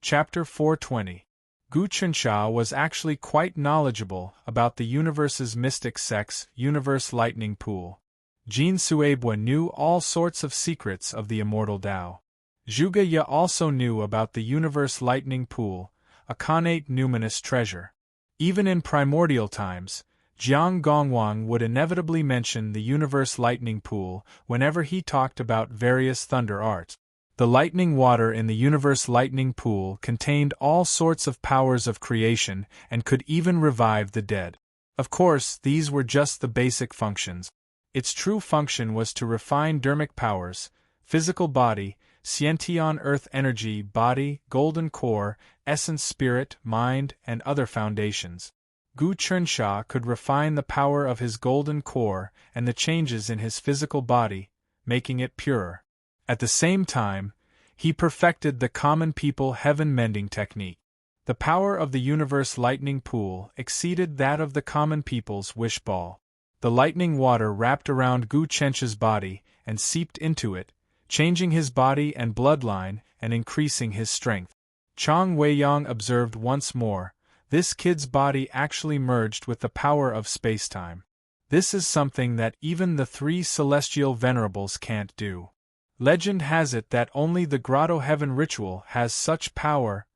Chapter 420. Gu Chensha was actually quite knowledgeable about the universe's mystic sex, universe lightning pool. Jin Suebwa knew all sorts of secrets of the immortal Tao. Zhuge Ye also knew about the universe lightning pool, a connate numinous treasure. Even in primordial times, Jiang Gongwang would inevitably mention the universe lightning pool whenever he talked about various thunder arts. The lightning water in the universe lightning pool contained all sorts of powers of creation and could even revive the dead. Of course, these were just the basic functions. Its true function was to refine dermic powers, physical body, sciention earth energy, body, golden core, essence spirit, mind, and other foundations. Gu Chensha could refine the power of his golden core and the changes in his physical body, making it purer. At the same time, he perfected the common people heaven-mending technique. The power of the universe lightning pool exceeded that of the common people's wish ball. The lightning water wrapped around Gu Chensha's body and seeped into it, changing his body and bloodline and increasing his strength. Chang Weiyang observed once more, this kid's body actually merged with the power of spacetime. This is something that even the three celestial venerables can't do. Legend has it that only the Grotto Heaven ritual has such power.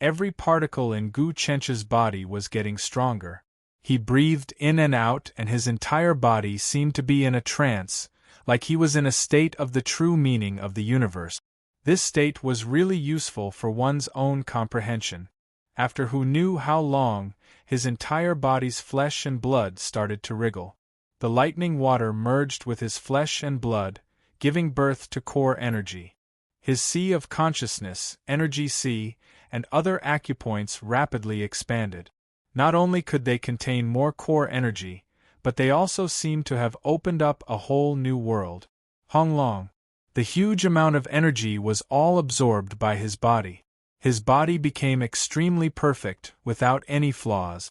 Every particle in Gu Chensha's body was getting stronger. He breathed in and out and his entire body seemed to be in a trance, like he was in a state of the true meaning of the universe. This state was really useful for one's own comprehension. After who knew how long, his entire body's flesh and blood started to wriggle. The lightning water merged with his flesh and blood, giving birth to core energy. His sea of consciousness, energy sea, and other acupoints rapidly expanded. Not only could they contain more core energy, but they also seemed to have opened up a whole new world. Honglong. The huge amount of energy was all absorbed by his body. His body became extremely perfect, without any flaws.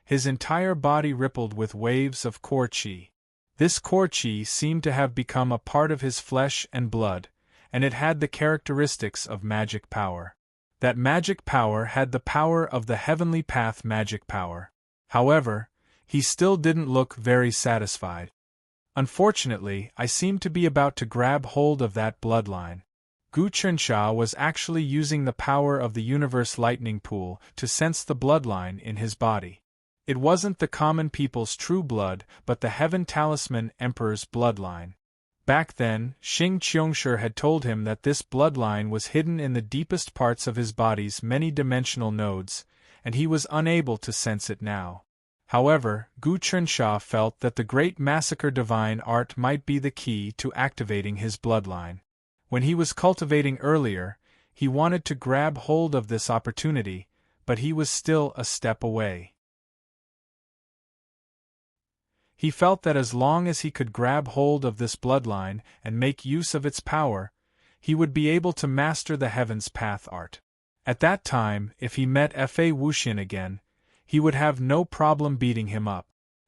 His entire body rippled with waves of core qi. This core qi seemed to have become a part of his flesh and blood, and it had the characteristics of magic power. That magic power had the power of the heavenly path magic power. However, he still didn't look very satisfied. Unfortunately, I seemed to be about to grab hold of that bloodline. Gu Chensha was actually using the power of the universe lightning pool to sense the bloodline in his body. It wasn't the common people's true blood, but the Heaven Talisman Emperor's bloodline. Back then, Xing Qiongshi had told him that this bloodline was hidden in the deepest parts of his body's many-dimensional nodes, and he was unable to sense it now. However, Gu Chensha felt that the Great Massacre divine art might be the key to activating his bloodline. When he was cultivating earlier, he wanted to grab hold of this opportunity, but he was still a step away. He felt that as long as he could grab hold of this bloodline and make use of its power, he would be able to master the Heaven's Path art. At that time, if he met Fa Wuxian again, he would have no problem beating him up.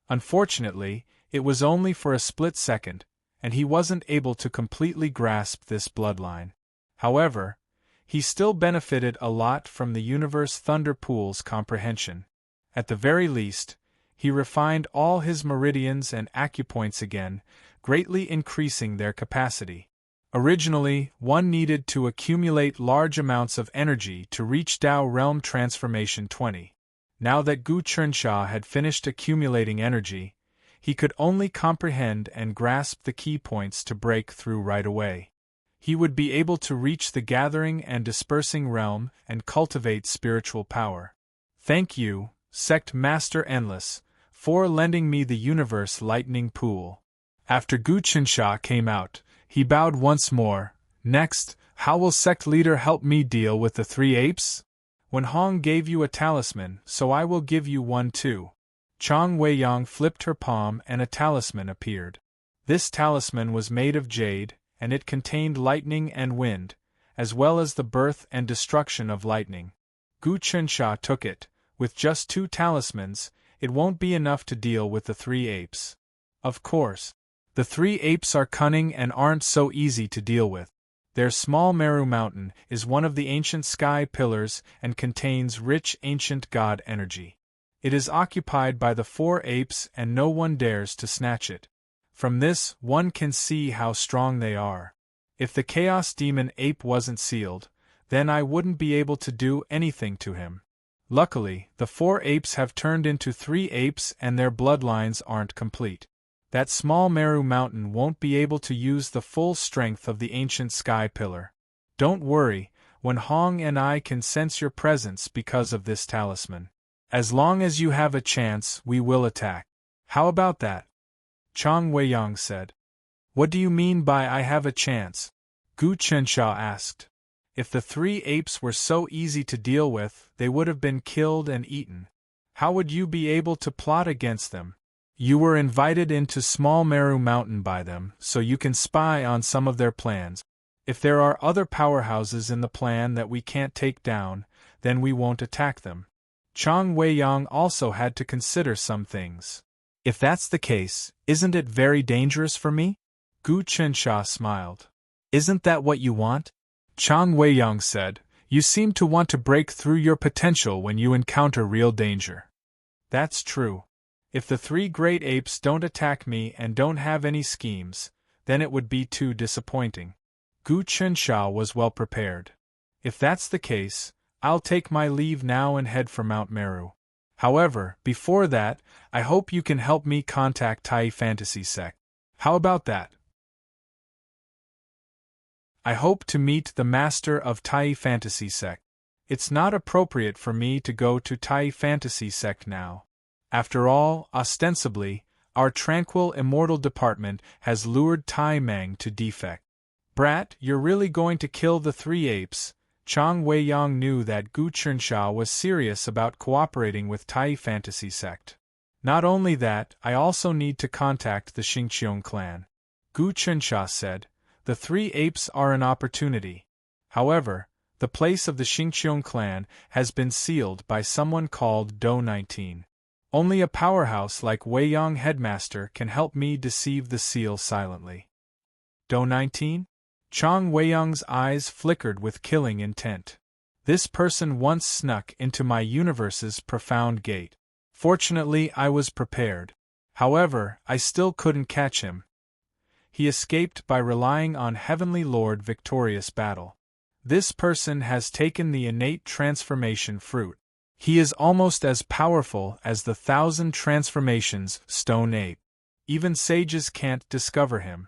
Unfortunately, it was only for a split second, and he wasn't able to completely grasp this bloodline. However, he still benefited a lot from the Universe Thunder Pool's comprehension. At the very least, he refined all his meridians and acupoints again, greatly increasing their capacity. Originally, one needed to accumulate large amounts of energy to reach Tao Realm Transformation 20. Now that Gu Chensha had finished accumulating energy, he could only comprehend and grasp the key points to break through right away. He would be able to reach the gathering and dispersing realm and cultivate spiritual power. Thank you, Sect Master Endless, for lending me the universe lightning pool. After Gu Chensha came out, he bowed once more. Next, how will Sect Leader help me deal with the three apes? When Hong gave you a talisman, so I will give you one too. Chang Weiyang flipped her palm and a talisman appeared. This talisman was made of jade, and it contained lightning and wind, as well as the birth and destruction of lightning. Gu Chensha took it. With just 2 talismans, it won't be enough to deal with the 3 apes. Of course. The 3 apes are cunning and aren't so easy to deal with. Their small Meru Mountain is one of the ancient sky pillars and contains rich ancient god energy. It is occupied by the 4 apes and no one dares to snatch it. From this, one can see how strong they are. If the Chaos Demon ape wasn't sealed, then I wouldn't be able to do anything to him. Luckily, the 4 apes have turned into 3 apes and their bloodlines aren't complete. That small Meru Mountain won't be able to use the full strength of the ancient sky pillar. Don't worry, Wen Hong and I can sense your presence because of this talisman. As long as you have a chance, we will attack. How about that? Chang Weiyang said. What do you mean by I have a chance? Gu Chensha asked. If the 3 apes were so easy to deal with, they would have been killed and eaten. How would you be able to plot against them? You were invited into Small Meru Mountain by them, so you can spy on some of their plans. If there are other powerhouses in the plan that we can't take down, then we won't attack them. Chang Weiyang also had to consider some things. If that's the case, isn't it very dangerous for me? Gu Chensha smiled. Isn't that what you want? Chang Weiyang said, You seem to want to break through your potential when you encounter real danger. That's true. If the 3 great apes don't attack me and don't have any schemes, then it would be too disappointing. Gu Chensha was well prepared. If that's the case, I'll take my leave now and head for Mount Meru. However, before that, I hope you can help me contact Tai Fantasy Sect. How about that? I hope to meet the master of Tai Fantasy Sect. It's not appropriate for me to go to Tai Fantasy Sect now. After all, ostensibly, our tranquil immortal department has lured Tai Meng to defect. Brat, you're really going to kill the 3 apes? Chang Weiyang knew that Gu Chensha was serious about cooperating with Tai Fantasy Sect. Not only that, I also need to contact the Xingqiong clan. Gu Chensha said, The 3 apes are an opportunity. However, the place of the Xingqiong clan has been sealed by someone called Do 19. Only a powerhouse like Weiyang Headmaster can help me deceive the seal silently. Do 19? Chang Weiyang's eyes flickered with killing intent. This person once snuck into my universe's profound gate. Fortunately, I was prepared. However, I still couldn't catch him. He escaped by relying on Heavenly Lord Victorious Battle. This person has taken the innate transformation fruit. He is almost as powerful as the 1,000 transformations Stone Ape. Even sages can't discover him.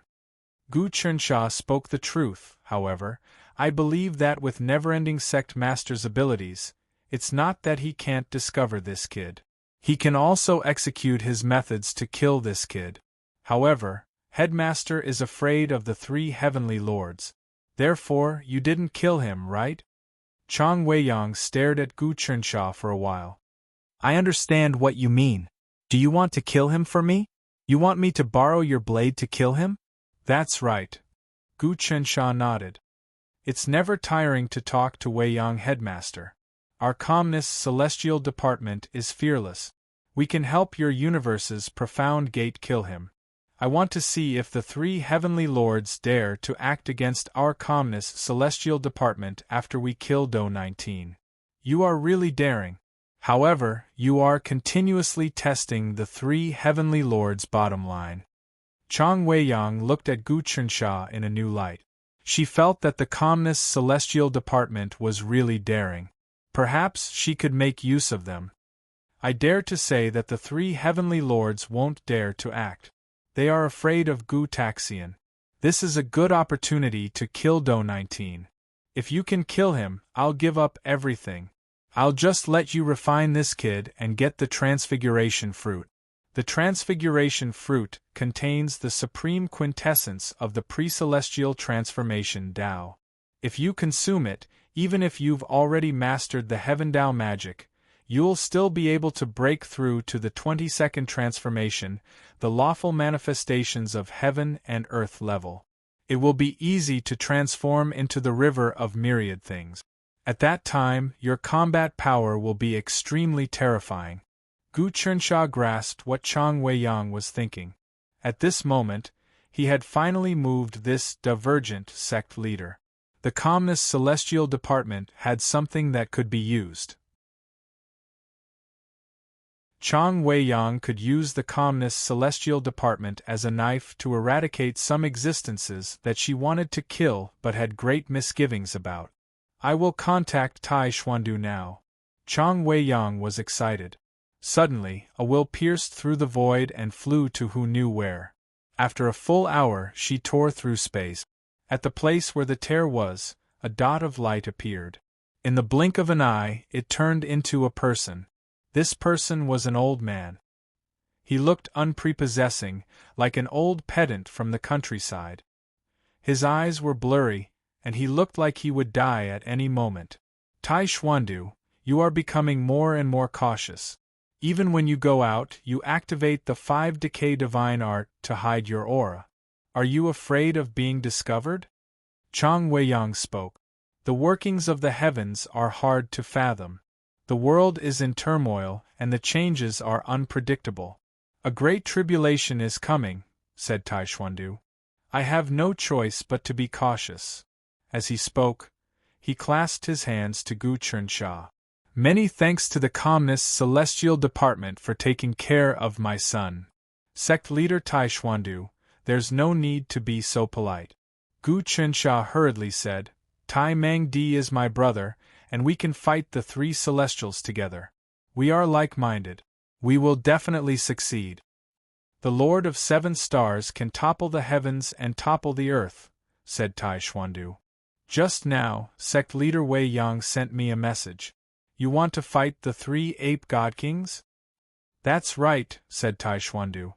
Gu Chensha spoke the truth, however. I believe that with Neverending Sect Master's abilities, it's not that he can't discover this kid. He can also execute his methods to kill this kid. However, Headmaster is afraid of the 3 heavenly lords. Therefore, you didn't kill him, right? Chang Weiyang stared at Gu Chensha for a while. I understand what you mean. Do you want to kill him for me? You want me to borrow your blade to kill him? That's right. Gu Chensha nodded. It's never tiring to talk to Weiyang Headmaster. Our calmness celestial department is fearless. We can help your universe's profound gate kill him. I want to see if the 3 heavenly lords dare to act against our calmness celestial department after we kill Do 19. You are really daring. However, you are continuously testing the 3 heavenly lords' bottom line. Chang Weiyang looked at Gu Chensha in a new light. She felt that the calmness celestial department was really daring. Perhaps she could make use of them. I dare to say that the 3 heavenly lords won't dare to act. They are afraid of Gu Taxian. This is a good opportunity to kill Do 19. If you can kill him, I'll give up everything. I'll just let you refine this kid and get the transfiguration fruit. The transfiguration fruit contains the supreme quintessence of the pre-celestial transformation Tao. If you consume it, even if you've already mastered the Heaven Tao magic, you'll still be able to break through to the 22nd transformation, the lawful manifestations of heaven and earth level. It will be easy to transform into the river of myriad things. At that time, your combat power will be extremely terrifying. Gu Chensha grasped what Chang Weiyang was thinking. At this moment, he had finally moved this divergent sect leader. The calmness celestial department had something that could be used. Chang Weiyang could use the calmness celestial department as a knife to eradicate some existences that she wanted to kill but had great misgivings about. I will contact Tai Xuandu now. Chang Weiyang was excited. Suddenly, a will pierced through the void and flew to who knew where. After a full hour, she tore through space. At the place where the tear was, a dot of light appeared. In the blink of an eye, it turned into a person. This person was an old man. He looked unprepossessing, like an old pedant from the countryside. His eyes were blurry, and he looked like he would die at any moment. Tai Xuandu, you are becoming more and more cautious. Even when you go out, you activate the 5 decay divine art to hide your aura. Are you afraid of being discovered? Chang Weiyang spoke. The workings of the heavens are hard to fathom. The world is in turmoil, and the changes are unpredictable. A great tribulation is coming, said Tai Xuandu. I have no choice but to be cautious. As he spoke, he clasped his hands to Gu Chensha. Many thanks to the Calmness Celestial Department for taking care of my son. Sect leader Tai Xuandu, there's no need to be so polite. Gu Chensha hurriedly said, Tai Mang Di is my brother, and we can fight the 3 celestials together. We are like-minded. We will definitely succeed. The Lord of 7 stars can topple the heavens and topple the earth, said Tai Xuandu. Just now, sect leader Wei Yang sent me a message. You want to fight the 3 ape god kings? That's right, said Tai Xuandu.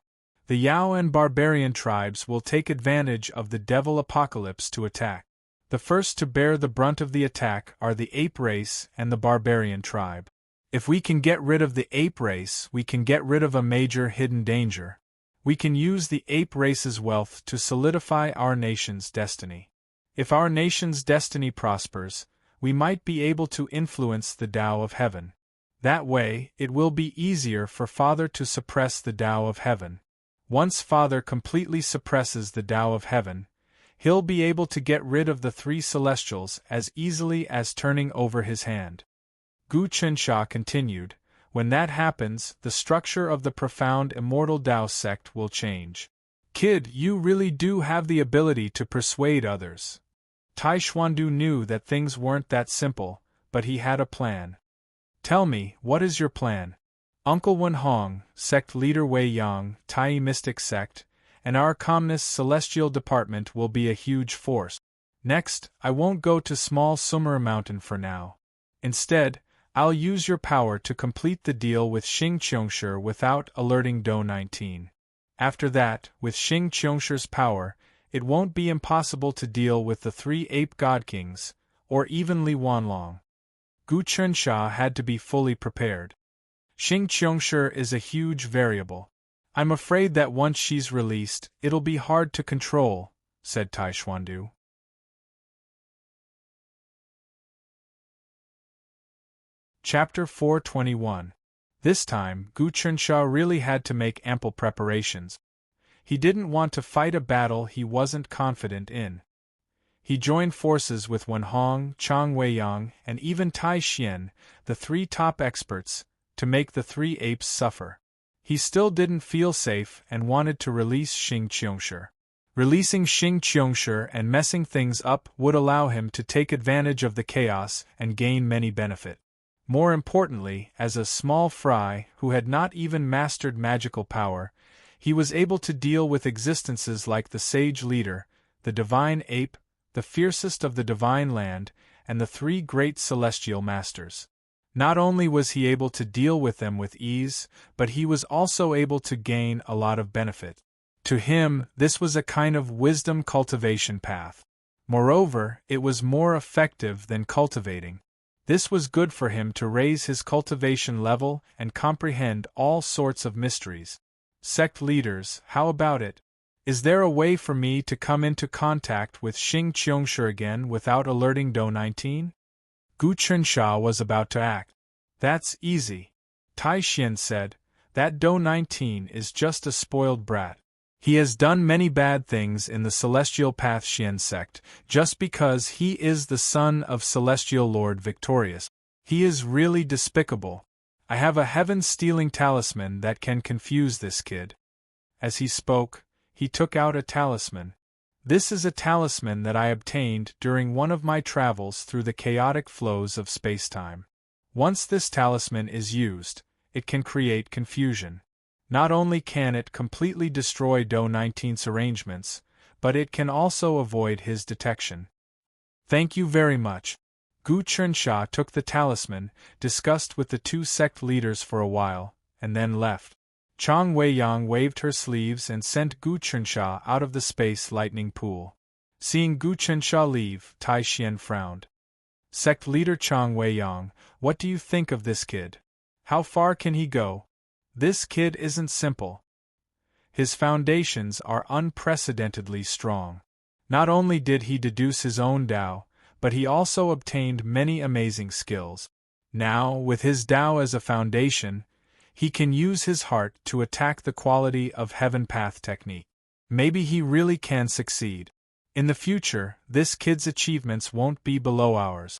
The Yao and barbarian tribes will take advantage of the devil apocalypse to attack. The first to bear the brunt of the attack are the ape race and the barbarian tribe. If we can get rid of the ape race, we can get rid of a major hidden danger. We can use the ape race's wealth to solidify our nation's destiny. If our nation's destiny prospers, we might be able to influence the Tao of Heaven. That way, it will be easier for Father to suppress the Tao of Heaven. Once Father completely suppresses the Tao of Heaven, he'll be able to get rid of the 3 celestials as easily as turning over his hand. Gu Chensha continued, when that happens, the structure of the profound immortal Tao sect will change. Kid, you really do have the ability to persuade others. Tai Xuandu knew that things weren't that simple, but he had a plan. Tell me, what is your plan? Uncle Wen Hong, sect leader Wei Yang, Tai Mystic sect, and our Calmness Celestial Department will be a huge force. Next, I won't go to small Sumer Mountain for now. Instead, I'll use your power to complete the deal with Xing Qiongshi without alerting Do 19. After that, with Xing Qiongshi's power, it won't be impossible to deal with the 3 ape god kings, or even Li Wanlong. Gu Chensha had to be fully prepared. Xing Qiongshi is a huge variable. I'm afraid that once she's released, it'll be hard to control, said Tai Xuandu. Chapter 421. This time, Gu Chensha really had to make ample preparations. He didn't want to fight a battle he wasn't confident in. He joined forces with Wen Hong, Chang Weiyang, and even Tai Xian, the 3 top experts, to make the 3 apes suffer. He still didn't feel safe and wanted to release Xing Qiongshi. Releasing Xing Qiongshi and messing things up would allow him to take advantage of the chaos and gain many benefit. More importantly, as a small fry who had not even mastered magical power, he was able to deal with existences like the Sage Leader, the Divine Ape, the fiercest of the Divine Land, and the 3 great Celestial Masters. Not only was he able to deal with them with ease, but he was also able to gain a lot of benefit. To him, this was a kind of wisdom cultivation path. Moreover, it was more effective than cultivating. This was good for him to raise his cultivation level and comprehend all sorts of mysteries. Sect leaders, how about it? Is there a way for me to come into contact with Xing Qiongshi again without alerting Do 19? Gu Chensha was about to act. That's easy. Tai Xian said, that Do 19 is just a spoiled brat. He has done many bad things in the Celestial Path Xian sect, just because he is the son of Celestial Lord Victorious. He is really despicable. I have a heaven-stealing talisman that can confuse this kid. As he spoke, he took out a talisman. This is a talisman that I obtained during one of my travels through the chaotic flows of spacetime. Once this talisman is used, it can create confusion. Not only can it completely destroy Do 19's arrangements, but it can also avoid his detection. Thank you very much. Gu Chensha took the talisman, discussed with the two sect leaders for a while, and then left. Chang Weiyang waved her sleeves and sent Gu Chensha out of the space lightning pool. Seeing Gu Chensha leave, Tai Xian frowned. Sect leader Chang Weiyang, what do you think of this kid? How far can he go? This kid isn't simple. His foundations are unprecedentedly strong. Not only did he deduce his own Tao, but he also obtained many amazing skills. Now, with his Tao as a foundation, he can use his heart to attack the quality of Heaven Path technique. Maybe he really can succeed. In the future, this kid's achievements won't be below ours.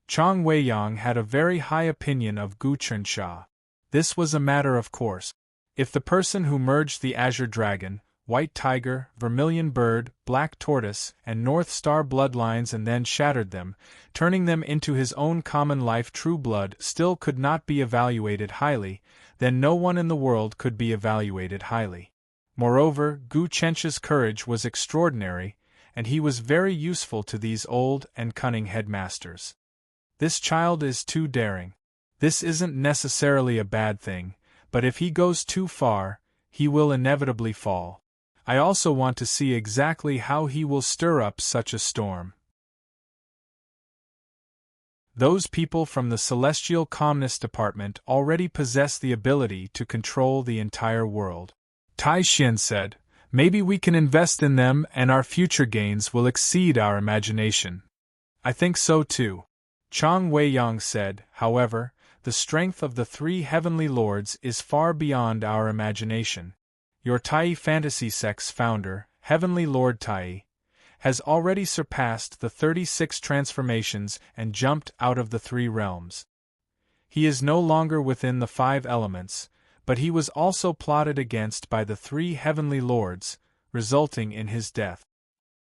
Chang Weiyang had a very high opinion of Gu Chensha. This was a matter of course. If the person who merged the Azure Dragon, White Tiger, Vermilion Bird, Black Tortoise, and North Star bloodlines and then shattered them, turning them into his own common life true blood still could not be evaluated highly, then no one in the world could be evaluated highly. Moreover, Gu Chensha's courage was extraordinary, and he was very useful to these old and cunning headmasters. This child is too daring. This isn't necessarily a bad thing, but if he goes too far, he will inevitably fall. I also want to see exactly how he will stir up such a storm. Those people from the Celestial Calmness Department already possess the ability to control the entire world. Tai Xian said, maybe we can invest in them and our future gains will exceed our imagination. I think so too. Chang Weiyang said, however, the strength of the three heavenly lords is far beyond our imagination. Your Tai Fantasy Sect's founder, Heavenly Lord Tai, has already surpassed the 36 transformations and jumped out of the three realms. He is no longer within the 5 elements, but he was also plotted against by the 3 heavenly lords, resulting in his death.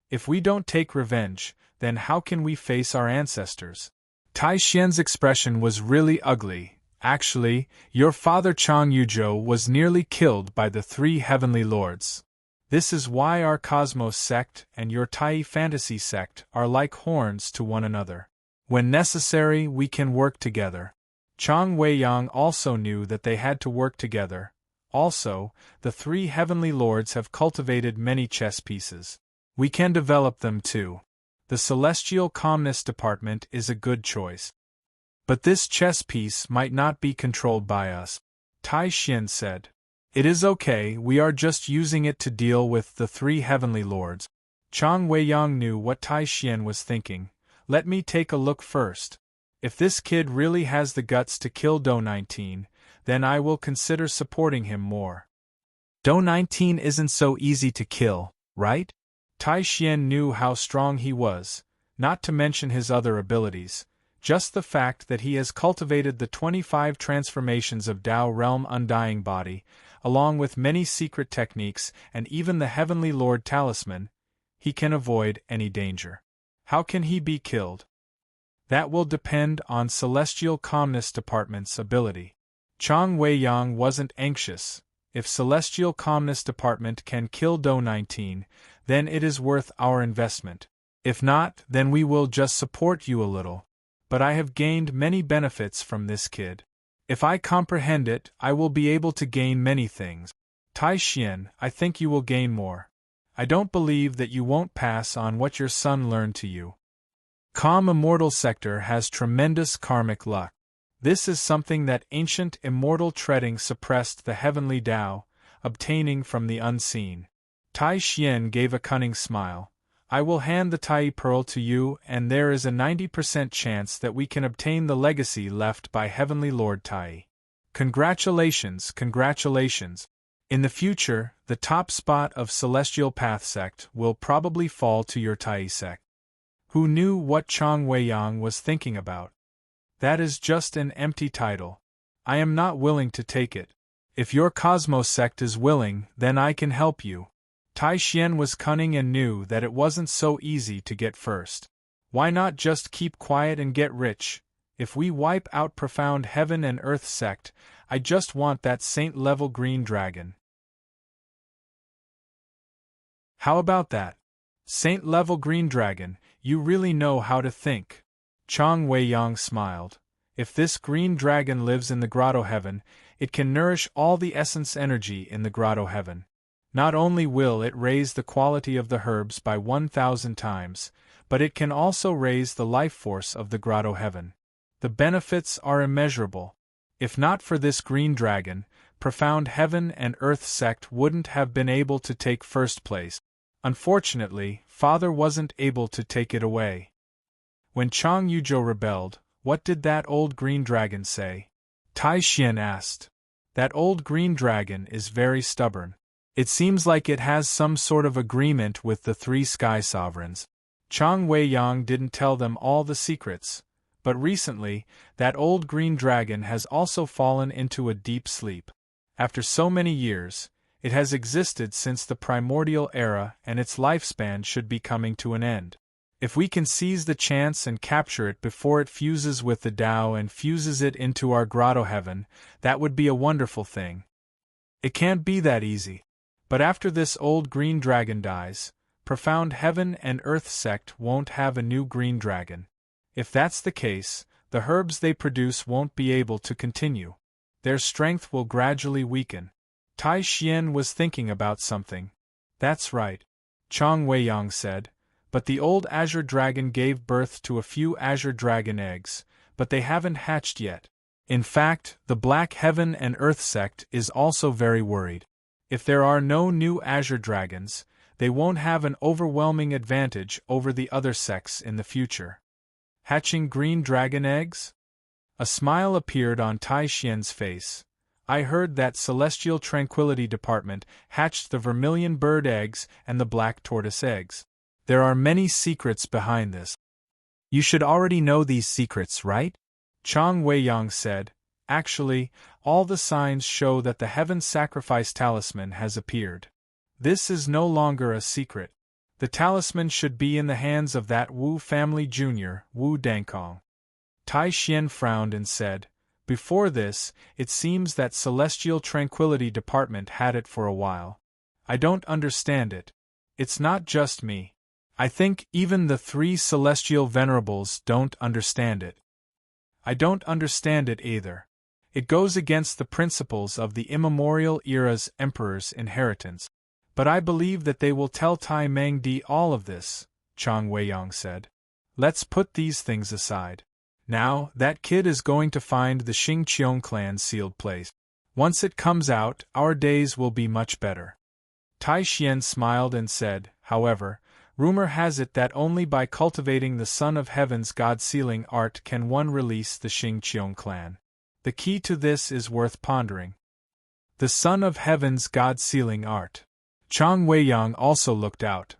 If we don't take revenge, then how can we face our ancestors? Tai Xian's expression was really ugly. Actually, your father Chang Yuzhou was nearly killed by the 3 heavenly lords. This is why our Cosmos sect and your Tai Fantasy sect are like horns to one another. When necessary, we can work together. Chang Weiyang also knew that they had to work together. Also, the 3 heavenly lords have cultivated many chess pieces. We can develop them too. The Celestial Calmness Department is a good choice. But this chess piece might not be controlled by us. Tai Xian said. It is okay, we are just using it to deal with the 3 heavenly lords. Chang Weiyang knew what Tai Xian was thinking. Let me take a look first. If this kid really has the guts to kill Do 19, then I will consider supporting him more. Do 19 isn't so easy to kill, right? Tai Xian knew how strong he was, not to mention his other abilities. Just the fact that he has cultivated the 25 transformations of Tao Realm Undying Body, along with many secret techniques and even the Heavenly Lord Talisman, he can avoid any danger. How can he be killed? That will depend on Celestial Calmness Department's ability. Chang Weiyang wasn't anxious. If Celestial Calmness Department can kill Do 19, then it is worth our investment. If not, then we will just support you a little. But I have gained many benefits from this kid. If I comprehend it, I will be able to gain many things. Tai Xian, I think you will gain more. I don't believe that you won't pass on what your son learned to you. Calm Immortal Sector has tremendous karmic luck. This is something that ancient immortal treading suppressed the heavenly Tao, obtaining from the unseen. Tai Xian gave a cunning smile. I will hand the Tai Pearl to you, and there is a 90% chance that we can obtain the legacy left by Heavenly Lord Tai. Congratulations, congratulations. In the future, the top spot of Celestial Path sect will probably fall to your Tai sect. Who knew what Chang Weiyang was thinking about? That is just an empty title. I am not willing to take it. If your Cosmos sect is willing, then I can help you. Tai Xian was cunning and knew that it wasn't so easy to get first. Why not just keep quiet and get rich? If we wipe out Profound Heaven and Earth sect, I just want that saint-level green dragon. How about that? Saint-level green dragon, you really know how to think. Chang Wei-yang smiled. If this green dragon lives in the grotto heaven, it can nourish all the essence energy in the grotto heaven. Not only will it raise the quality of the herbs by 1,000 times, but it can also raise the life force of the grotto heaven. The benefits are immeasurable. If not for this green dragon, Profound Heaven and Earth sect wouldn't have been able to take first place. Unfortunately, Father wasn't able to take it away. When Chang Yuzhou rebelled, what did that old green dragon say? Tai Xian asked. That old green dragon is very stubborn. It seems like it has some sort of agreement with the three sky sovereigns. Chang Wei-yang didn't tell them all the secrets, but recently, that old green dragon has also fallen into a deep sleep. After so many years, it has existed since the primordial era and its lifespan should be coming to an end. If we can seize the chance and capture it before it fuses with the Tao and fuses it into our grotto heaven, that would be a wonderful thing. It can't be that easy. But after this old green dragon dies, Profound Heaven and Earth sect won't have a new green dragon. If that's the case, the herbs they produce won't be able to continue. Their strength will gradually weaken. Tai Xian was thinking about something. That's right, Chang Wei-yang said, but the old azure dragon gave birth to a few azure dragon eggs, but they haven't hatched yet. In fact, the Black Heaven and Earth sect is also very worried. If there are no new azure dragons, they won't have an overwhelming advantage over the other sects in the future. Hatching green dragon eggs? A smile appeared on Tai Xian's face. I heard that Celestial Tranquility Department hatched the vermilion bird eggs and the black tortoise eggs. There are many secrets behind this. You should already know these secrets, right? Chang Wei-yang said. Actually, all the signs show that the Heaven Sacrifice Talisman has appeared. This is no longer a secret. The talisman should be in the hands of that Wu family junior, Wu Dankong. Tai Xian frowned and said, before this, it seems that Celestial Tranquility Department had it for a while. I don't understand it. It's not just me. I think even the three Celestial Venerables don't understand it. I don't understand it either. It goes against the principles of the immemorial era's emperor's inheritance. But I believe that they will tell Tai Mengdi all of this, Chang Wei-yang said. Let's put these things aside. Now, that kid is going to find the Xingqiong clan's sealed place. Once it comes out, our days will be much better. Tai Xian smiled and said, however, rumor has it that only by cultivating the Son of Heaven's God-sealing art can one release the Xingqiong clan. The key to this is worth pondering. The Son of Heaven's God-sealing art. Chang Wei-yang also looked out.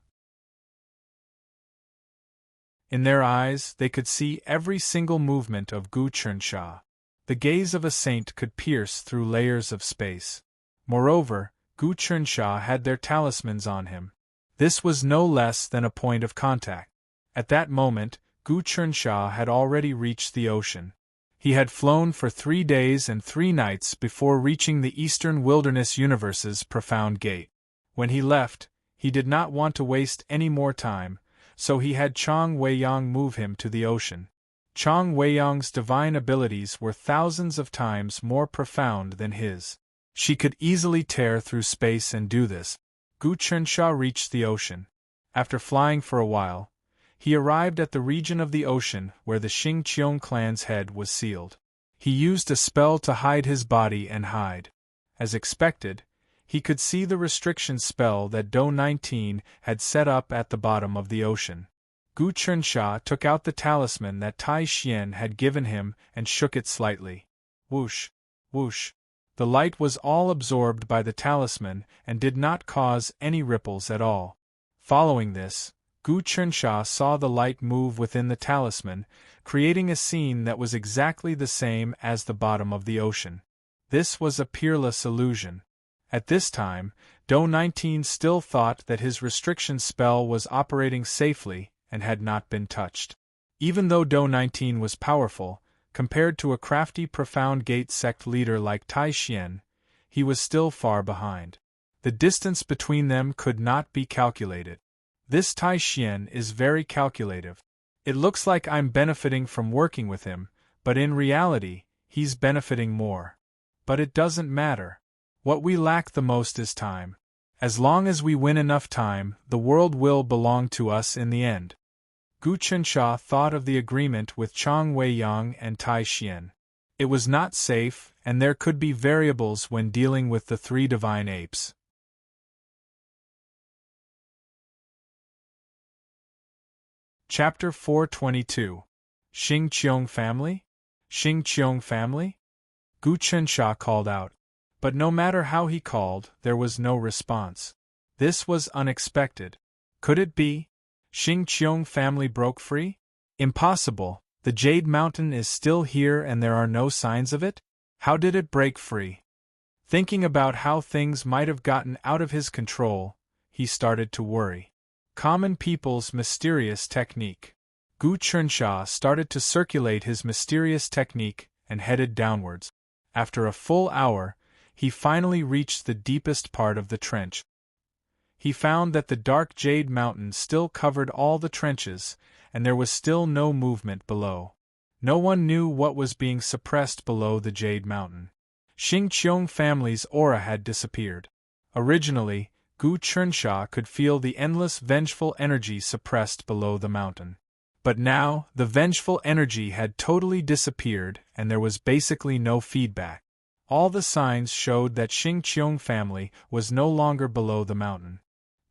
In their eyes, they could see every single movement of Gu Chensha. The gaze of a saint could pierce through layers of space. Moreover, Gu Chensha had their talismans on him. This was no less than a point of contact. At that moment, Gu Chensha had already reached the ocean. He had flown for 3 days and 3 nights before reaching the Eastern Wilderness Universe's profound gate. When he left, he did not want to waste any more time, so he had Chang Wei-yang move him to the ocean. Chang Wei-yang's divine abilities were thousands of times more profound than his. She could easily tear through space and do this. Gu Chensha reached the ocean. After flying for a while, he arrived at the region of the ocean where the Xingqiong clan's head was sealed. He used a spell to hide his body and hide. As expected, he could see the restriction spell that Do 19 had set up at the bottom of the ocean. Gu Chensha took out the talisman that Tai Xian had given him and shook it slightly. Whoosh, whoosh. The light was all absorbed by the talisman and did not cause any ripples at all. Following this, Gu Chensha saw the light move within the talisman, creating a scene that was exactly the same as the bottom of the ocean. This was a peerless illusion. At this time, Do 19 still thought that his restriction spell was operating safely and had not been touched. Even though Do 19 was powerful, compared to a crafty Profound Gate sect leader like Tai Xian, he was still far behind. The distance between them could not be calculated. This Tai Xian is very calculative. It looks like I'm benefiting from working with him, but in reality, he's benefiting more. But it doesn't matter. What we lack the most is time. As long as we win enough time, the world will belong to us in the end. Gu Chensha thought of the agreement with Chang Wei-yang and Tai Xian. It was not safe, and there could be variables when dealing with the three divine apes. Chapter 422. Xing Qiong Family? Xing Qiong Family? Gu Chensha called out. But no matter how he called, there was no response. This was unexpected. Could it be? Xing Qiong family broke free? Impossible. The Jade Mountain is still here and there are no signs of it? How did it break free? Thinking about how things might have gotten out of his control, he started to worry. Common people's mysterious technique. Gu Chensha started to circulate his mysterious technique and headed downwards. After a full hour, he finally reached the deepest part of the trench. He found that the dark Jade Mountain still covered all the trenches, and there was still no movement below. No one knew what was being suppressed below the Jade Mountain. Xing Qiong family's aura had disappeared. Originally, Gu Chensha could feel the endless vengeful energy suppressed below the mountain. But now, the vengeful energy had totally disappeared and there was basically no feedback. All the signs showed that Xing Qiong family was no longer below the mountain.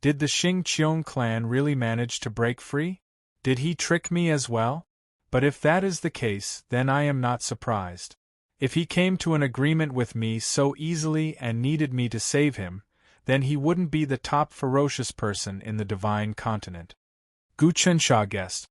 Did the Xing Qiong clan really manage to break free? Did he trick me as well? But if that is the case, then I am not surprised. If he came to an agreement with me so easily and needed me to save him, then he wouldn't be the top ferocious person in the divine continent. Gu Chensha guessed.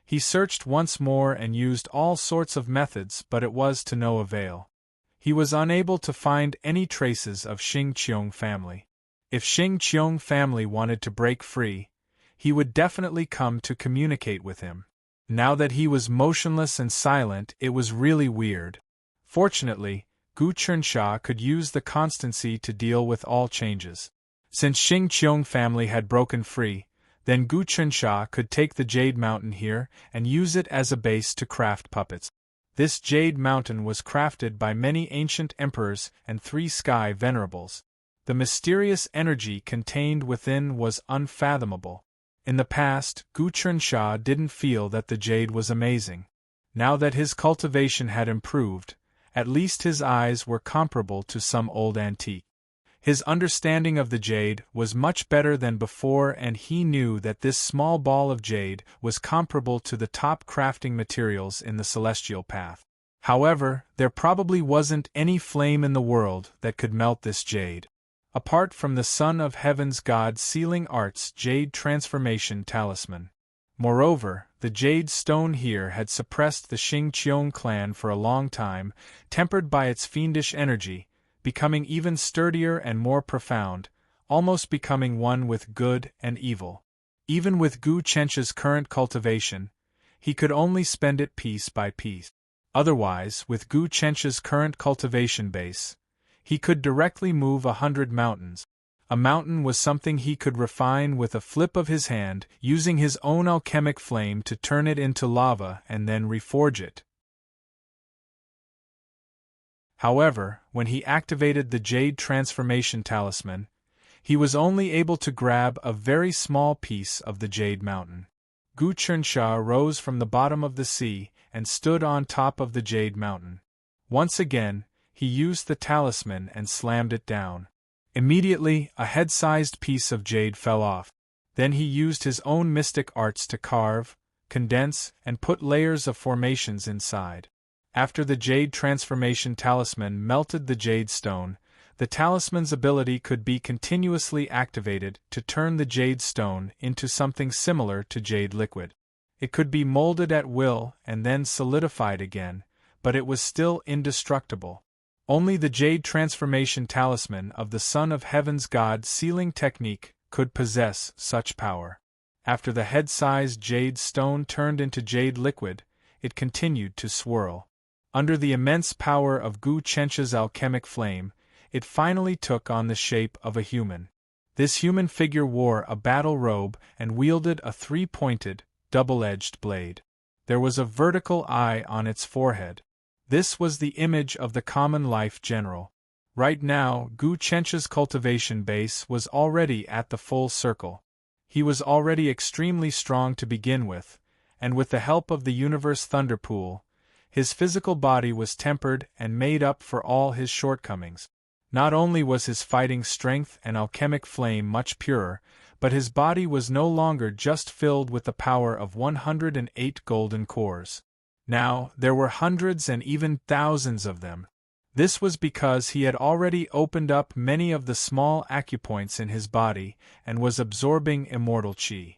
He searched once more and used all sorts of methods, but it was to no avail. He was unable to find any traces of Xing Qiong family. If Xing Qiong family wanted to break free, he would definitely come to communicate with him. Now that he was motionless and silent, it was really weird. Fortunately, Gu Chensha could use the constancy to deal with all changes. Since Xing Qiong family had broken free, then Gu Chensha could take the Jade Mountain here and use it as a base to craft puppets. This Jade Mountain was crafted by many ancient emperors and 3 sky venerables. The mysterious energy contained within was unfathomable. In the past, Gu Chensha didn't feel that the jade was amazing. Now that his cultivation had improved, at least his eyes were comparable to some old antique. His understanding of the jade was much better than before, and he knew that this small ball of jade was comparable to the top crafting materials in the celestial path. However, there probably wasn't any flame in the world that could melt this jade. Apart from the Son of Heaven's God Sealing Arts Jade Transformation Talisman. Moreover, the jade stone here had suppressed the Xing Qiong clan for a long time, tempered by its fiendish energy, becoming even sturdier and more profound, almost becoming one with good and evil. Even with Gu Chensha's current cultivation, he could only spend it piece by piece. Otherwise, with Gu Chensha's current cultivation base, he could directly move 100 mountains. A mountain was something he could refine with a flip of his hand, using his own alchemic flame to turn it into lava and then reforge it. However, when he activated the Jade Transformation Talisman, he was only able to grab a very small piece of the Jade Mountain. Gu Chensha rose from the bottom of the sea and stood on top of the Jade Mountain. Once again, he used the talisman and slammed it down. Immediately, a head-sized piece of jade fell off. Then he used his own mystic arts to carve, condense, and put layers of formations inside. After the Jade Transformation Talisman melted the jade stone, the talisman's ability could be continuously activated to turn the jade stone into something similar to jade liquid. It could be molded at will and then solidified again, but it was still indestructible. Only the Jade Transformation Talisman of the Son of Heaven's God Sealing Technique could possess such power. After the head-sized jade stone turned into jade liquid, it continued to swirl. Under the immense power of Gu Chensha's alchemic flame, it finally took on the shape of a human. This human figure wore a battle robe and wielded a three-pointed, double-edged blade. There was a vertical eye on its forehead. This was the image of the common life general. Right now, Gu Chencha's cultivation base was already at the full circle. He was already extremely strong to begin with, and with the help of the universe thunderpool, his physical body was tempered and made up for all his shortcomings. Not only was his fighting strength and alchemic flame much purer, but his body was no longer just filled with the power of 108 golden cores. Now, there were hundreds and even thousands of them. This was because he had already opened up many of the small acupoints in his body and was absorbing immortal qi.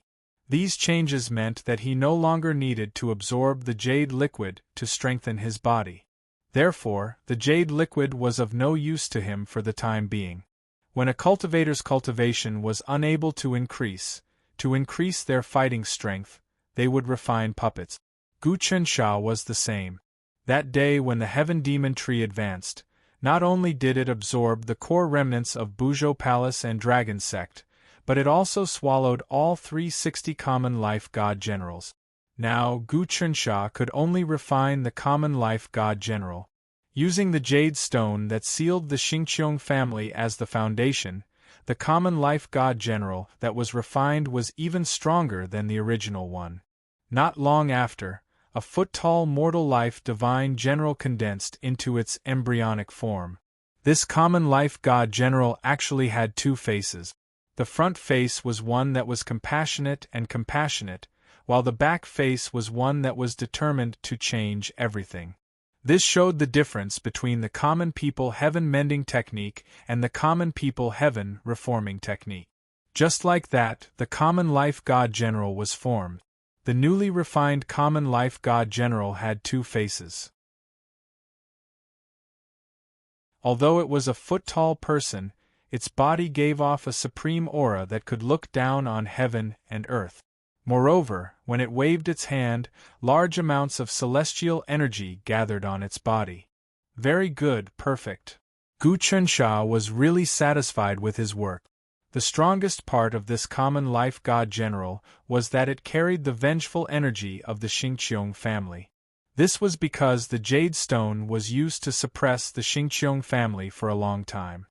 These changes meant that he no longer needed to absorb the jade liquid to strengthen his body. Therefore, the jade liquid was of no use to him for the time being. When a cultivator's cultivation was unable to increase their fighting strength, they would refine puppets. Gu Chensha was the same. That day when the Heaven Demon Tree advanced, not only did it absorb the core remnants of Buzhou Palace and Dragon Sect, but it also swallowed all 360 common life god generals. Now Gu Chensha could only refine the common life god general. Using the jade stone that sealed the Xingqiong family as the foundation, the common life god general that was refined was even stronger than the original one. Not long after, a foot-tall mortal life divine general condensed into its embryonic form. This common life god general actually had two faces. The front face was one that was compassionate, while the back face was one that was determined to change everything. This showed the difference between the common people heaven mending technique and the common people heaven reforming technique. Just like that, the common life god general was formed. The newly refined common life god general had two faces. Although it was a foot-tall person, its body gave off a supreme aura that could look down on heaven and earth. Moreover, when it waved its hand, large amounts of celestial energy gathered on its body. Very good, perfect. Gu Chensha was really satisfied with his work. The strongest part of this common life god general was that it carried the vengeful energy of the Xingqiong family. This was because the jade stone was used to suppress the Xingqiong family for a long time.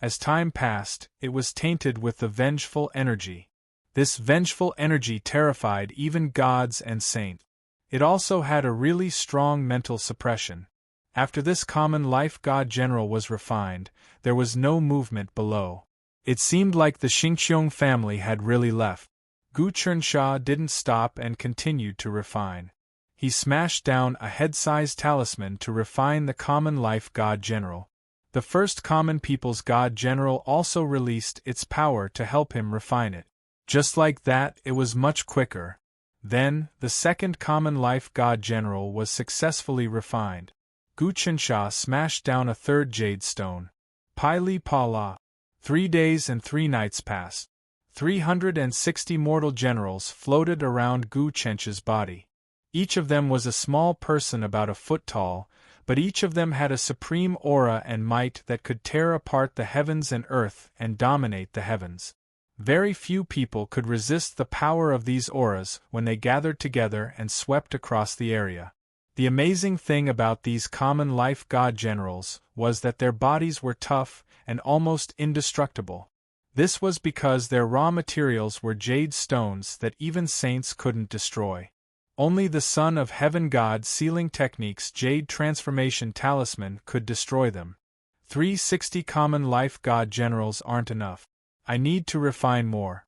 As time passed, it was tainted with the vengeful energy. This vengeful energy terrified even gods and saints. It also had a really strong mental suppression. After this common life god general was refined, there was no movement below. It seemed like the Xingqiong family had really left. Gu Chensha didn't stop and continued to refine. He smashed down a head-sized talisman to refine the common life god general. The first common people's god general also released its power to help him refine it. Just like that, it was much quicker. Then, the second common life god general was successfully refined. Gu Chensha smashed down a third jade stone. Pai Li Pa La. 3 days and 3 nights passed. 360 mortal generals floated around Gu Chencha's body. Each of them was a small person about a foot tall, but each of them had a supreme aura and might that could tear apart the heavens and earth and dominate the heavens. Very few people could resist the power of these auras when they gathered together and swept across the area. The amazing thing about these common life god generals was that their bodies were tough and almost indestructible. This was because their raw materials were jade stones that even saints couldn't destroy. Only the Son of Heaven God Sealing Technique's Jade Transformation Talisman could destroy them. 360 common life god generals aren't enough. I need to refine more.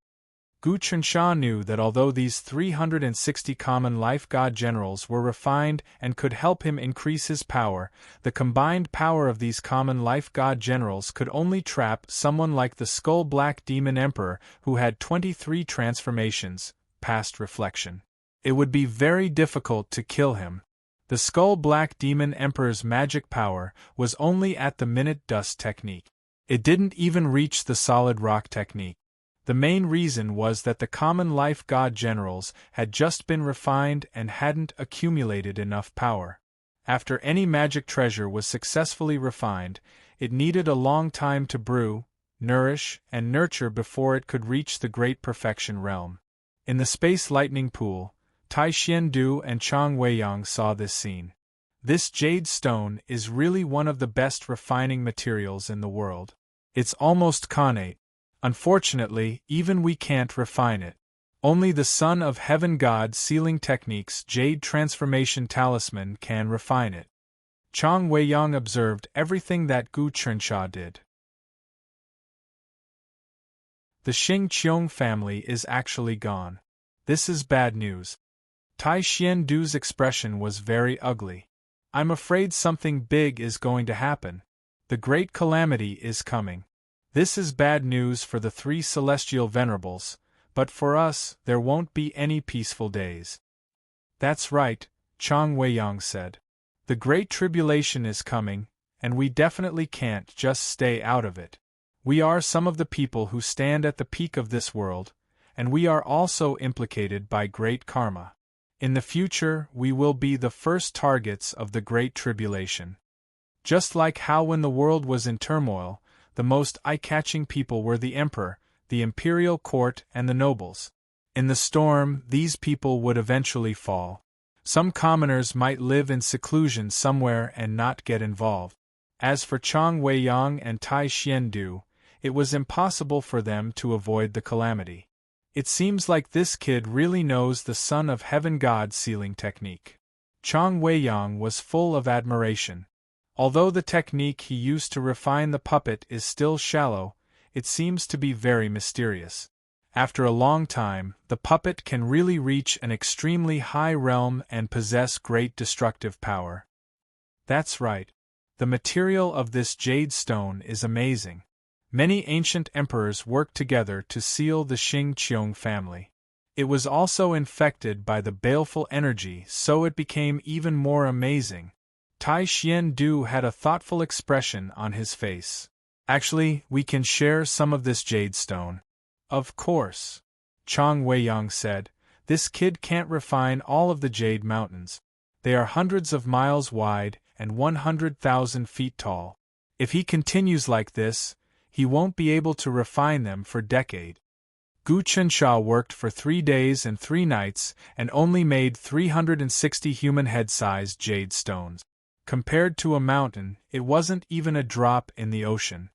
Gu Chensha knew that although these 360 common life god generals were refined and could help him increase his power, the combined power of these common life god generals could only trap someone like the Skull Black Demon Emperor who had 23 transformations, past reflection. It would be very difficult to kill him. The Skull Black Demon Emperor's magic power was only at the minute dust technique. It didn't even reach the solid rock technique. The main reason was that the common life god generals had just been refined and hadn't accumulated enough power. After any magic treasure was successfully refined, it needed a long time to brew, nourish, and nurture before it could reach the great perfection realm. In the space lightning pool, Tai Xiandu and Chang Weiyang saw this scene. This jade stone is really one of the best refining materials in the world. It's almost connate. Unfortunately, even we can't refine it. Only the Son of Heaven God sealing technique's jade transformation talisman can refine it. Chang Weiyang observed everything that Gu Chensha did. The Xing Qiong family is actually gone. This is bad news. Tai Xiandu's expression was very ugly. I'm afraid something big is going to happen. The great calamity is coming. This is bad news for the three celestial venerables, but for us, there won't be any peaceful days. That's right, Chang Weiyang said. The Great Tribulation is coming, and we definitely can't just stay out of it. We are some of the people who stand at the peak of this world, and we are also implicated by great karma. In the future, we will be the first targets of the Great Tribulation. Just like how when the world was in turmoil, the most eye-catching people were the emperor, the imperial court, and the nobles. In the storm, these people would eventually fall. Some commoners might live in seclusion somewhere and not get involved. As for Chang Weiyang and Tai Xiandu, it was impossible for them to avoid the calamity. It seems like this kid really knows the Son of Heaven God sealing technique. Chang Weiyang was full of admiration. Although the technique he used to refine the puppet is still shallow, it seems to be very mysterious. After a long time, the puppet can really reach an extremely high realm and possess great destructive power. That's right. The material of this jade stone is amazing. Many ancient emperors worked together to seal the Xing Qiong family. It was also infected by the baleful energy, so it became even more amazing. Tai Xiandu had a thoughtful expression on his face. Actually, we can share some of this jade stone. Of course. Chang Weiyang said, this kid can't refine all of the jade mountains. They are hundreds of miles wide and 100,000 feet tall. If he continues like this, he won't be able to refine them for decades. Gu Chensha worked for 3 days and 3 nights and only made 360 human head-sized jade stones. Compared to a mountain, it wasn't even a drop in the ocean.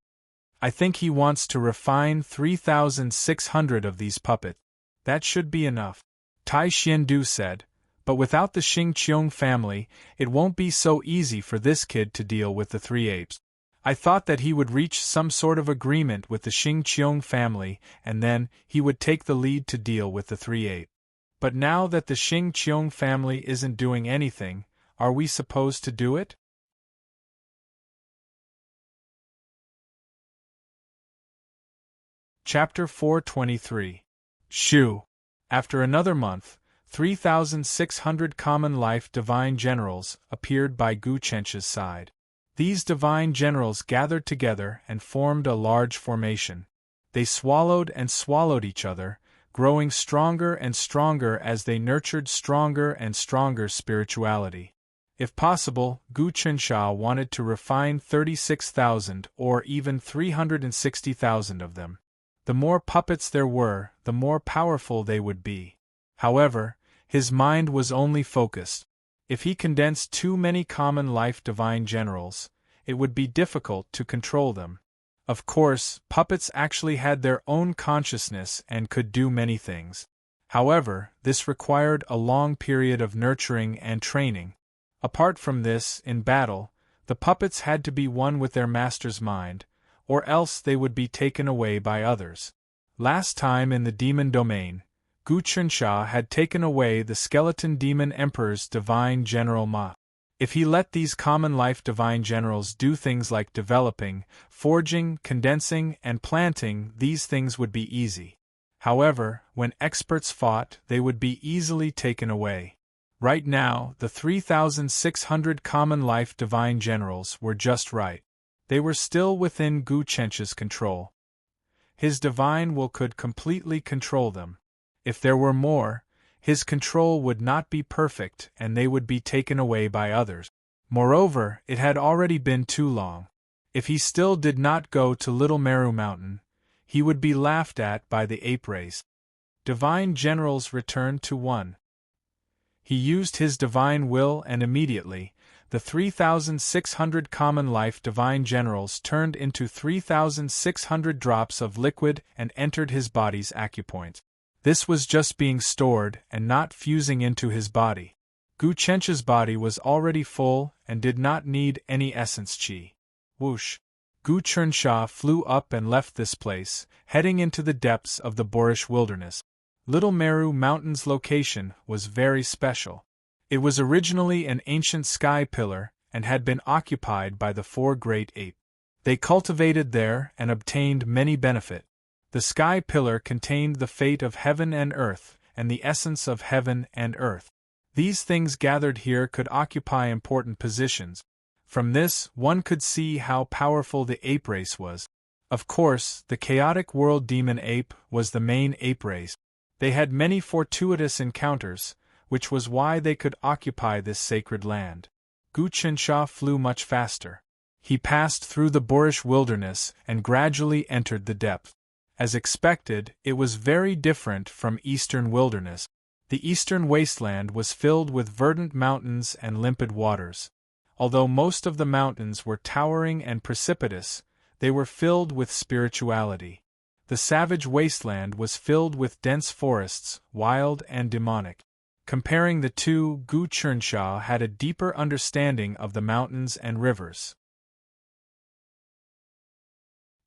I think he wants to refine 3,600 of these puppets. That should be enough. Tai Xiandu said, but without the Xing Qiong family, it won't be so easy for this kid to deal with the 3 apes. I thought that he would reach some sort of agreement with the Xing Qiong family and then he would take the lead to deal with the 3 apes. But now that the Xing Qiong family isn't doing anything, are we supposed to do it? Chapter 423. Shu. After another month, 3,600 common life divine generals appeared by Gu Chensha's side. These divine generals gathered together and formed a large formation. They swallowed and swallowed each other, growing stronger and stronger as they nurtured stronger and stronger spirituality. If possible, Gu Chensha wanted to refine 36,000 or even 360,000 of them. The more puppets there were, the more powerful they would be. However, his mind was only focused. If he condensed too many common life divine generals, it would be difficult to control them. Of course, puppets actually had their own consciousness and could do many things. However, this required a long period of nurturing and training. Apart from this, in battle, the puppets had to be one with their master's mind, or else they would be taken away by others. Last time in the demon domain, Gu Chensha had taken away the skeleton demon emperor's divine general Ma. If he let these common life divine generals do things like developing, forging, condensing, and planting, these things would be easy. However, when experts fought, they would be easily taken away. Right now, the 3,600 common life divine generals were just right. They were still within Gu Chensha's control. His divine will could completely control them. If there were more, his control would not be perfect and they would be taken away by others. Moreover, it had already been too long. If he still did not go to Little Meru Mountain, he would be laughed at by the ape race. Divine generals returned to 1. He used his divine will and immediately, the 3,600 common life divine generals turned into 3,600 drops of liquid and entered his body's acupoint. This was just being stored and not fusing into his body. Gu Chencha's body was already full and did not need any essence chi. Whoosh! Gu Chensha flew up and left this place, heading into the depths of the Borish wilderness. Little Meru Mountain's location was very special. It was originally an ancient sky pillar and had been occupied by the 4 great apes. They cultivated there and obtained many benefit. The sky pillar contained the fate of heaven and earth and the essence of heaven and earth. These things gathered here could occupy important positions. From this, one could see how powerful the ape race was. Of course, the chaotic world demon ape was the main ape race. They had many fortuitous encounters, which was why they could occupy this sacred land. Gu Chensha flew much faster. He passed through the Borish wilderness and gradually entered the depth. As expected, it was very different from eastern wilderness. The eastern wasteland was filled with verdant mountains and limpid waters. Although most of the mountains were towering and precipitous, they were filled with spirituality. The savage wasteland was filled with dense forests, wild and demonic. Comparing the two, Gu Chensha had a deeper understanding of the mountains and rivers.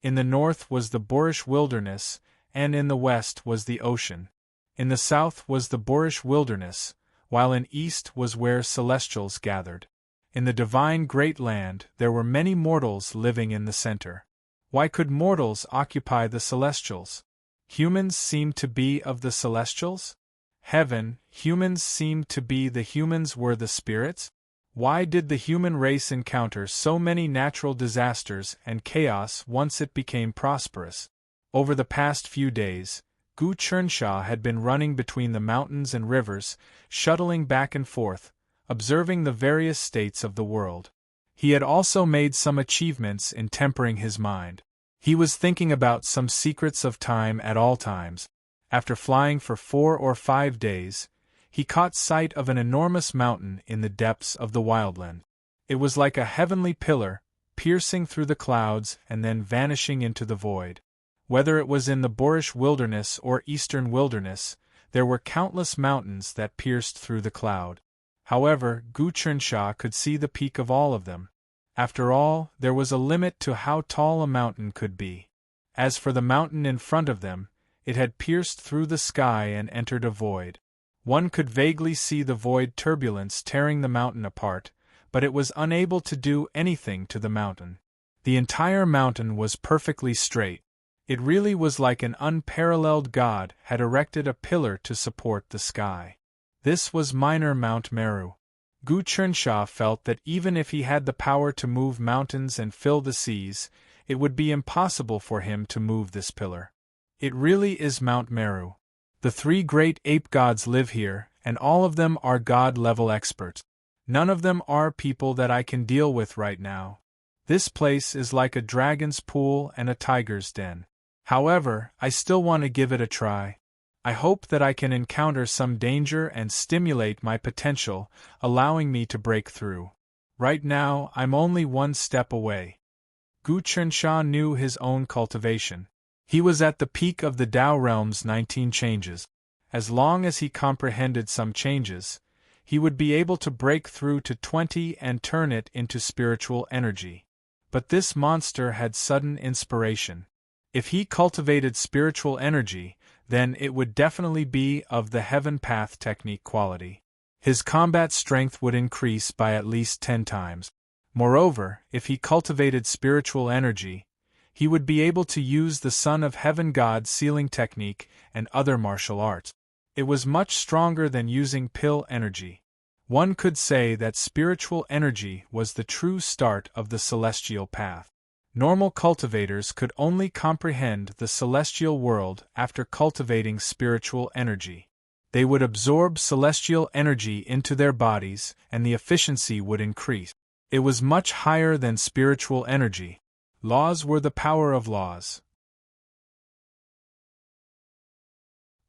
In the north was the Borish wilderness, and in the west was the ocean. In the south was the Borish wilderness, while in east was where celestials gathered. In the divine great land there were many mortals living in the center. Why could mortals occupy the celestials? Humans seemed to be of the celestials? Heaven, humans seemed to be the humans were the spirits? Why did the human race encounter so many natural disasters and chaos once it became prosperous? Over the past few days, Gu Chensha had been running between the mountains and rivers, shuttling back and forth, observing the various states of the world. He had also made some achievements in tempering his mind. He was thinking about some secrets of time at all times. After flying for 4 or 5 days, he caught sight of an enormous mountain in the depths of the wildland. It was like a heavenly pillar, piercing through the clouds and then vanishing into the void. Whether it was in the Borish wilderness or eastern wilderness, there were countless mountains that pierced through the cloud. However, Gu Chensha could see the peak of all of them. After all, there was a limit to how tall a mountain could be. As for the mountain in front of them, it had pierced through the sky and entered a void. One could vaguely see the void turbulence tearing the mountain apart, but it was unable to do anything to the mountain. The entire mountain was perfectly straight. It really was like an unparalleled god had erected a pillar to support the sky. This was Minor Mount Meru. Gu Chensha felt that even if he had the power to move mountains and fill the seas, it would be impossible for him to move this pillar. It really is Mount Meru. The 3 great ape gods live here, and all of them are god-level experts. None of them are people that I can deal with right now. This place is like a dragon's pool and a tiger's den. However, I still want to give it a try. I hope that I can encounter some danger and stimulate my potential, allowing me to break through. Right now, I'm only 1 step away. Gu Chensha knew his own cultivation. He was at the peak of the Tao realm's 19 changes. As long as he comprehended some changes, he would be able to break through to 20 and turn it into spiritual energy. But this monster had sudden inspiration. If he cultivated spiritual energy, then it would definitely be of the Heaven Path technique quality. His combat strength would increase by at least 10 times. Moreover, if he cultivated spiritual energy, he would be able to use the Son of Heaven God sealing technique and other martial arts. It was much stronger than using pill energy. One could say that spiritual energy was the true start of the celestial path. Normal cultivators could only comprehend the celestial world after cultivating spiritual energy. They would absorb celestial energy into their bodies and the efficiency would increase. It was much higher than spiritual energy. Laws were the power of laws.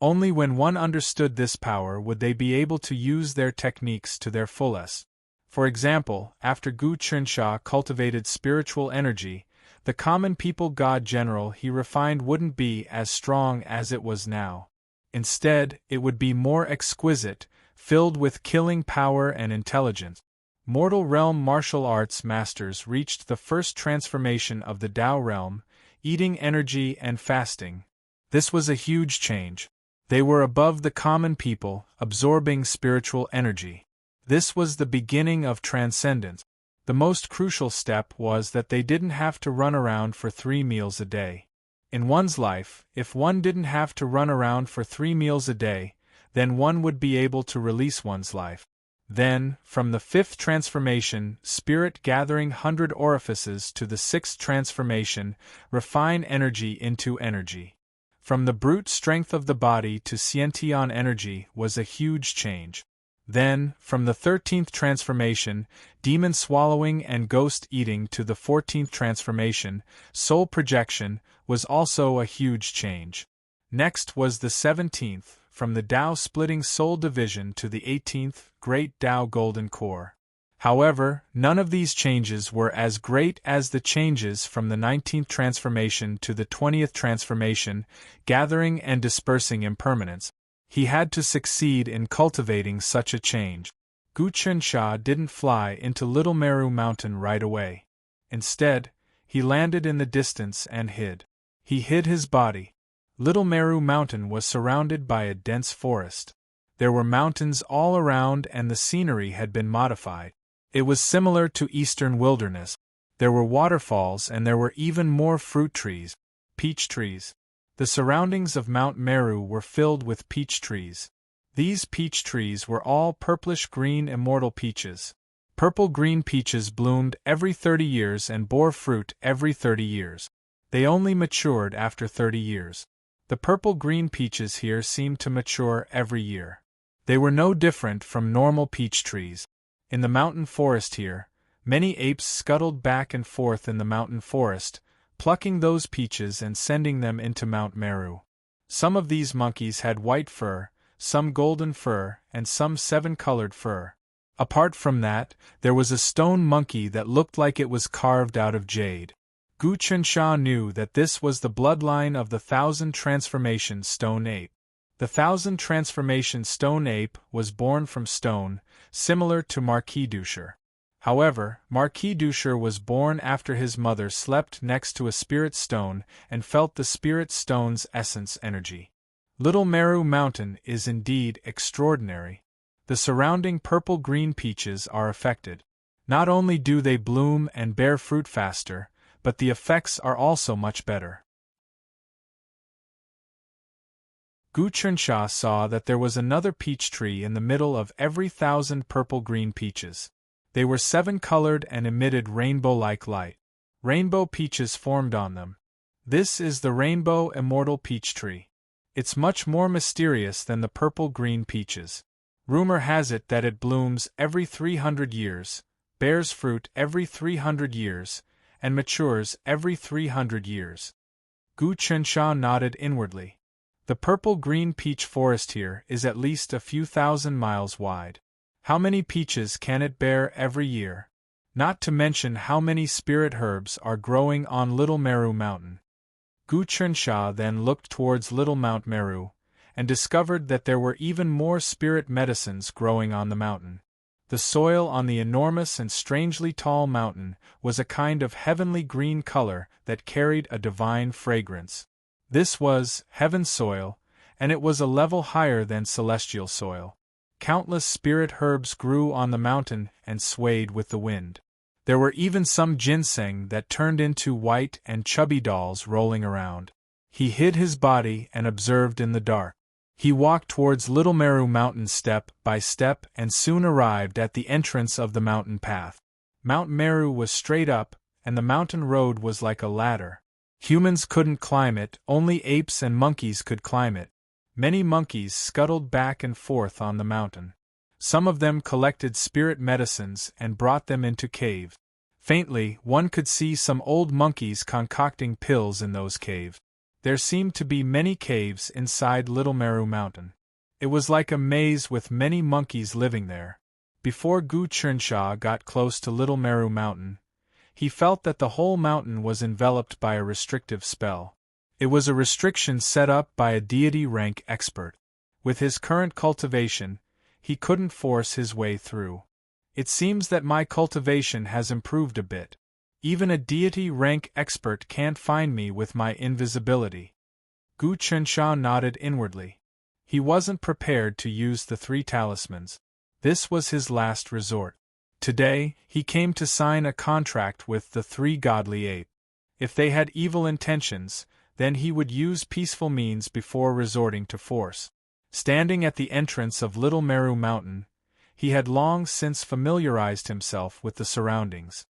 Only when one understood this power would they be able to use their techniques to their fullest. For example, after Gu Qinsha cultivated spiritual energy, the common people god general he refined wouldn't be as strong as it was now. Instead, it would be more exquisite, filled with killing power and intelligence. Mortal realm martial arts masters reached the first transformation of the Tao realm, eating energy and fasting. This was a huge change. They were above the common people, absorbing spiritual energy. This was the beginning of transcendence. The most crucial step was that they didn't have to run around for 3 meals a day. In one's life, if one didn't have to run around for 3 meals a day, then one would be able to release one's life. Then, from the 5th transformation, spirit gathering 100 orifices, to the 6th transformation, refine energy into energy. From the brute strength of the body to Xiantian energy was a huge change. Then, from the 13th transformation, demon swallowing and ghost eating, to the 14th transformation, soul projection, was also a huge change. Next was the 17th, from the Tao splitting soul division to the 18th, Great Tao Golden Core. However, none of these changes were as great as the changes from the 19th transformation to the 20th transformation, gathering and dispersing impermanence. He had to succeed in cultivating such a change. Gu Qinsha didn't fly into Little Meru Mountain right away. Instead, he landed in the distance and hid. He hid his body. Little Meru Mountain was surrounded by a dense forest. There were mountains all around and the scenery had been modified. It was similar to eastern wilderness. There were waterfalls and there were even more fruit trees, peach trees. The surroundings of Mount Meru were filled with peach trees. These peach trees were all purplish-green immortal peaches. Purple-green peaches bloomed every 30 years and bore fruit every 30 years. They only matured after 30 years. The purple-green peaches here seemed to mature every year. They were no different from normal peach trees. In the mountain forest here, many apes scuttled back and forth in the mountain forest, plucking those peaches and sending them into Mount Meru. Some of these monkeys had white fur, some golden fur, and some 7-colored fur. Apart from that, there was a stone monkey that looked like it was carved out of jade. Gu Qinsha knew that this was the bloodline of the 1,000 transformation stone ape. The 1,000 transformation stone ape was born from stone, similar to Marquis Dusher. However, Marquis Dusher was born after his mother slept next to a spirit stone and felt the spirit stone's essence energy. Little Meru Mountain is indeed extraordinary. The surrounding purple-green peaches are affected. Not only do they bloom and bear fruit faster, but the effects are also much better. Gu Qinsha saw that there was another peach tree in the middle of every 1,000 purple-green peaches. They were 7-colored and emitted rainbow-like light. Rainbow peaches formed on them. This is the rainbow immortal peach tree. It's much more mysterious than the purple-green peaches. Rumor has it that it blooms every 300 years, bears fruit every 300 years, and matures every 300 years. Gu Qinsha nodded inwardly. The purple-green peach forest here is at least a few thousand miles wide. How many peaches can it bear every year? Not to mention how many spirit herbs are growing on Little Meru Mountain. Gu Qinsha then looked towards Little Mount Meru, and discovered that there were even more spirit medicines growing on the mountain. The soil on the enormous and strangely tall mountain was a kind of heavenly green color that carried a divine fragrance. This was heaven's soil, and it was a level higher than celestial soil. Countless spirit herbs grew on the mountain and swayed with the wind. There were even some ginseng that turned into white and chubby dolls rolling around. He hid his body and observed in the dark. He walked towards Little Meru Mountain step by step and soon arrived at the entrance of the mountain path. Mount Meru was straight up, and the mountain road was like a ladder. Humans couldn't climb it, only apes and monkeys could climb it. Many monkeys scuttled back and forth on the mountain. Some of them collected spirit medicines and brought them into cave. Faintly, one could see some old monkeys concocting pills in those caves. There seemed to be many caves inside Little Meru Mountain. It was like a maze with many monkeys living there. Before Gu Chernsha got close to Little Meru Mountain, he felt that the whole mountain was enveloped by a restrictive spell. It was a restriction set up by a deity rank expert. With his current cultivation, he couldn't force his way through. It seems that my cultivation has improved a bit. Even a deity rank expert can't find me with my invisibility. Gu Chernsha nodded inwardly. He wasn't prepared to use the 3 talismans. This was his last resort. Today, he came to sign a contract with the 3 godly apes. If they had evil intentions, then he would use peaceful means before resorting to force. Standing at the entrance of Little Meru Mountain, he had long since familiarized himself with the surroundings.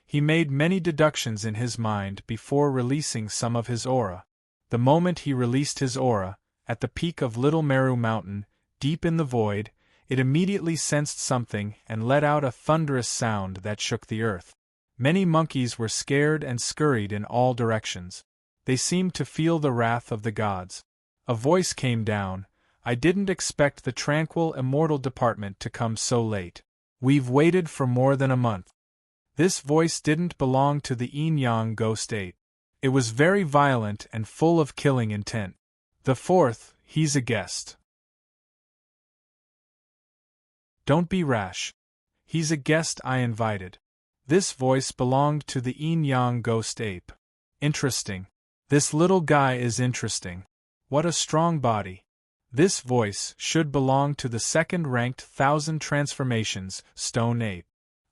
He made many deductions in his mind before releasing some of his aura. The moment he released his aura, at the peak of Little Meru Mountain, deep in the void, it immediately sensed something and let out a thunderous sound that shook the earth. Many monkeys were scared and scurried in all directions. They seemed to feel the wrath of the gods. A voice came down. I didn't expect the tranquil immortal department to come so late. We've waited for more than a month. This voice didn't belong to the yin-yang ghost ape. It was very violent and full of killing intent. The 4th, he's a guest. Don't be rash. He's a guest I invited. This voice belonged to the yin-yang ghost ape. Interesting. This little guy is interesting. What a strong body. This voice should belong to the 2nd-ranked 1000 transformations, stone ape.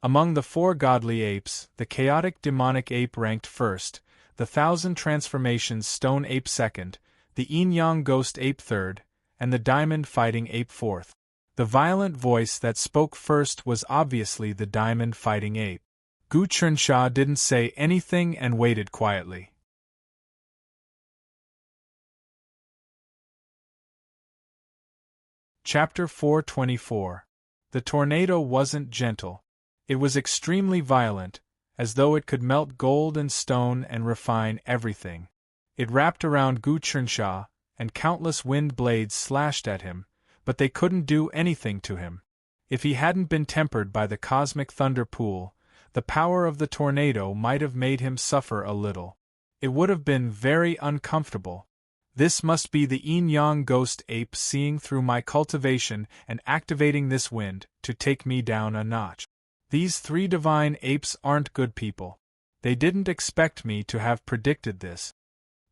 Among the 4 godly apes, the chaotic demonic ape ranked 1st, the 1000 transformations stone ape 2nd, the yin-yang ghost ape 3rd, and the diamond fighting ape 4th. The violent voice that spoke first was obviously the diamond fighting ape. Gu Chernsha didn't say anything and waited quietly. Chapter 424. The tornado wasn't gentle. It was extremely violent, as though it could melt gold and stone and refine everything. It wrapped around Gu Chernsha, and countless wind blades slashed at him, but they couldn't do anything to him. If he hadn't been tempered by the cosmic thunder pool, the power of the tornado might have made him suffer a little. It would have been very uncomfortable. This must be the yin-yang ghost ape seeing through my cultivation and activating this wind to take me down a notch. These 3 divine apes aren't good people. They didn't expect me to have predicted this.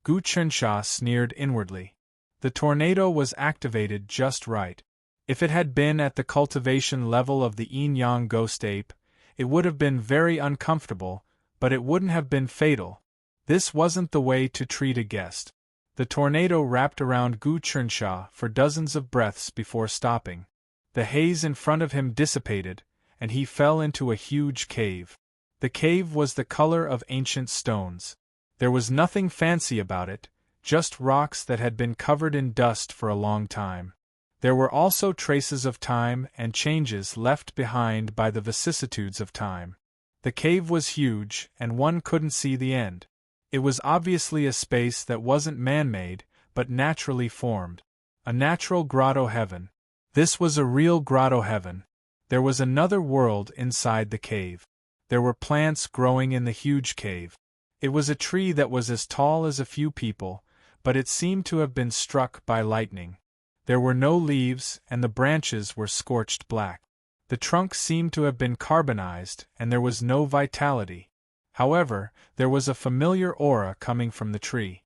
Gu Chernsha sneered inwardly. The tornado was activated just right. If it had been at the cultivation level of the yin-yang ghost ape, it would have been very uncomfortable, but it wouldn't have been fatal. This wasn't the way to treat a guest. The tornado wrapped around Gu Chernsha for dozens of breaths before stopping. The haze in front of him dissipated, and he fell into a huge cave. The cave was the color of ancient stones. There was nothing fancy about it, just rocks that had been covered in dust for a long time. There were also traces of time and changes left behind by the vicissitudes of time. The cave was huge, and one couldn't see the end. It was obviously a space that wasn't man-made, but naturally formed. A natural grotto heaven. This was a real grotto heaven. There was another world inside the cave. There were plants growing in the huge cave. It was a tree that was as tall as a few people, but it seemed to have been struck by lightning. There were no leaves, and the branches were scorched black. The trunk seemed to have been carbonized, and there was no vitality. However, there was a familiar aura coming from the tree.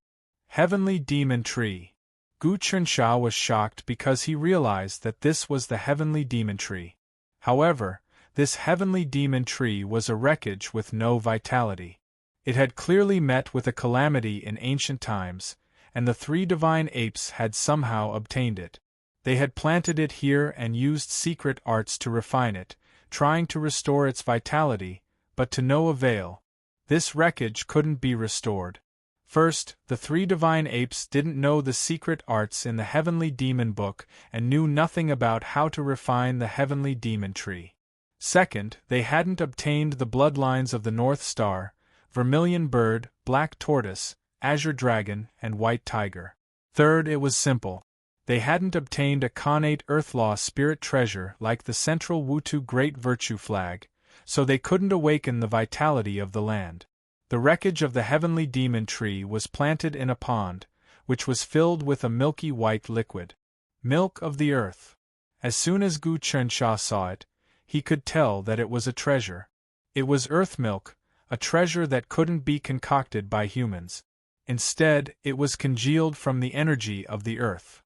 Heavenly Demon Tree. Gu Chernsha was shocked because he realized that this was the Heavenly Demon Tree. However, this Heavenly Demon Tree was a wreckage with no vitality. It had clearly met with a calamity in ancient times, and the 3 divine apes had somehow obtained it. They had planted it here and used secret arts to refine it, trying to restore its vitality, but to no avail. This wreckage couldn't be restored. First, the 3 divine apes didn't know the secret arts in the Heavenly Demon Book and knew nothing about how to refine the Heavenly Demon Tree. Second, they hadn't obtained the bloodlines of the North Star, vermilion bird, black tortoise, azure dragon, and white tiger. Third, it was simple. They hadn't obtained a connate Earthlaw spirit treasure like the central Wutu Great Virtue flag, so they couldn't awaken the vitality of the land. The wreckage of the heavenly demon tree was planted in a pond, which was filled with a milky white liquid. Milk of the earth. As soon as Gu Chensha saw it, he could tell that it was a treasure. It was earth milk, a treasure that couldn't be concocted by humans. Instead, it was congealed from the energy of the earth.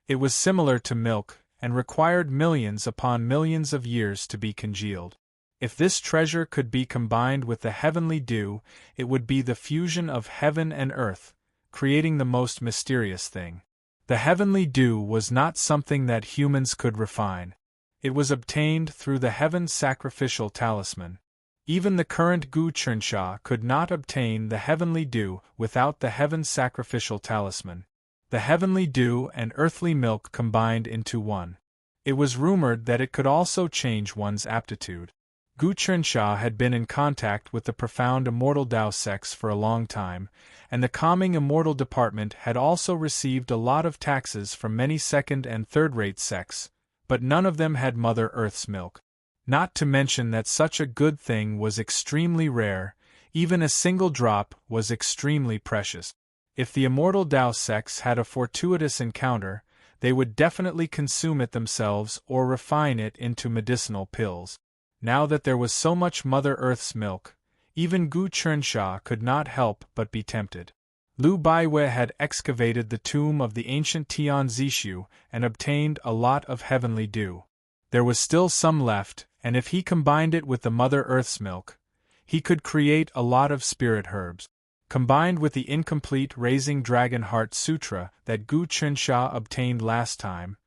It was similar to milk, and required millions upon millions of years to be congealed. If this treasure could be combined with the heavenly dew, it would be the fusion of heaven and earth, creating the most mysterious thing. The heavenly dew was not something that humans could refine. It was obtained through the heaven sacrificial talisman. Even the current Gu Chensha could not obtain the heavenly dew without the heaven sacrificial talisman. The heavenly dew and earthly milk combined into one. It was rumored that it could also change one's aptitude. Gu Chensha had been in contact with the profound immortal Dao sects for a long time, and the calming immortal department had also received a lot of taxes from many second- and third-rate sects, but none of them had Mother Earth's milk. Not to mention that such a good thing was extremely rare, even a single drop was extremely precious. If the immortal Dao sects had a fortuitous encounter, they would definitely consume it themselves or refine it into medicinal pills. Now that there was so much Mother Earth's milk, even Gu Chensha could not help but be tempted. Lu Baiwei had excavated the tomb of the ancient Tian Zishu and obtained a lot of heavenly dew. There was still some left, and if he combined it with the Mother Earth's milk, he could create a lot of spirit herbs. Combined with the incomplete Raising Dragon Heart Sutra that Gu Chensha obtained last time,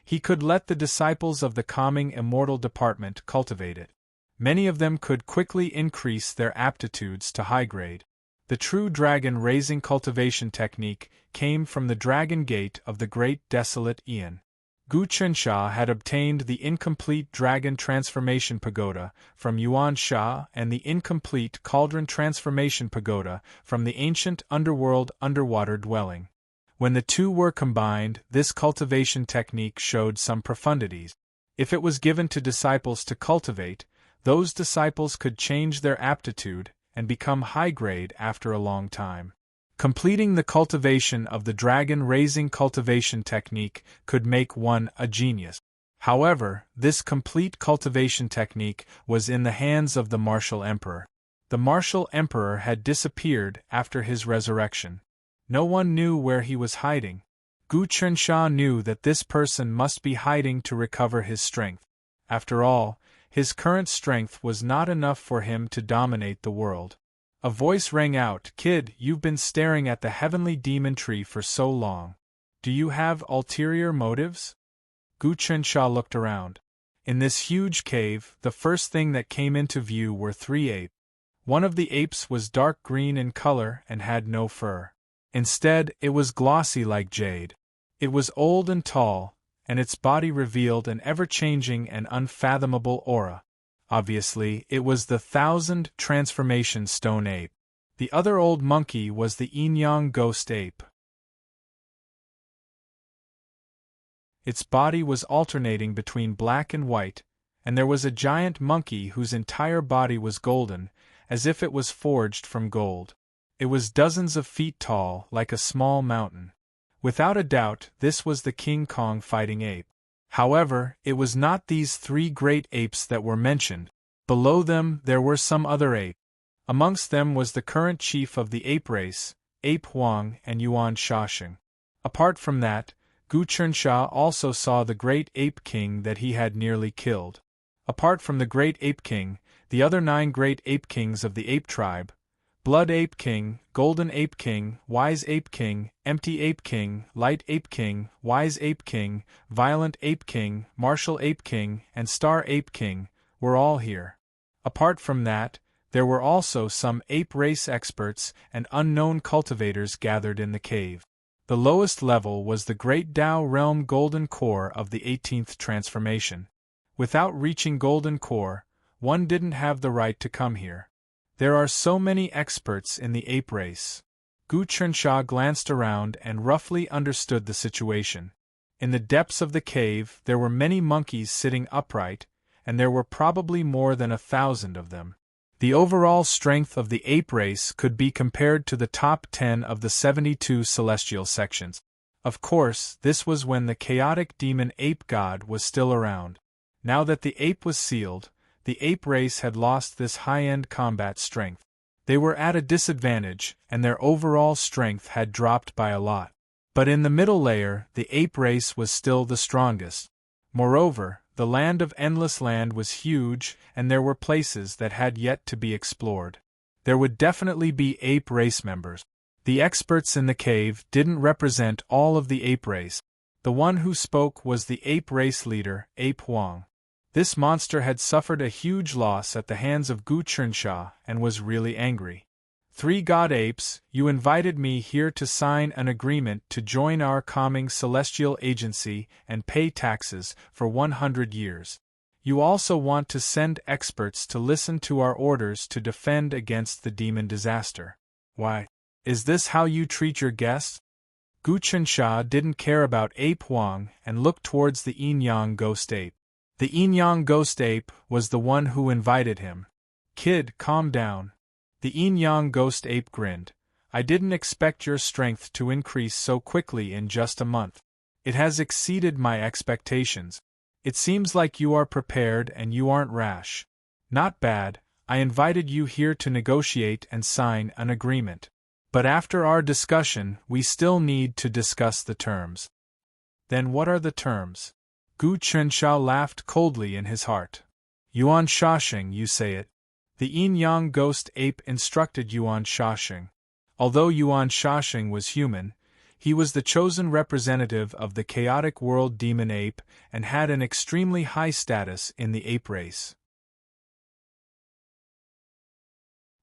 he could let the disciples of the calming immortal department cultivate it. Many of them could quickly increase their aptitudes to high grade. The true dragon raising cultivation technique came from the dragon gate of the great desolate Aeon. Gu Chensha had obtained the incomplete Dragon Transformation Pagoda from Yuan Sha and the incomplete Cauldron Transformation Pagoda from the ancient underworld underwater dwelling. When the two were combined, this cultivation technique showed some profundities. If it was given to disciples to cultivate, those disciples could change their aptitude and become high-grade after a long time. Completing the cultivation of the dragon-raising cultivation technique could make one a genius. However, this complete cultivation technique was in the hands of the Martial Emperor. The Martial Emperor had disappeared after his resurrection. No one knew where he was hiding. Gu Chensha knew that this person must be hiding to recover his strength. After all, his current strength was not enough for him to dominate the world. A voice rang out, "Kid, you've been staring at the heavenly demon tree for so long. Do you have ulterior motives?" Gu Chensha looked around. In this huge cave, the first thing that came into view were 3 apes. One of the apes was dark green in color and had no fur. Instead, it was glossy like jade. It was old and tall, and its body revealed an ever-changing and unfathomable aura. Obviously, it was the 1000 transformation stone ape. The other old monkey was the yin-yang ghost ape. Its body was alternating between black and white, and there was a giant monkey whose entire body was golden, as if it was forged from gold. It was dozens of feet tall, like a small mountain. Without a doubt, this was the King Kong fighting ape. However, it was not these 3 great apes that were mentioned. Below them, there were some other apes. Amongst them was the current chief of the ape race, Ape Huang and Yuan Shasheng. Apart from that, Gu Chensha also saw the great ape king that he had nearly killed. Apart from the great ape king, the other 9 great ape kings of the ape tribe, Blood Ape King, Golden Ape King, Wise Ape King, Empty Ape King, Light Ape King, Wise Ape King, Violent Ape King, Martial Ape King, and Star Ape King, were all here. Apart from that, there were also some ape race experts and unknown cultivators gathered in the cave. The lowest level was the Great Tao Realm Golden Core of the 18th transformation. Without reaching Golden Core, one didn't have the right to come here. There are so many experts in the ape race. Gu Chensha glanced around and roughly understood the situation. In the depths of the cave there were many monkeys sitting upright, and there were probably more than 1,000 of them. The overall strength of the ape race could be compared to the top 10 of the 72 celestial sections. Of course, this was when the chaotic demon ape god was still around. Now that the ape was sealed, the ape race had lost this high-end combat strength. They were at a disadvantage, and their overall strength had dropped by a lot. But in the middle layer, the ape race was still the strongest. Moreover, the land of Endless Land was huge, and there were places that had yet to be explored. There would definitely be ape race members. The experts in the cave didn't represent all of the ape race. The one who spoke was the ape race leader, Ape Huang. This monster had suffered a huge loss at the hands of Gu Chensha and was really angry. 3 God Apes, you invited me here to sign an agreement to join our coming celestial agency and pay taxes for 100 years. You also want to send experts to listen to our orders to defend against the demon disaster. Why? Is this how you treat your guests? Gu Chensha didn't care about Ape Huang and looked towards the Yin-Yang Ghost Ape. The Yin-Yang Ghost Ape was the one who invited him. Kid, calm down. The Yin-Yang Ghost Ape grinned. I didn't expect your strength to increase so quickly in just a month. It has exceeded my expectations. It seems like you are prepared and you aren't rash. Not bad, I invited you here to negotiate and sign an agreement. But after our discussion, we still need to discuss the terms. Then what are the terms? Gu Chensha laughed coldly in his heart. Yuan Shashing, you say it. The Yin-Yang Ghost Ape instructed Yuan Shashing. Although Yuan Shashing was human, he was the chosen representative of the chaotic world demon ape and had an extremely high status in the ape race.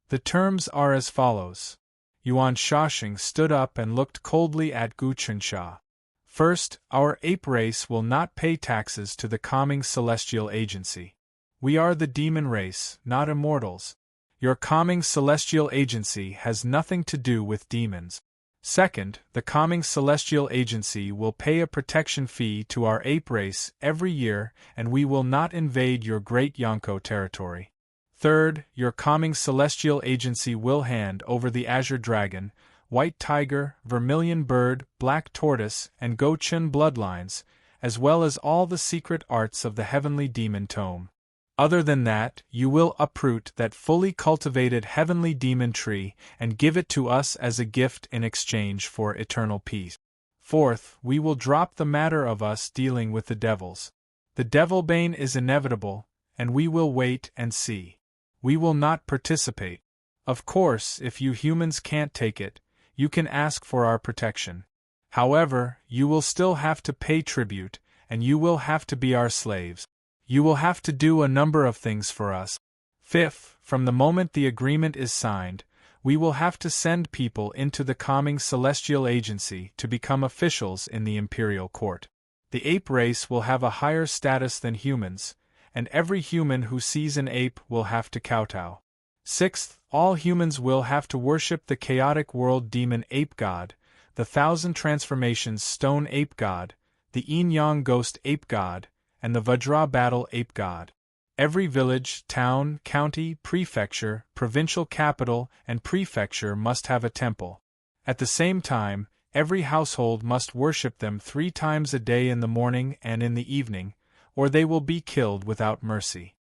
The terms are as follows. Yuan Shashing stood up and looked coldly at Gu Chensha. First, our ape race will not pay taxes to the coming celestial agency. We are the demon race, not immortals. Your coming celestial agency has nothing to do with demons. Second, the coming celestial agency will pay a protection fee to our ape race every year, and we will not invade your great Yonko territory. Third, your coming celestial agency will hand over the Azure Dragon, White Tiger, Vermilion Bird, Black Tortoise, and Go-Chun bloodlines, as well as all the secret arts of the Heavenly Demon Tome. Other than that, you will uproot that fully cultivated Heavenly Demon Tree and give it to us as a gift in exchange for eternal peace. Fourth, we will drop the matter of us dealing with the devils. The Devilbane is inevitable, and we will wait and see. We will not participate. Of course, if you humans can't take it, you can ask for our protection. However, you will still have to pay tribute, and you will have to be our slaves. You will have to do a number of things for us. Fifth, from the moment the agreement is signed, we will have to send people into the coming celestial agency to become officials in the imperial court. The ape race will have a higher status than humans, and every human who sees an ape will have to kowtow. Sixth, all humans will have to worship the chaotic world demon ape god, the 1,000 transformations stone ape god, the Yin-Yang ghost ape god, and the Vajra battle ape god. Every village, town, county, prefecture, provincial capital, and prefecture must have a temple. At the same time, every household must worship them 3 times a day in the morning and in the evening, or they will be killed without mercy.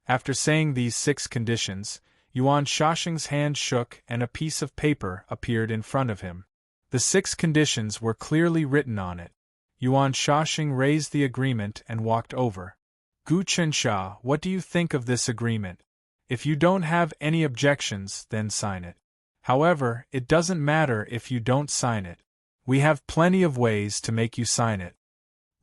After saying these 6 conditions, Yuan Shashing's hand shook and a piece of paper appeared in front of him. The 6 conditions were clearly written on it. Yuan Shashing raised the agreement and walked over. Gu Chensha, what do you think of this agreement? If you don't have any objections, then sign it. However, it doesn't matter if you don't sign it. We have plenty of ways to make you sign it.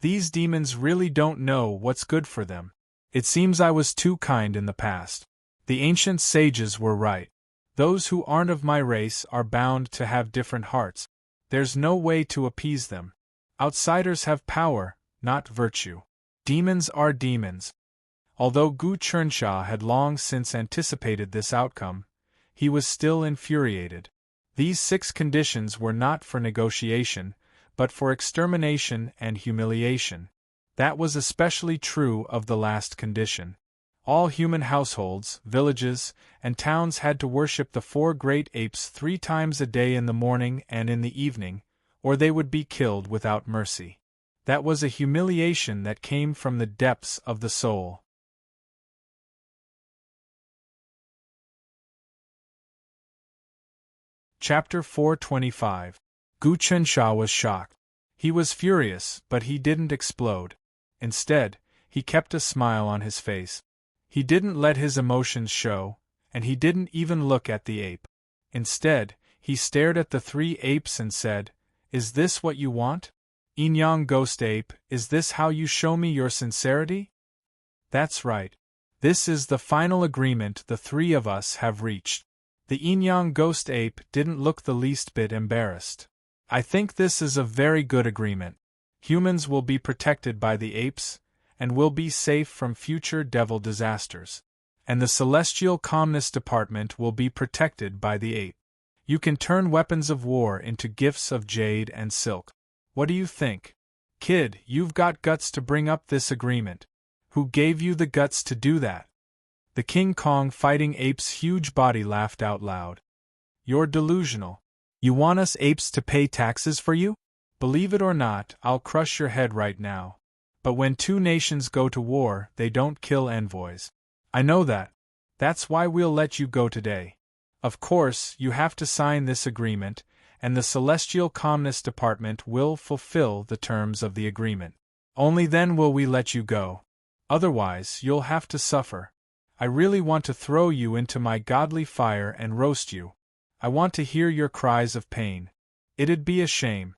These demons really don't know what's good for them. It seems I was too kind in the past. The ancient sages were right. Those who aren't of my race are bound to have different hearts. There's no way to appease them. Outsiders have power, not virtue. Demons are demons. Although Gu Chernsha had long since anticipated this outcome, he was still infuriated. These 6 conditions were not for negotiation, but for extermination and humiliation. That was especially true of the last condition. All human households, villages, and towns had to worship the 4 great apes 3 times a day in the morning and in the evening, or they would be killed without mercy. That was a humiliation that came from the depths of the soul. Chapter 425. Gu Chernsha was shocked. He was furious, but he didn't explode. Instead, he kept a smile on his face. He didn't let his emotions show, and he didn't even look at the ape. Instead, he stared at the 3 apes and said, "Is this what you want? Yin-Yang Ghost Ape, is this how you show me your sincerity?" "That's right. This is the final agreement the 3 of us have reached." The Yin-Yang Ghost Ape didn't look the least bit embarrassed. "I think this is a very good agreement. Humans will be protected by the apes, and will be safe from future devil disasters. And the Celestial Calmness Department will be protected by the ape. You can turn weapons of war into gifts of jade and silk. What do you think? Kid, you've got guts to bring up this agreement. Who gave you the guts to do that?" The King Kong fighting ape's huge body laughed out loud. "You're delusional. You want us apes to pay taxes for you? Believe it or not, I'll crush your head right now. But when 2 nations go to war, they don't kill envoys. I know that. That's why we'll let you go today. Of course, you have to sign this agreement, and the Celestial Calmness Department will fulfill the terms of the agreement. Only then will we let you go. Otherwise, you'll have to suffer. I really want to throw you into my godly fire and roast you. I want to hear your cries of pain. It'd be a shame."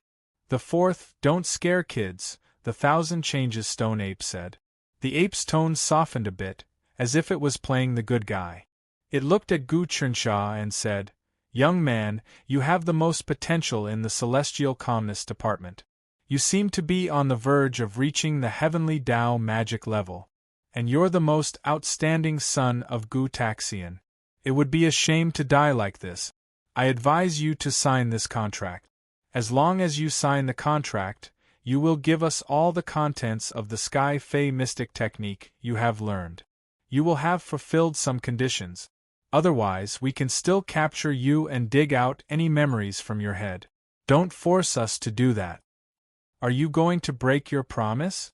The 4th, "Don't scare kids," the 1,000 Changes Stone Ape said. The ape's tone softened a bit, as if it was playing the good guy. It looked at Gu Chernsha and said, "Young man, you have the most potential in the Celestial Calmness Department. You seem to be on the verge of reaching the Heavenly Tao magic level. And you're the most outstanding son of Gu Taxian. It would be a shame to die like this. I advise you to sign this contract. As long as you sign the contract, you will give us all the contents of the Sky Fey Mystic technique you have learned. You will have fulfilled some conditions. Otherwise, we can still capture you and dig out any memories from your head. Don't force us to do that." "Are you going to break your promise?"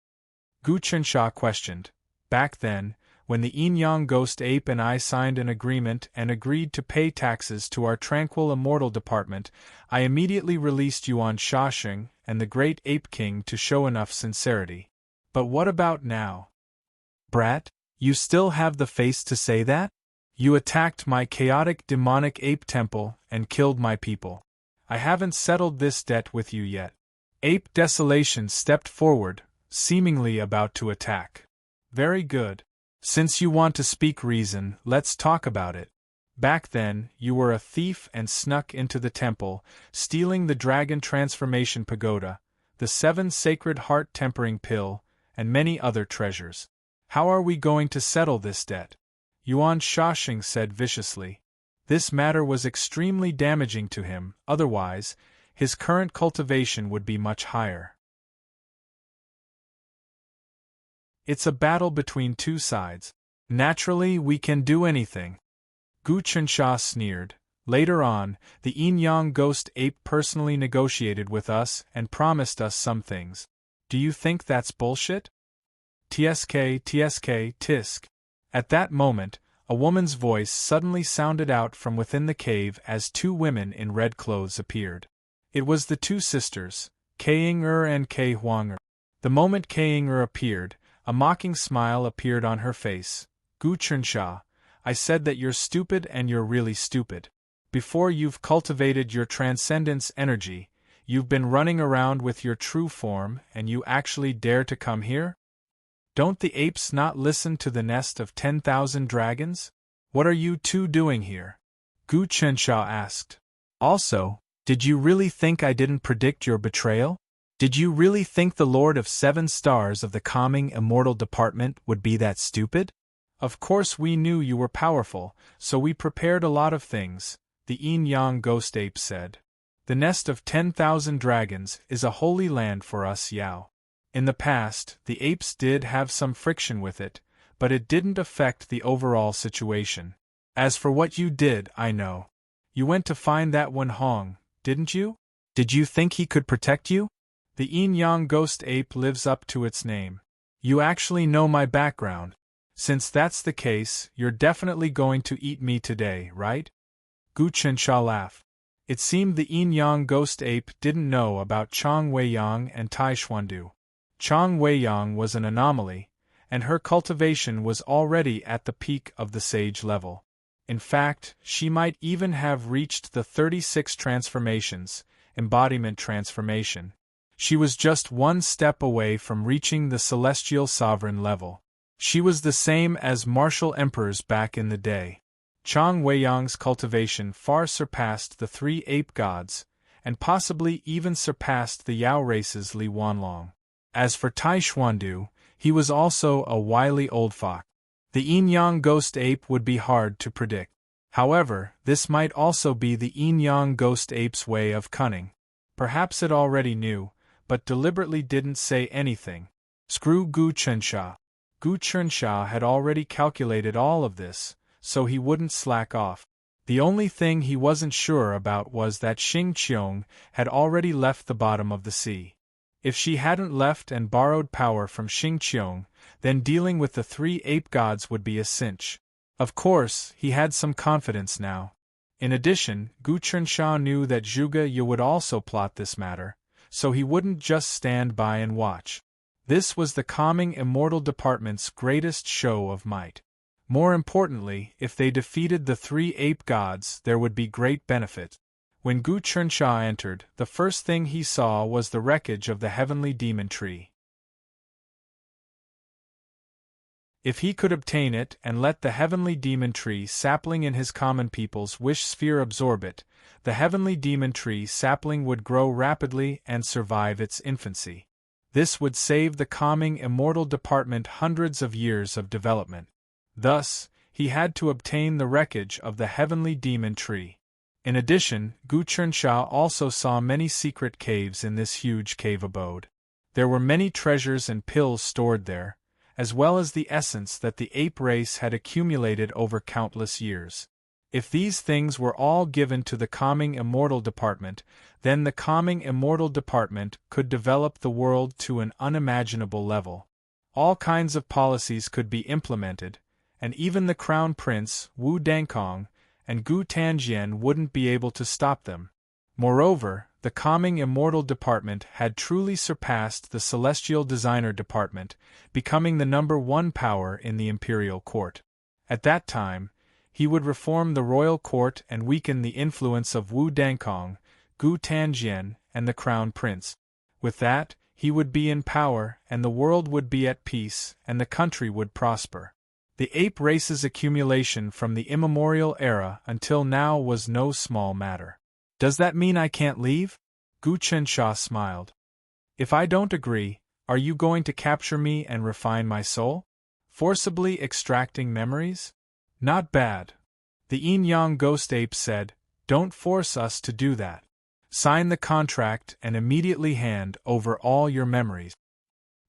Gu Chernsha questioned. "Back then, when the Yin-Yang Ghost Ape and I signed an agreement and agreed to pay taxes to our Tranquil Immortal Department, I immediately released you on Shashing and the Great Ape King to show enough sincerity. But what about now? Brat, you still have the face to say that? You attacked my chaotic demonic ape temple and killed my people. I haven't settled this debt with you yet." Ape Desolation stepped forward, seemingly about to attack. "Very good. Since you want to speak reason, let's talk about it. Back then, you were a thief and snuck into the temple, stealing the Dragon Transformation Pagoda, the 7 Sacred Heart Tempering Pill, and many other treasures. How are we going to settle this debt?" Yuan Shashing said viciously. This matter was extremely damaging to him, otherwise, his current cultivation would be much higher. It's a battle between 2 sides. Naturally, we can do anything. Gu Chernsha sneered. Later on, the Yin-Yang Ghost Ape personally negotiated with us and promised us some things. Do you think that's bullshit? TSK, tisk. At that moment, a woman's voice suddenly sounded out from within the cave as 2 women in red clothes appeared. It was the 2 sisters, Kaing-er and Kei Huang-er. The moment Kaing-er appeared, a mocking smile appeared on her face. "Gu Chernsha, I said that you're stupid and you're really stupid. Before you've cultivated your transcendence energy, you've been running around with your true form and you actually dare to come here? Don't the apes not listen to the nest of 10,000 dragons? What are you 2 doing here?" Gu Chernsha asked. "Also, Did you really think I didn't predict your betrayal? Did you really think the Lord of 7 Stars of the calming immortal department would be that stupid? Of course we knew you were powerful, so we prepared a lot of things, the yin-yang ghost ape said. The nest of 10,000 dragons is a holy land for us Yao. In the past, the apes did have some friction with it, but it didn't affect the overall situation. As for what you did, I know. You went to find that Wen Hong, didn't you? Did you think he could protect you? The yin-yang ghost ape lives up to its name. You actually know my background. Since that's the case, you're definitely going to eat me today, right? Gu Qinsha laughed. It seemed the yin-yang ghost ape didn't know about Chang Weiyang and Tai Xuandu. Chang Weiyang was an anomaly, and her cultivation was already at the peak of the sage level. In fact, she might even have reached the 36 transformations, embodiment transformation. She was just one step away from reaching the celestial sovereign level. She was the same as martial emperors back in the day. Chang Weiyang's cultivation far surpassed the 3 ape gods, and possibly even surpassed the Yao race's Li Wanlong. As for Tai Xuandu, he was also a wily old fox. The yin-yang ghost ape would be hard to predict. However, this might also be the yin-yang ghost ape's way of cunning. Perhaps it already knew, but deliberately didn't say anything. Screw Gu Qinsha. Gu Qinsha had already calculated all of this, so he wouldn't slack off. The only thing he wasn't sure about was that Xing Qiong had already left the bottom of the sea. If she hadn't left and borrowed power from Xing Qiong, then dealing with the 3 ape gods would be a cinch. Of course, he had some confidence now. In addition, Gu Qinsha knew that Zhuge Ye would also plot this matter, so he wouldn't just stand by and watch. This was the calming immortal department's greatest show of might. More importantly, if they defeated the 3 ape gods, there would be great benefit. When Gu Qinsha entered, the first thing he saw was the wreckage of the heavenly demon tree. If he could obtain it and let the heavenly demon tree sapling in his common people's wish sphere absorb it, the heavenly demon tree sapling would grow rapidly and survive its infancy. This would save the calming immortal department hundreds of years of development. Thus, he had to obtain the wreckage of the heavenly demon tree. In addition, Gu Qinsha also saw many secret caves in this huge cave abode. There were many treasures and pills stored there, as well as the essence that the ape race had accumulated over countless years. If these things were all given to the calming immortal department, then the calming immortal department could develop the world to an unimaginable level. All kinds of policies could be implemented, and even the crown prince, Wu Dankong, and Gu Tanjian wouldn't be able to stop them. Moreover, the calming immortal department had truly surpassed the celestial designer department, becoming the #1 power in the imperial court. At that time, he would reform the royal court and weaken the influence of Wu Dankong, Gu Tanjian, and the crown prince. With that, he would be in power, and the world would be at peace, and the country would prosper. The ape race's accumulation from the immemorial era until now was no small matter. Does that mean I can't leave? Gu Qinsha smiled. If I don't agree, are you going to capture me and refine my soul? Forcibly extracting memories? Not bad. The yin-yang ghost ape said, don't force us to do that. Sign the contract and immediately hand over all your memories.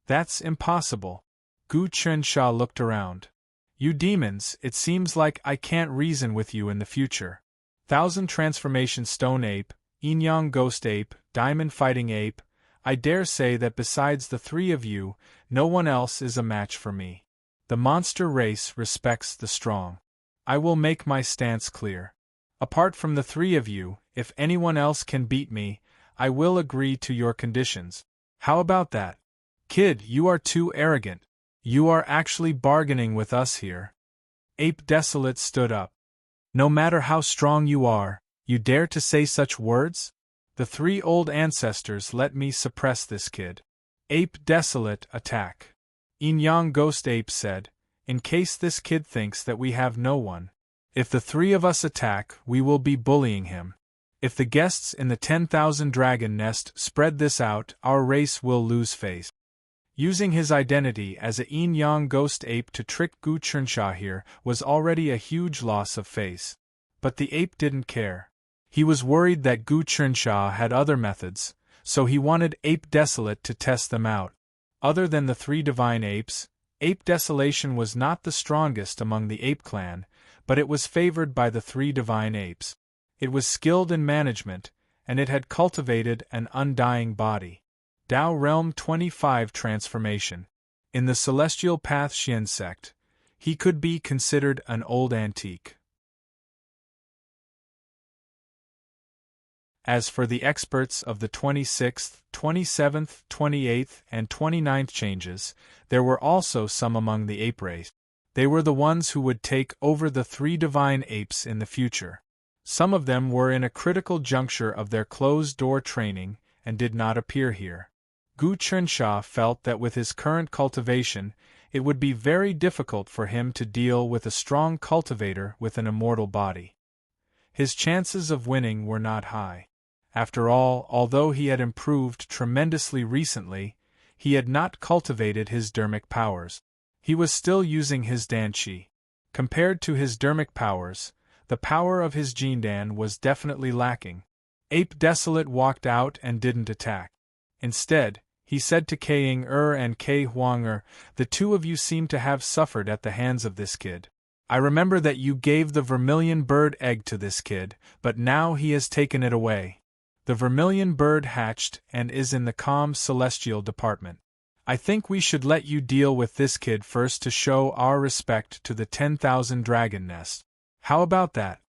That's impossible. Gu Qinsha looked around. You demons, it seems like I can't reason with you in the future. 1000 transformation stone ape, yin-yang ghost ape, diamond fighting ape, I dare say that besides the 3 of you, no one else is a match for me. The monster race respects the strong. I will make my stance clear. Apart from the 3 of you, if anyone else can beat me, I will agree to your conditions. How about that? Kid, you are too arrogant. You are actually bargaining with us here. Ape Desolate stood up. No matter how strong you are, you dare to say such words? The 3 old ancestors let me suppress this kid. Ape Desolate attack. Yin-yang Ghost Ape said, in case this kid thinks that we have no one. If the 3 of us attack, we will be bullying him. If the guests in the 10,000 dragon nest spread this out, our race will lose face. Using his identity as a yin-yang ghost ape to trick Gu Chunxia here was already a huge loss of face. But the ape didn't care. He was worried that Gu Chunxia had other methods, so he wanted Ape Desolate to test them out. Other than the three divine apes, Ape Desolation was not the strongest among the ape clan, but it was favored by the three divine apes. It was skilled in management, and it had cultivated an undying body. Tao Realm 25 Transformation. In the Celestial Path Xian sect, he could be considered an old antique. As for the experts of the 26th, 27th, 28th, and 29th changes, there were also some among the ape race. They were the ones who would take over the three divine apes in the future. Some of them were in a critical juncture of their closed-door training and did not appear here. Gu Chunxia felt that with his current cultivation, it would be very difficult for him to deal with a strong cultivator with an immortal body. His chances of winning were not high. After all, although he had improved tremendously recently, he had not cultivated his dermic powers. He was still using his danqi. Compared to his dermic powers, the power of his jindan was definitely lacking. Ape Desolate walked out and didn't attack. Instead, he said to Kaying and Kei Huang, "The two of you seem to have suffered at the hands of this kid. I remember that you gave the vermilion bird egg to this kid, but now he has taken it away. The vermilion bird hatched and is in the calm celestial department. I think we should let you deal with this kid first to show our respect to the 10,000 dragon nest. How about that?"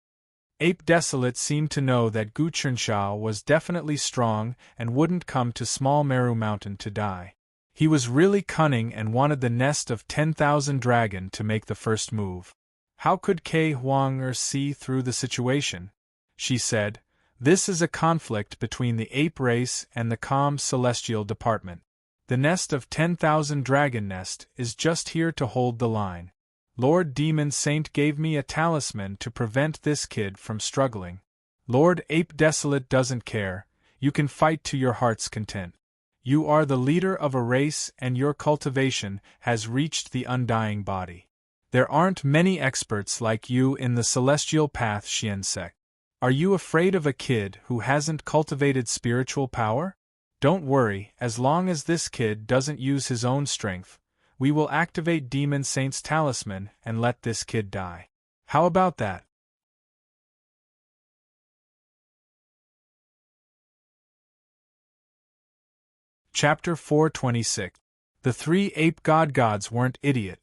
Ape Desolate seemed to know that Gu Chunxia was definitely strong and wouldn't come to Small Meru Mountain to die. He was really cunning and wanted the nest of 10,000 dragon to make the first move. How could Kei Huang see through the situation? She said, "This is a conflict between the ape race and the calm celestial department. The nest of 10,000 dragon nest is just here to hold the line. Lord Demon Saint gave me a talisman to prevent this kid from struggling. Lord Ape Desolate doesn't care, you can fight to your heart's content. You are the leader of a race and your cultivation has reached the undying body. There aren't many experts like you in the Celestial Path Xian sect. Are you afraid of a kid who hasn't cultivated spiritual power? Don't worry, as long as this kid doesn't use his own strength, we will activate Demon Saint's talisman and let this kid die. How about that?" Chapter 426. The three ape gods weren't idiot.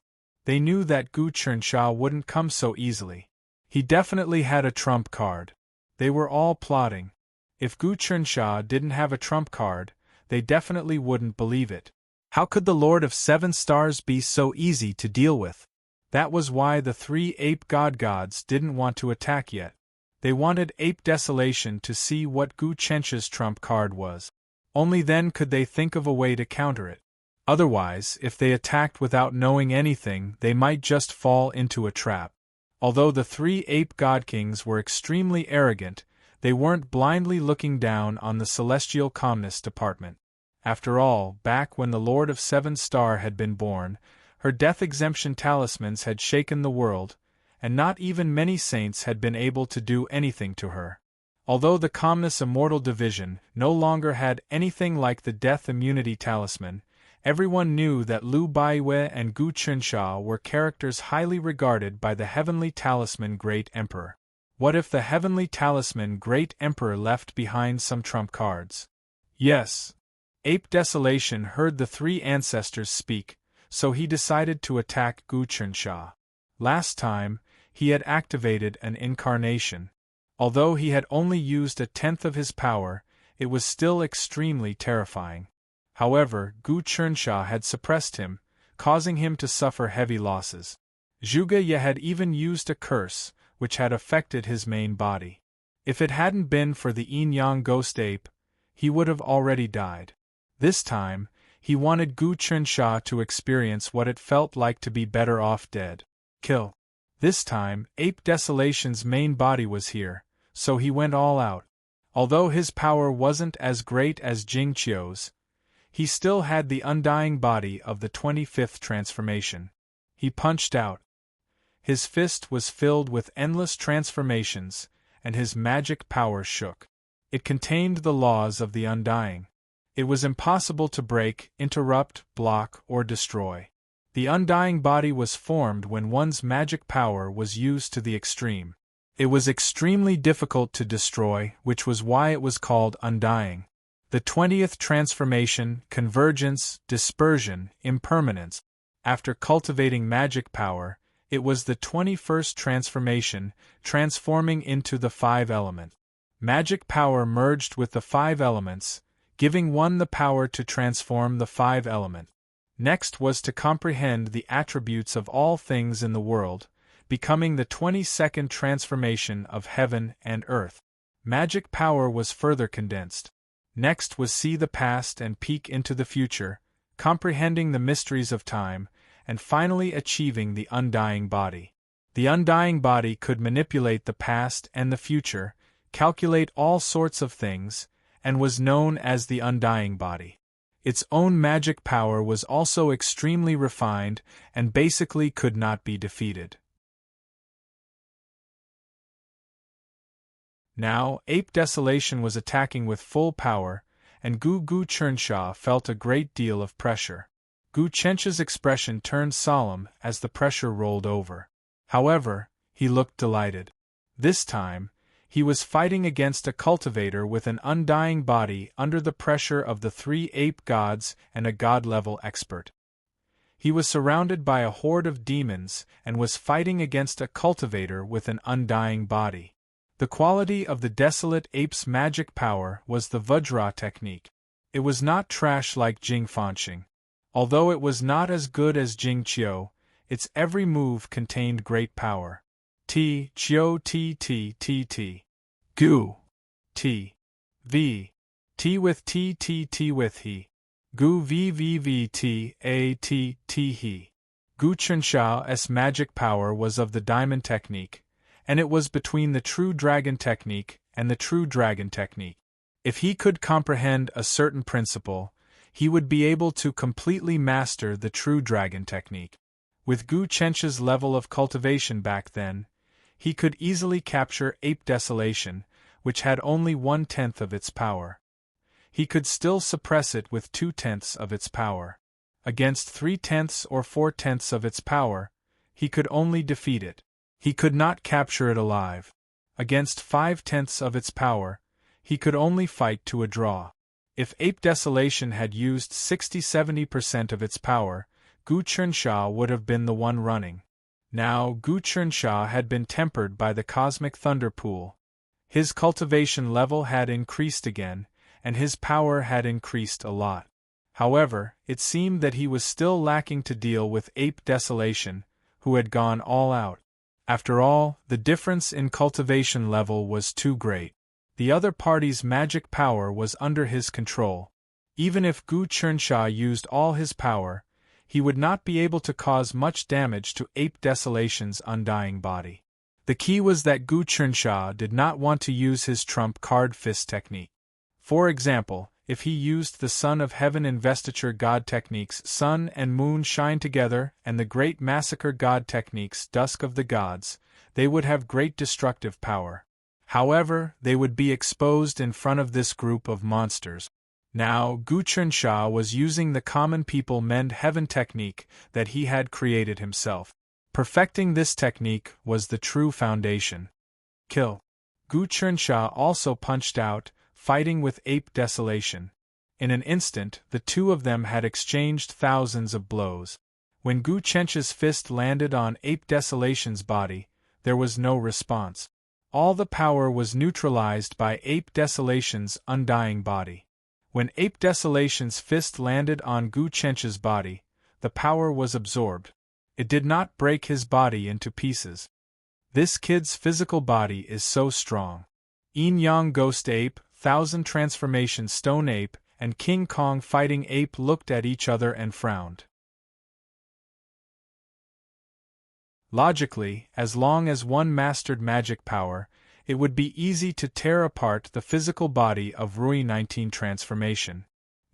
They knew that Gu Chunxia wouldn't come so easily. He definitely had a trump card. They were all plotting. If Gu Chunxia didn't have a trump card, they definitely wouldn't believe it. How could the Lord of Seven Stars be so easy to deal with? That was why the three ape gods didn't want to attack yet. They wanted Ape Desolation to see what Gu Chunxia's trump card was. Only then could they think of a way to counter it. Otherwise, if they attacked without knowing anything, they might just fall into a trap. Although the three ape god kings were extremely arrogant, they weren't blindly looking down on the celestial calmness department. After all, back when the Lord of Seven Star had been born, her death exemption talismans had shaken the world, and not even many saints had been able to do anything to her. Although the Calmness Immortal Division no longer had anything like the Death Immunity Talisman, everyone knew that Lu Baiwei and Gu Chunxia were characters highly regarded by the Heavenly Talisman Great Emperor. What if the Heavenly Talisman Great Emperor left behind some trump cards? Yes. Ape Desolation heard the three ancestors speak, so he decided to attack Gu Chunxia. Last time, he had activated an incarnation. Although he had only used a tenth of his power, it was still extremely terrifying. However, Gu Chunxia had suppressed him, causing him to suffer heavy losses. Zhuge Ye had even used a curse, which had affected his main body. If it hadn't been for the yin-yang ghost ape, he would have already died. This time, he wanted Gu Chunxia to experience what it felt like to be better off dead. Kill. This time, Ape Desolation's main body was here, so he went all out. Although his power wasn't as great as Jing Qiu's, he still had the undying body of the 25th transformation. He punched out. His fist was filled with endless transformations, and his magic power shook. It contained the laws of the undying. It was impossible to break, interrupt, block, or destroy. The undying body was formed when one's magic power was used to the extreme. It was extremely difficult to destroy, which was why it was called undying. The 20th transformation, convergence, dispersion, impermanence. After cultivating magic power, it was the 21st transformation, transforming into the 5 elements. Magic power merged with the 5 elements, giving one the power to transform the 5 elements. Next was to comprehend the attributes of all things in the world, becoming the 22nd transformation of heaven and earth. Magic power was further condensed. Next was see the past and peek into the future, comprehending the mysteries of time, and finally achieving the undying body. The undying body could manipulate the past and the future, calculate all sorts of things, and was known as the undying body. Its own magic power was also extremely refined and basically could not be defeated. Now, Ape Desolation was attacking with full power, and Gu Chernsha felt a great deal of pressure. Gu Chencha's expression turned solemn as the pressure rolled over. However, he looked delighted. This time, he was fighting against a cultivator with an undying body under the pressure of the 3 ape gods and a god-level expert. He was surrounded by a horde of demons and was fighting against a cultivator with an undying body. The quality of the desolate ape's magic power was the Vajra technique. It was not trash like Jing Fanxing. Although it was not as good as Jing Qiu, its every move contained great power. T, Qiu T T T T. Gu. T. V. T with T T T with he. Gu V V V T A T T he. Gu Chensha's magic power was of the diamond technique, and it was between the true dragon technique and the true dragon technique. If he could comprehend a certain principle, he would be able to completely master the true dragon technique. With Gu Chencha's level of cultivation back then, he could easily capture Ape Desolation, which had only 1/10 of its power. He could still suppress it with 2/10 of its power. Against 3/10 or 4/10 of its power, he could only defeat it. He could not capture it alive. Against 5/10 of its power, he could only fight to a draw. If Ape Desolation had used 60–70% of its power, Gu Chensha would have been the one running. Now Gu Chensha had been tempered by the cosmic thunder pool. His cultivation level had increased again, and his power had increased a lot. However, it seemed that he was still lacking to deal with Ape Desolation, who had gone all out. After all, the difference in cultivation level was too great. The other party's magic power was under his control. Even if Gu Chensha used all his power, he would not be able to cause much damage to Ape Desolation's undying body. The key was that Gu Chensha did not want to use his trump card fist technique. For example, if he used the Son of Heaven investiture god techniques Sun and Moon shine together and the Great Massacre god techniques Dusk of the Gods, they would have great destructive power. However, they would be exposed in front of this group of monsters. Now, Gu Chensha was using the common people mend heaven technique that he had created himself. Perfecting this technique was the true foundation. Kill. Gu Chensha also punched out, fighting with Ape Desolation. In an instant, the two of them had exchanged thousands of blows. When Gu Chencha's fist landed on Ape Desolation's body, there was no response. All the power was neutralized by Ape Desolation's undying body. When Ape Desolation's fist landed on Gu Chencha's body, the power was absorbed. It did not break his body into pieces. This kid's physical body is so strong. Yin Yang Ghost Ape, Thousand Transformation Stone Ape, and King Kong Fighting Ape looked at each other and frowned. Logically, as long as one mastered magic power, it would be easy to tear apart the physical body of Rui 19 transformation.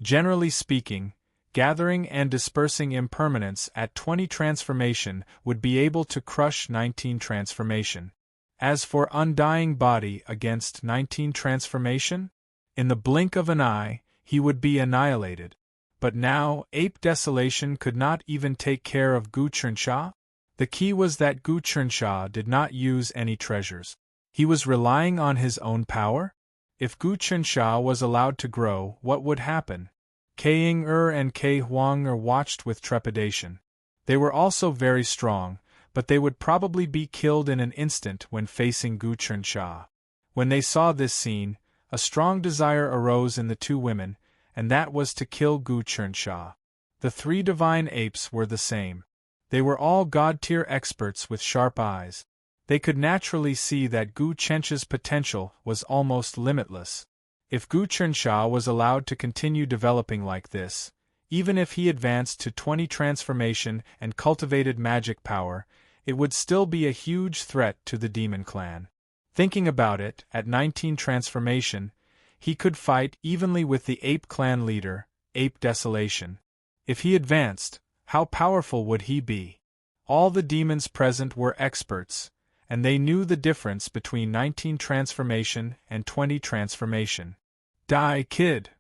Generally speaking, gathering and dispersing impermanence at 20 transformation would be able to crush 19 transformation. As for undying body against 19 transformation, in the blink of an eye, he would be annihilated. But now, ape desolation could not even take care of Gu Chernxia? The key was that Gu Chernxia did not use any treasures. He was relying on his own power? If Gu Chernxia was allowed to grow, what would happen? Ke Ying-er and Ke Huang-er watched with trepidation. They were also very strong, but they would probably be killed in an instant when facing Gu Chernxia. When they saw this scene, a strong desire arose in the two women, and that was to kill Gu Chernxia. The three divine apes were the same. They were all god-tier experts with sharp eyes. They could naturally see that Gu Chernxia's potential was almost limitless. If Gu Chernxia was allowed to continue developing like this, even if he advanced to 20 transformation and cultivated magic power, it would still be a huge threat to the demon clan. Thinking about it, at 19 transformation, he could fight evenly with the ape clan leader, Ape Desolation. If he advanced, how powerful would he be? All the demons present were experts, and they knew the difference between 19 transformation and 20 transformation. Die, kid!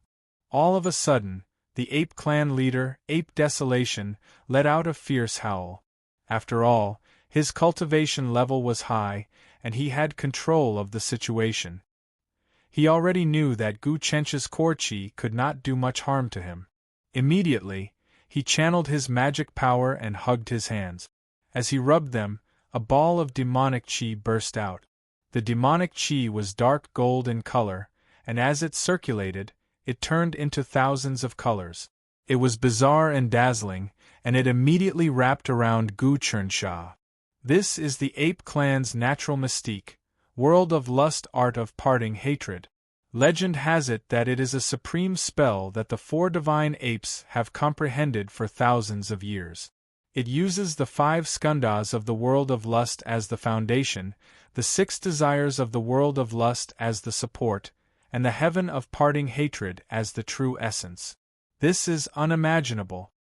All of a sudden, the ape clan leader, Ape Desolation, let out a fierce howl. After all, his cultivation level was high, and he had control of the situation. He already knew that Gu Chernxia's core qi could not do much harm to him. Immediately, he channeled his magic power and hugged his hands. As he rubbed them, a ball of demonic qi burst out. The demonic qi was dark gold in color, and as it circulated, it turned into thousands of colors. It was bizarre and dazzling, and it immediately wrapped around Gu Chernxia. This is the ape clan's natural mystique, world of lust, art of parting hatred. Legend has it that it is a supreme spell that the four divine apes have comprehended for thousands of years. It uses the 5 skandhas of the world of lust as the foundation, the 6 desires of the world of lust as the support, and the heaven of parting hatred as the true essence. This is unimaginable.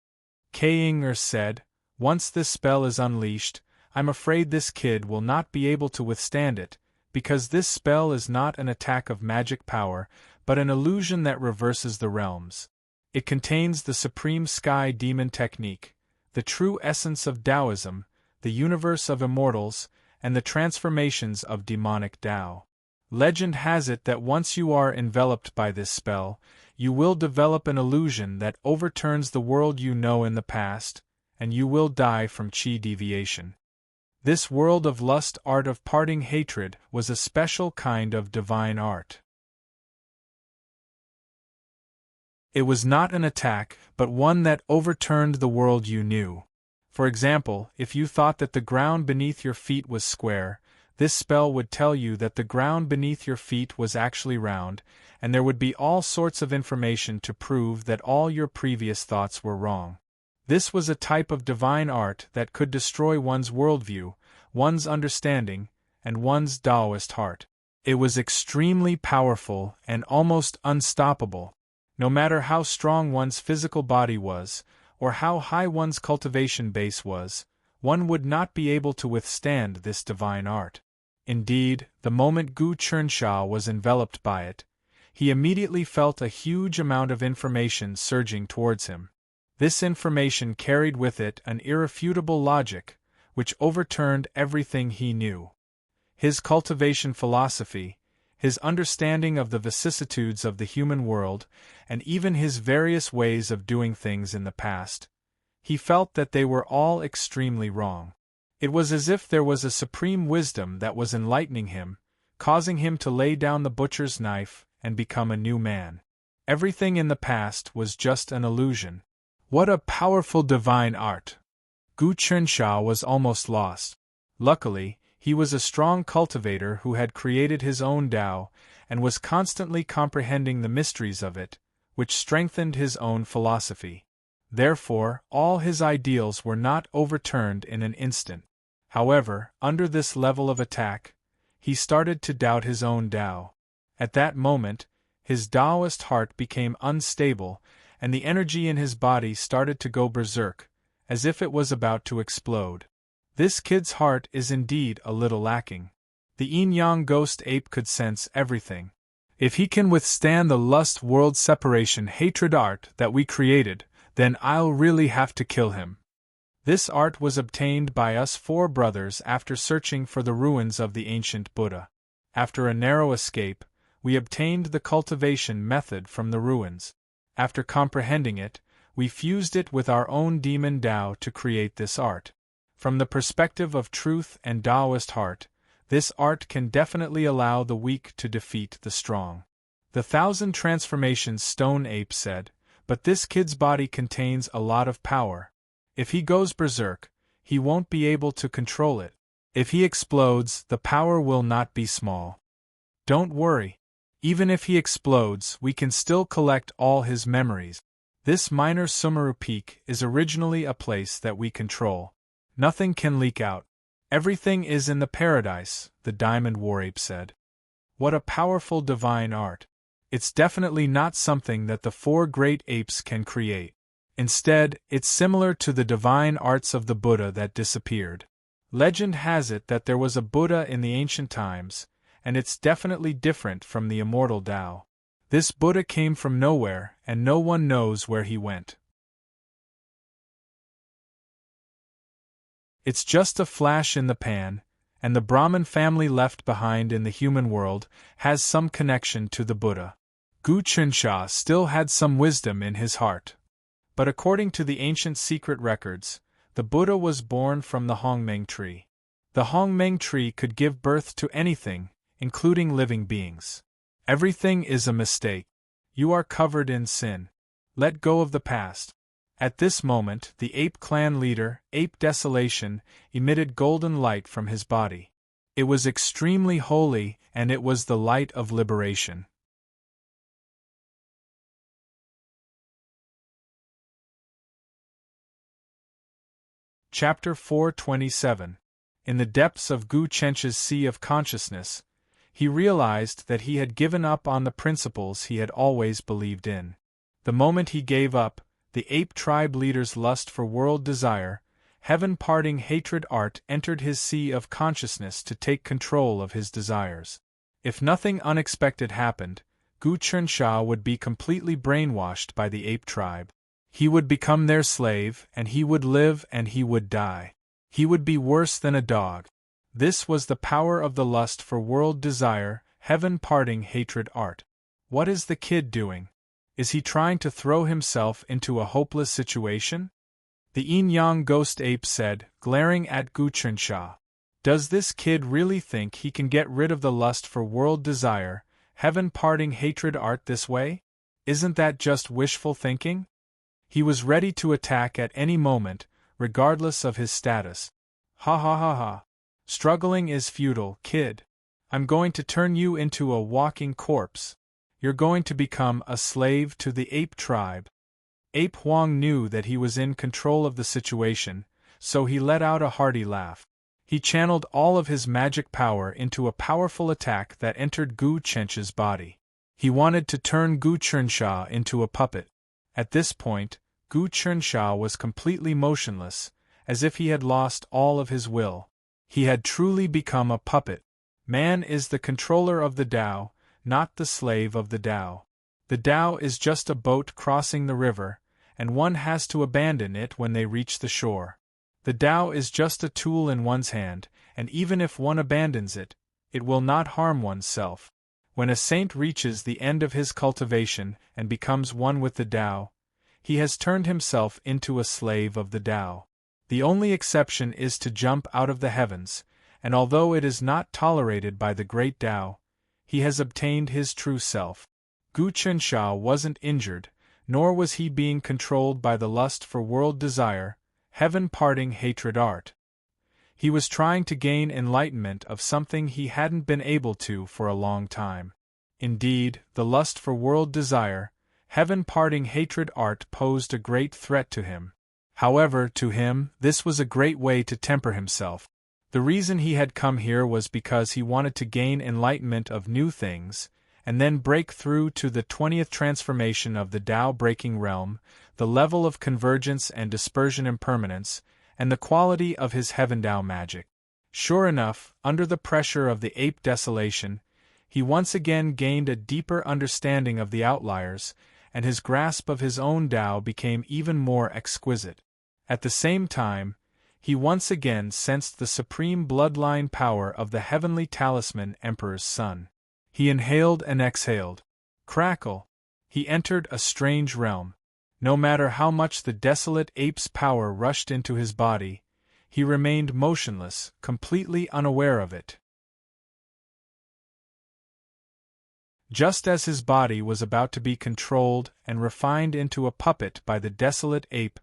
Ke Ying-er said, "Once this spell is unleashed, I'm afraid this kid will not be able to withstand it, because this spell is not an attack of magic power, but an illusion that reverses the realms. It contains the supreme sky demon technique, the true essence of Taoism, the universe of immortals, and the transformations of demonic Tao. Legend has it that once you are enveloped by this spell, you will develop an illusion that overturns the world you know in the past, and you will die from qi deviation." This world of lust, art of parting hatred, was a special kind of divine art. It was not an attack, but one that overturned the world you knew. For example, if you thought that the ground beneath your feet was square, this spell would tell you that the ground beneath your feet was actually round, and there would be all sorts of information to prove that all your previous thoughts were wrong. This was a type of divine art that could destroy one's worldview, one's understanding, and one's Taoist heart. It was extremely powerful and almost unstoppable. No matter how strong one's physical body was, or how high one's cultivation base was, one would not be able to withstand this divine art. Indeed, the moment Gu Chernxia was enveloped by it, he immediately felt a huge amount of information surging towards him. This information carried with it an irrefutable logic, which overturned everything he knew. His cultivation philosophy, his understanding of the vicissitudes of the human world, and even his various ways of doing things in the past. He felt that they were all extremely wrong. It was as if there was a supreme wisdom that was enlightening him, causing him to lay down the butcher's knife and become a new man. Everything in the past was just an illusion. What a powerful divine art! Gu Chernxia was almost lost. Luckily, he was a strong cultivator who had created his own Tao, and was constantly comprehending the mysteries of it, which strengthened his own philosophy. Therefore, all his ideals were not overturned in an instant. However, under this level of attack, he started to doubt his own Tao. At that moment, his Taoist heart became unstable, and the energy in his body started to go berserk, as if it was about to explode. This kid's heart is indeed a little lacking. The yin-yang ghost ape could sense everything. If he can withstand the lust world separation hatred art that we created, then I'll really have to kill him. This art was obtained by us 4 brothers after searching for the ruins of the ancient Buddha. After a narrow escape, we obtained the cultivation method from the ruins. After comprehending it, we fused it with our own demon Tao to create this art. From the perspective of truth and Taoist heart, this art can definitely allow the weak to defeat the strong. The 1,000 transformations Stone Ape said, but this kid's body contains a lot of power. If he goes berserk, he won't be able to control it. If he explodes, the power will not be small. Don't worry. Even if he explodes, we can still collect all his memories. This minor Sumeru Peak is originally a place that we control. Nothing can leak out. Everything is in the paradise, the Diamond War Ape said. What a powerful divine art. It's definitely not something that the 4 great apes can create. Instead, it's similar to the divine arts of the Buddha that disappeared. Legend has it that there was a Buddha in the ancient times, and it's definitely different from the immortal Tao. This Buddha came from nowhere, and no one knows where he went. It's just a flash in the pan, and the Brahmin family left behind in the human world has some connection to the Buddha. Gu Chunsha still had some wisdom in his heart. But according to the ancient secret records, the Buddha was born from the Hongmeng tree. The Hongmeng tree could give birth to anything, including living beings. Everything is a mistake. You are covered in sin. Let go of the past. At this moment, the ape clan leader, Ape Desolation, emitted golden light from his body. It was extremely holy, and it was the light of liberation. Chapter 427. In the depths of Gu Chench's sea of consciousness, he realized that he had given up on the principles he had always believed in. The moment he gave up, the ape tribe leader's lust for world desire, heaven-parting hatred art entered his sea of consciousness to take control of his desires. If nothing unexpected happened, Gu Chunsha would be completely brainwashed by the ape tribe. He would become their slave, and he would live and he would die. He would be worse than a dog. This was the power of the lust for world desire, heaven-parting hatred art. What is the kid doing? Is he trying to throw himself into a hopeless situation? The yin-yang ghost ape said, glaring at Gu Chunsha. Does this kid really think he can get rid of the lust for world desire, heaven-parting hatred art this way? Isn't that just wishful thinking? He was ready to attack at any moment, regardless of his status. Ha ha ha ha. Struggling is futile, kid. I'm going to turn you into a walking corpse. You're going to become a slave to the ape tribe. Ape Huang knew that he was in control of the situation, so he let out a hearty laugh. He channeled all of his magic power into a powerful attack that entered Gu Chench's body. He wanted to turn Gu Chunsha into a puppet. At this point, Gu Chunsha was completely motionless, as if he had lost all of his will. He had truly become a puppet. Man is the controller of the Tao, not the slave of the Tao. The Tao is just a boat crossing the river, and one has to abandon it when they reach the shore. The Tao is just a tool in one's hand, and even if one abandons it, it will not harm oneself. When a saint reaches the end of his cultivation and becomes one with the Tao, he has turned himself into a slave of the Tao. The only exception is to jump out of the heavens, and although it is not tolerated by the great Tao, he has obtained his true self. Gu Chunsha wasn't injured, nor was he being controlled by the lust for world desire, heaven-parting hatred art. He was trying to gain enlightenment of something he hadn't been able to for a long time. Indeed, the lust for world desire, heaven-parting hatred art posed a great threat to him. However, to him, this was a great way to temper himself. The reason he had come here was because he wanted to gain enlightenment of new things, and then break through to the 20th transformation of the Tao-breaking realm, the level of convergence and dispersion impermanence, and the quality of his heaven Tao magic. Sure enough, under the pressure of the ape desolation, he once again gained a deeper understanding of the outliers, and his grasp of his own Tao became even more exquisite. At the same time, he once again sensed the supreme bloodline power of the heavenly talisman Emperor's son. He inhaled and exhaled. Crackle! He entered a strange realm. No matter how much the desolate ape's power rushed into his body, he remained motionless, completely unaware of it. Just as his body was about to be controlled and refined into a puppet by the desolate ape,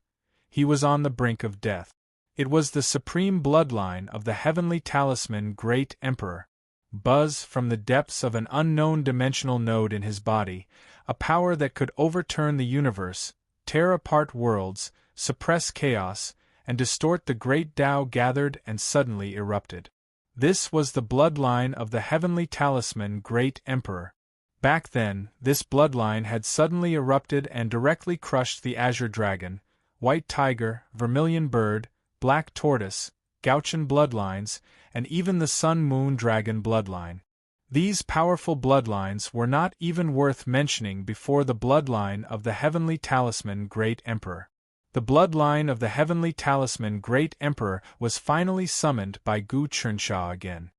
he was on the brink of death. It was the supreme bloodline of the heavenly talisman Great Emperor. Buzz from the depths of an unknown dimensional node in his body, a power that could overturn the universe, tear apart worlds, suppress chaos, and distort the great Tao gathered and suddenly erupted. This was the bloodline of the heavenly talisman Great Emperor. Back then, this bloodline had suddenly erupted and directly crushed the azure dragon, white tiger, vermilion bird, black tortoise, Gauchian bloodlines, and even the sun-moon dragon bloodline. These powerful bloodlines were not even worth mentioning before the bloodline of the heavenly talisman Great Emperor. The bloodline of the heavenly talisman Great Emperor was finally summoned by Gu Chensha again.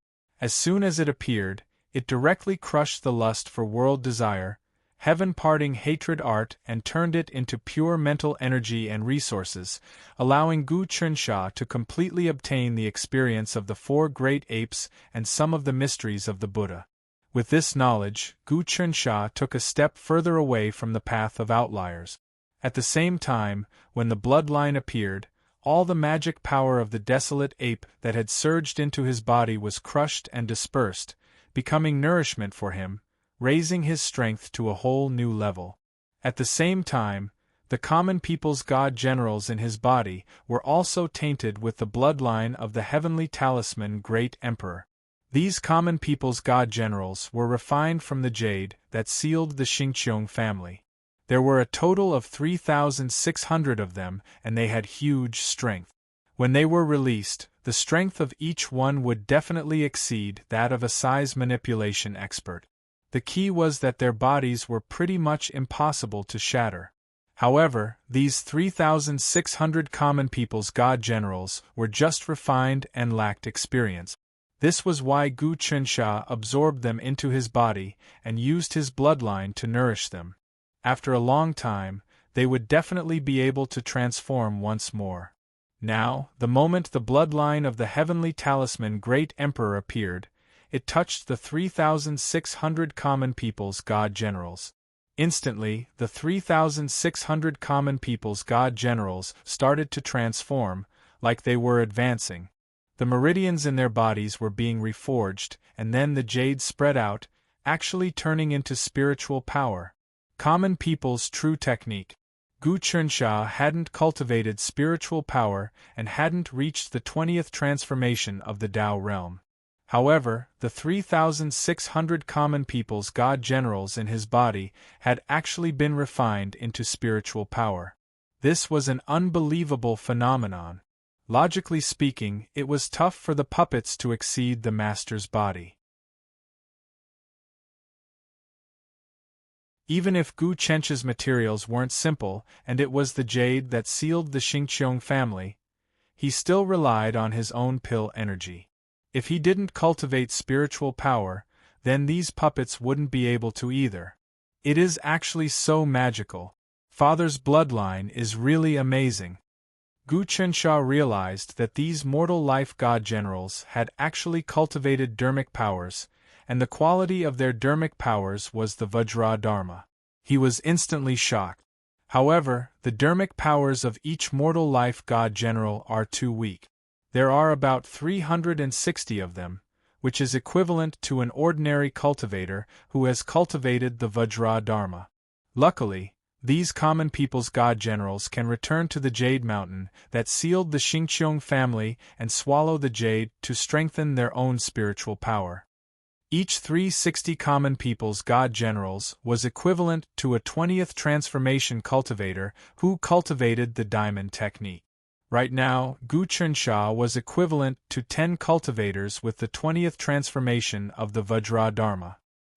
As soon as it appeared, it directly crushed the lust for world desire, heaven-parting hatred art and turned it into pure mental energy and resources, allowing Gu Chensha to completely obtain the experience of the four great apes and some of the mysteries of the Buddha. With this knowledge, Gu Chensha took a step further away from the path of outliers. At the same time, when the bloodline appeared, all the magic power of the desolate ape that had surged into his body was crushed and dispersed, becoming nourishment for him, raising his strength to a whole new level. At the same time, the common people's god generals in his body were also tainted with the bloodline of the heavenly talisman Great Emperor. These common people's god generals were refined from the jade that sealed the Xingqiang family. There were a total of 3,600 of them, and they had huge strength. When they were released, the strength of each one would definitely exceed that of a size manipulation expert. The key was that their bodies were pretty much impossible to shatter. However, these 3,600 common people's god generals were just refined and lacked experience. This was why Gu Chensha absorbed them into his body and used his bloodline to nourish them. After a long time, they would definitely be able to transform once more. Now, the moment the bloodline of the heavenly talisman Great Emperor appeared, it touched the 3,600 common people's god generals. Instantly, the 3,600 common people's god generals started to transform, like they were advancing. The meridians in their bodies were being reforged, and then the jade spread out, actually turning into spiritual power. Common people's true technique. Gu Chensha hadn't cultivated spiritual power and hadn't reached the 20th transformation of the Tao realm. However, the 3,600 common people's god generals in his body had actually been refined into spiritual power. This was an unbelievable phenomenon. Logically speaking, it was tough for the puppets to exceed the master's body. Even if Gu Chensha's materials weren't simple and it was the jade that sealed the Xingqiang family, he still relied on his own pill energy. If he didn't cultivate spiritual power, then these puppets wouldn't be able to either. It is actually so magical. Father's bloodline is really amazing. Gu Chensha realized that these mortal life god generals had actually cultivated dharmic powers, and the quality of their dharmic powers was the Vajra Dharma. He was instantly shocked. However, the dharmic powers of each mortal life god general are too weak. There are about 360 of them, which is equivalent to an ordinary cultivator who has cultivated the Vajra Dharma. Luckily, These common people's god generals can return to the Jade Mountain that sealed the Xingqiong family and swallow the jade to strengthen their own spiritual power. Each 360 common people's god generals was equivalent to a 20th transformation cultivator who cultivated the diamond technique. Right now, Gu Chunsha was equivalent to 10 cultivators with the 20th transformation of the Vajra Dharma.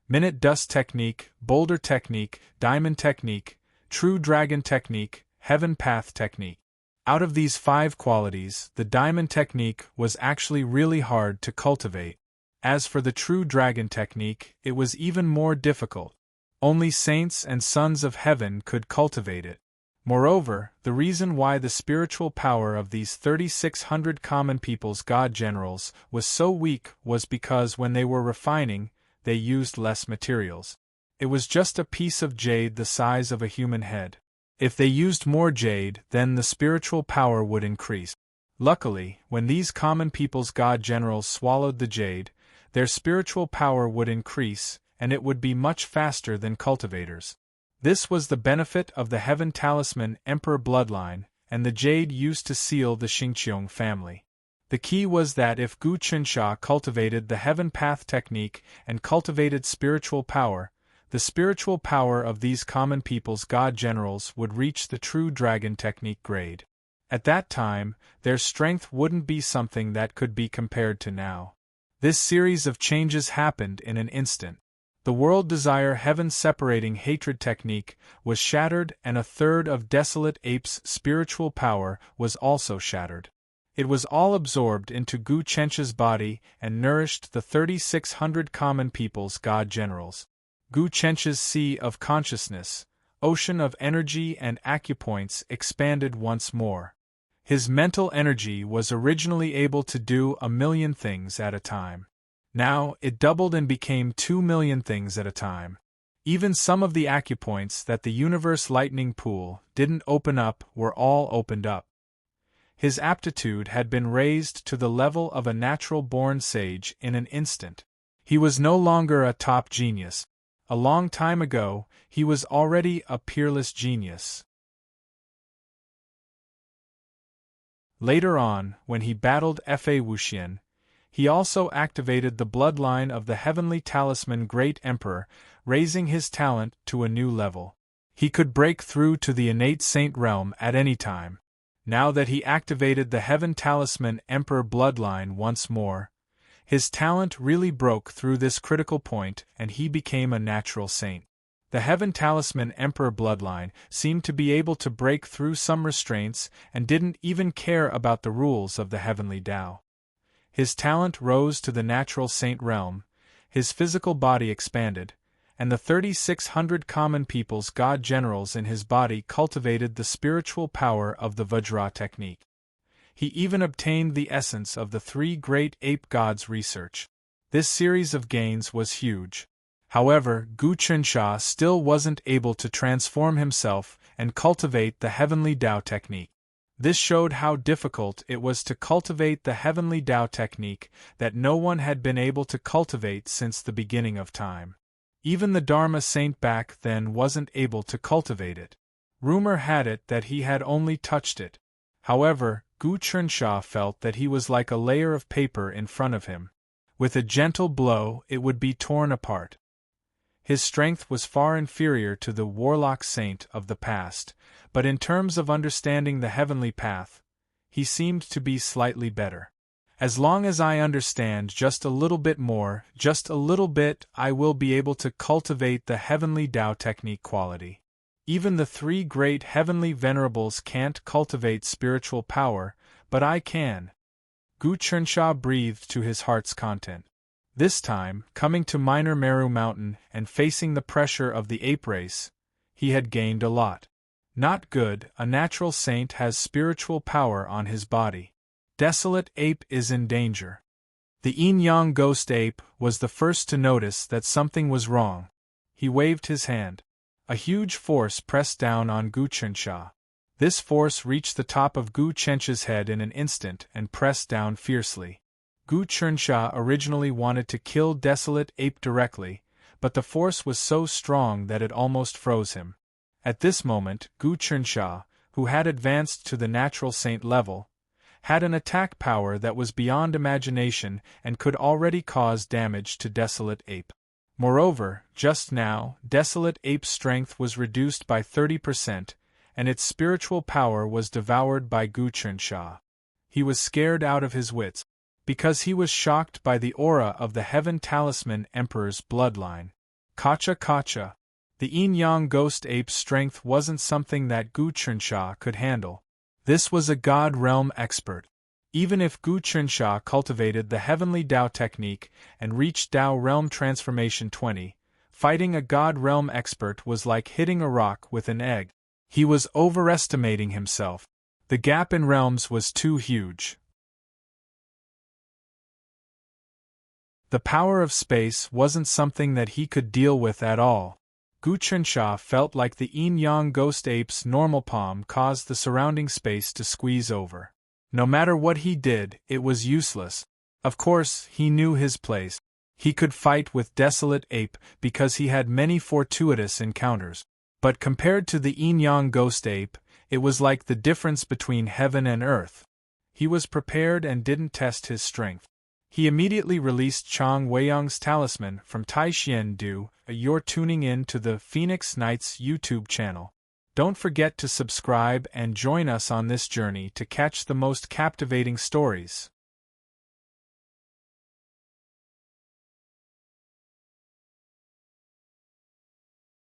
Minute Dust Technique, Boulder Technique, Diamond Technique, True Dragon Technique, Heaven Path Technique. Out of these 5 qualities, the Diamond Technique was actually really hard to cultivate. As for the True Dragon Technique, it was even more difficult. Only saints and sons of heaven could cultivate it. Moreover, the reason why the spiritual power of these 3,600 common people's god generals was so weak was because when they were refining, they used less materials. It was just a piece of jade the size of a human head. If they used more jade, then the spiritual power would increase. Luckily, when these common people's god generals swallowed the jade, their spiritual power would increase, and it would be much faster than cultivators. This was the benefit of the Heaven Talisman Emperor bloodline, and the jade used to seal the Xingqiong family. The key was that if Gu Chunsha cultivated the Heaven Path technique and cultivated spiritual power, the spiritual power of these common people's god generals would reach the True Dragon Technique grade. At that time, their strength wouldn't be something that could be compared to now. This series of changes happened in an instant. The World Desire Heaven Separating Hatred Technique was shattered, and a third of Desolate Ape's spiritual power was also shattered. It was all absorbed into Gu Chensha's body and nourished the 3,600 common people's god generals. Gu Chensha's sea of consciousness, ocean of energy and acupoints expanded once more. His mental energy was originally able to do 1,000,000 things at a time. Now, it doubled and became 2,000,000 things at a time. Even some of the acupoints that the universe lightning pool didn't open up were all opened up. His aptitude had been raised to the level of a natural-born sage in an instant. He was no longer a top genius. A long time ago, he was already a peerless genius. Later on, when he battled Fa Wuxian, he also activated the bloodline of the Heavenly Talisman Great Emperor, raising his talent to a new level. He could break through to the innate saint realm at any time. Now that he activated the Heaven Talisman Emperor bloodline once more, his talent really broke through this critical point and he became a natural saint. The Heaven Talisman Emperor bloodline seemed to be able to break through some restraints and didn't even care about the rules of the heavenly Tao. His talent rose to the natural saint realm, his physical body expanded, and the 3,600 common people's god generals in his body cultivated the spiritual power of the Vajra technique. He even obtained the essence of the 3 great ape gods' research. This series of gains was huge. However, Gu Chunsha still wasn't able to transform himself and cultivate the heavenly Tao technique. This showed how difficult it was to cultivate the heavenly Tao technique that no one had been able to cultivate since the beginning of time. Even the Dharma saint back then wasn't able to cultivate it. Rumor had it that he had only touched it. However, Gu Chunsha felt that he was like a layer of paper in front of him. With a gentle blow, it would be torn apart. His strength was far inferior to the warlock saint of the past, but in terms of understanding the heavenly path, he seemed to be slightly better. As long as I understand just a little bit more, just a little bit, I will be able to cultivate the heavenly Tao technique quality. Even the 3 great heavenly venerables can't cultivate spiritual power, but I can. Gu Chunsha breathed to his heart's content. This time, coming to Minor Meru Mountain and facing the pressure of the ape race, he had gained a lot. Not good, a natural saint has spiritual power on his body. Desolate Ape is in danger. The Yin-Yang Ghost Ape was the first to notice that something was wrong. He waved his hand. A huge force pressed down on Gu Chunsha. This force reached the top of Gu Chensha's head in an instant and pressed down fiercely. Gu Chunsha originally wanted to kill Desolate Ape directly, but the force was so strong that it almost froze him. At this moment, Gu Chunxia, who had advanced to the natural saint level, had an attack power that was beyond imagination and could already cause damage to Desolate Ape. Moreover, just now, Desolate Ape's strength was reduced by 30%, and its spiritual power was devoured by Gu Chunxia. He was scared out of his wits, because he was shocked by the aura of the Heaven Talisman Emperor's bloodline. Kacha Kacha. The yin-yang ghost ape's strength wasn't something that Gu Chunxia could handle. This was a God realm expert. Even if Gu Chunxia cultivated the heavenly Dao technique and reached Dao realm transformation 20, fighting a God realm expert was like hitting a rock with an egg. He was overestimating himself. The gap in realms was too huge. The power of space wasn't something that he could deal with at all. Gu Chunxia felt like the yin-yang ghost ape's normal palm caused the surrounding space to squeeze over. No matter what he did, it was useless. Of course, he knew his place. He could fight with Desolate Ape because he had many fortuitous encounters. But compared to the yin-yang ghost ape, it was like the difference between heaven and earth. He was prepared and didn't test his strength. He immediately released Chang Weiyang's talisman from Tai Xian Du. You're tuning in to the Phoenix Knights YouTube channel. Don't forget to subscribe and join us on this journey to catch the most captivating stories.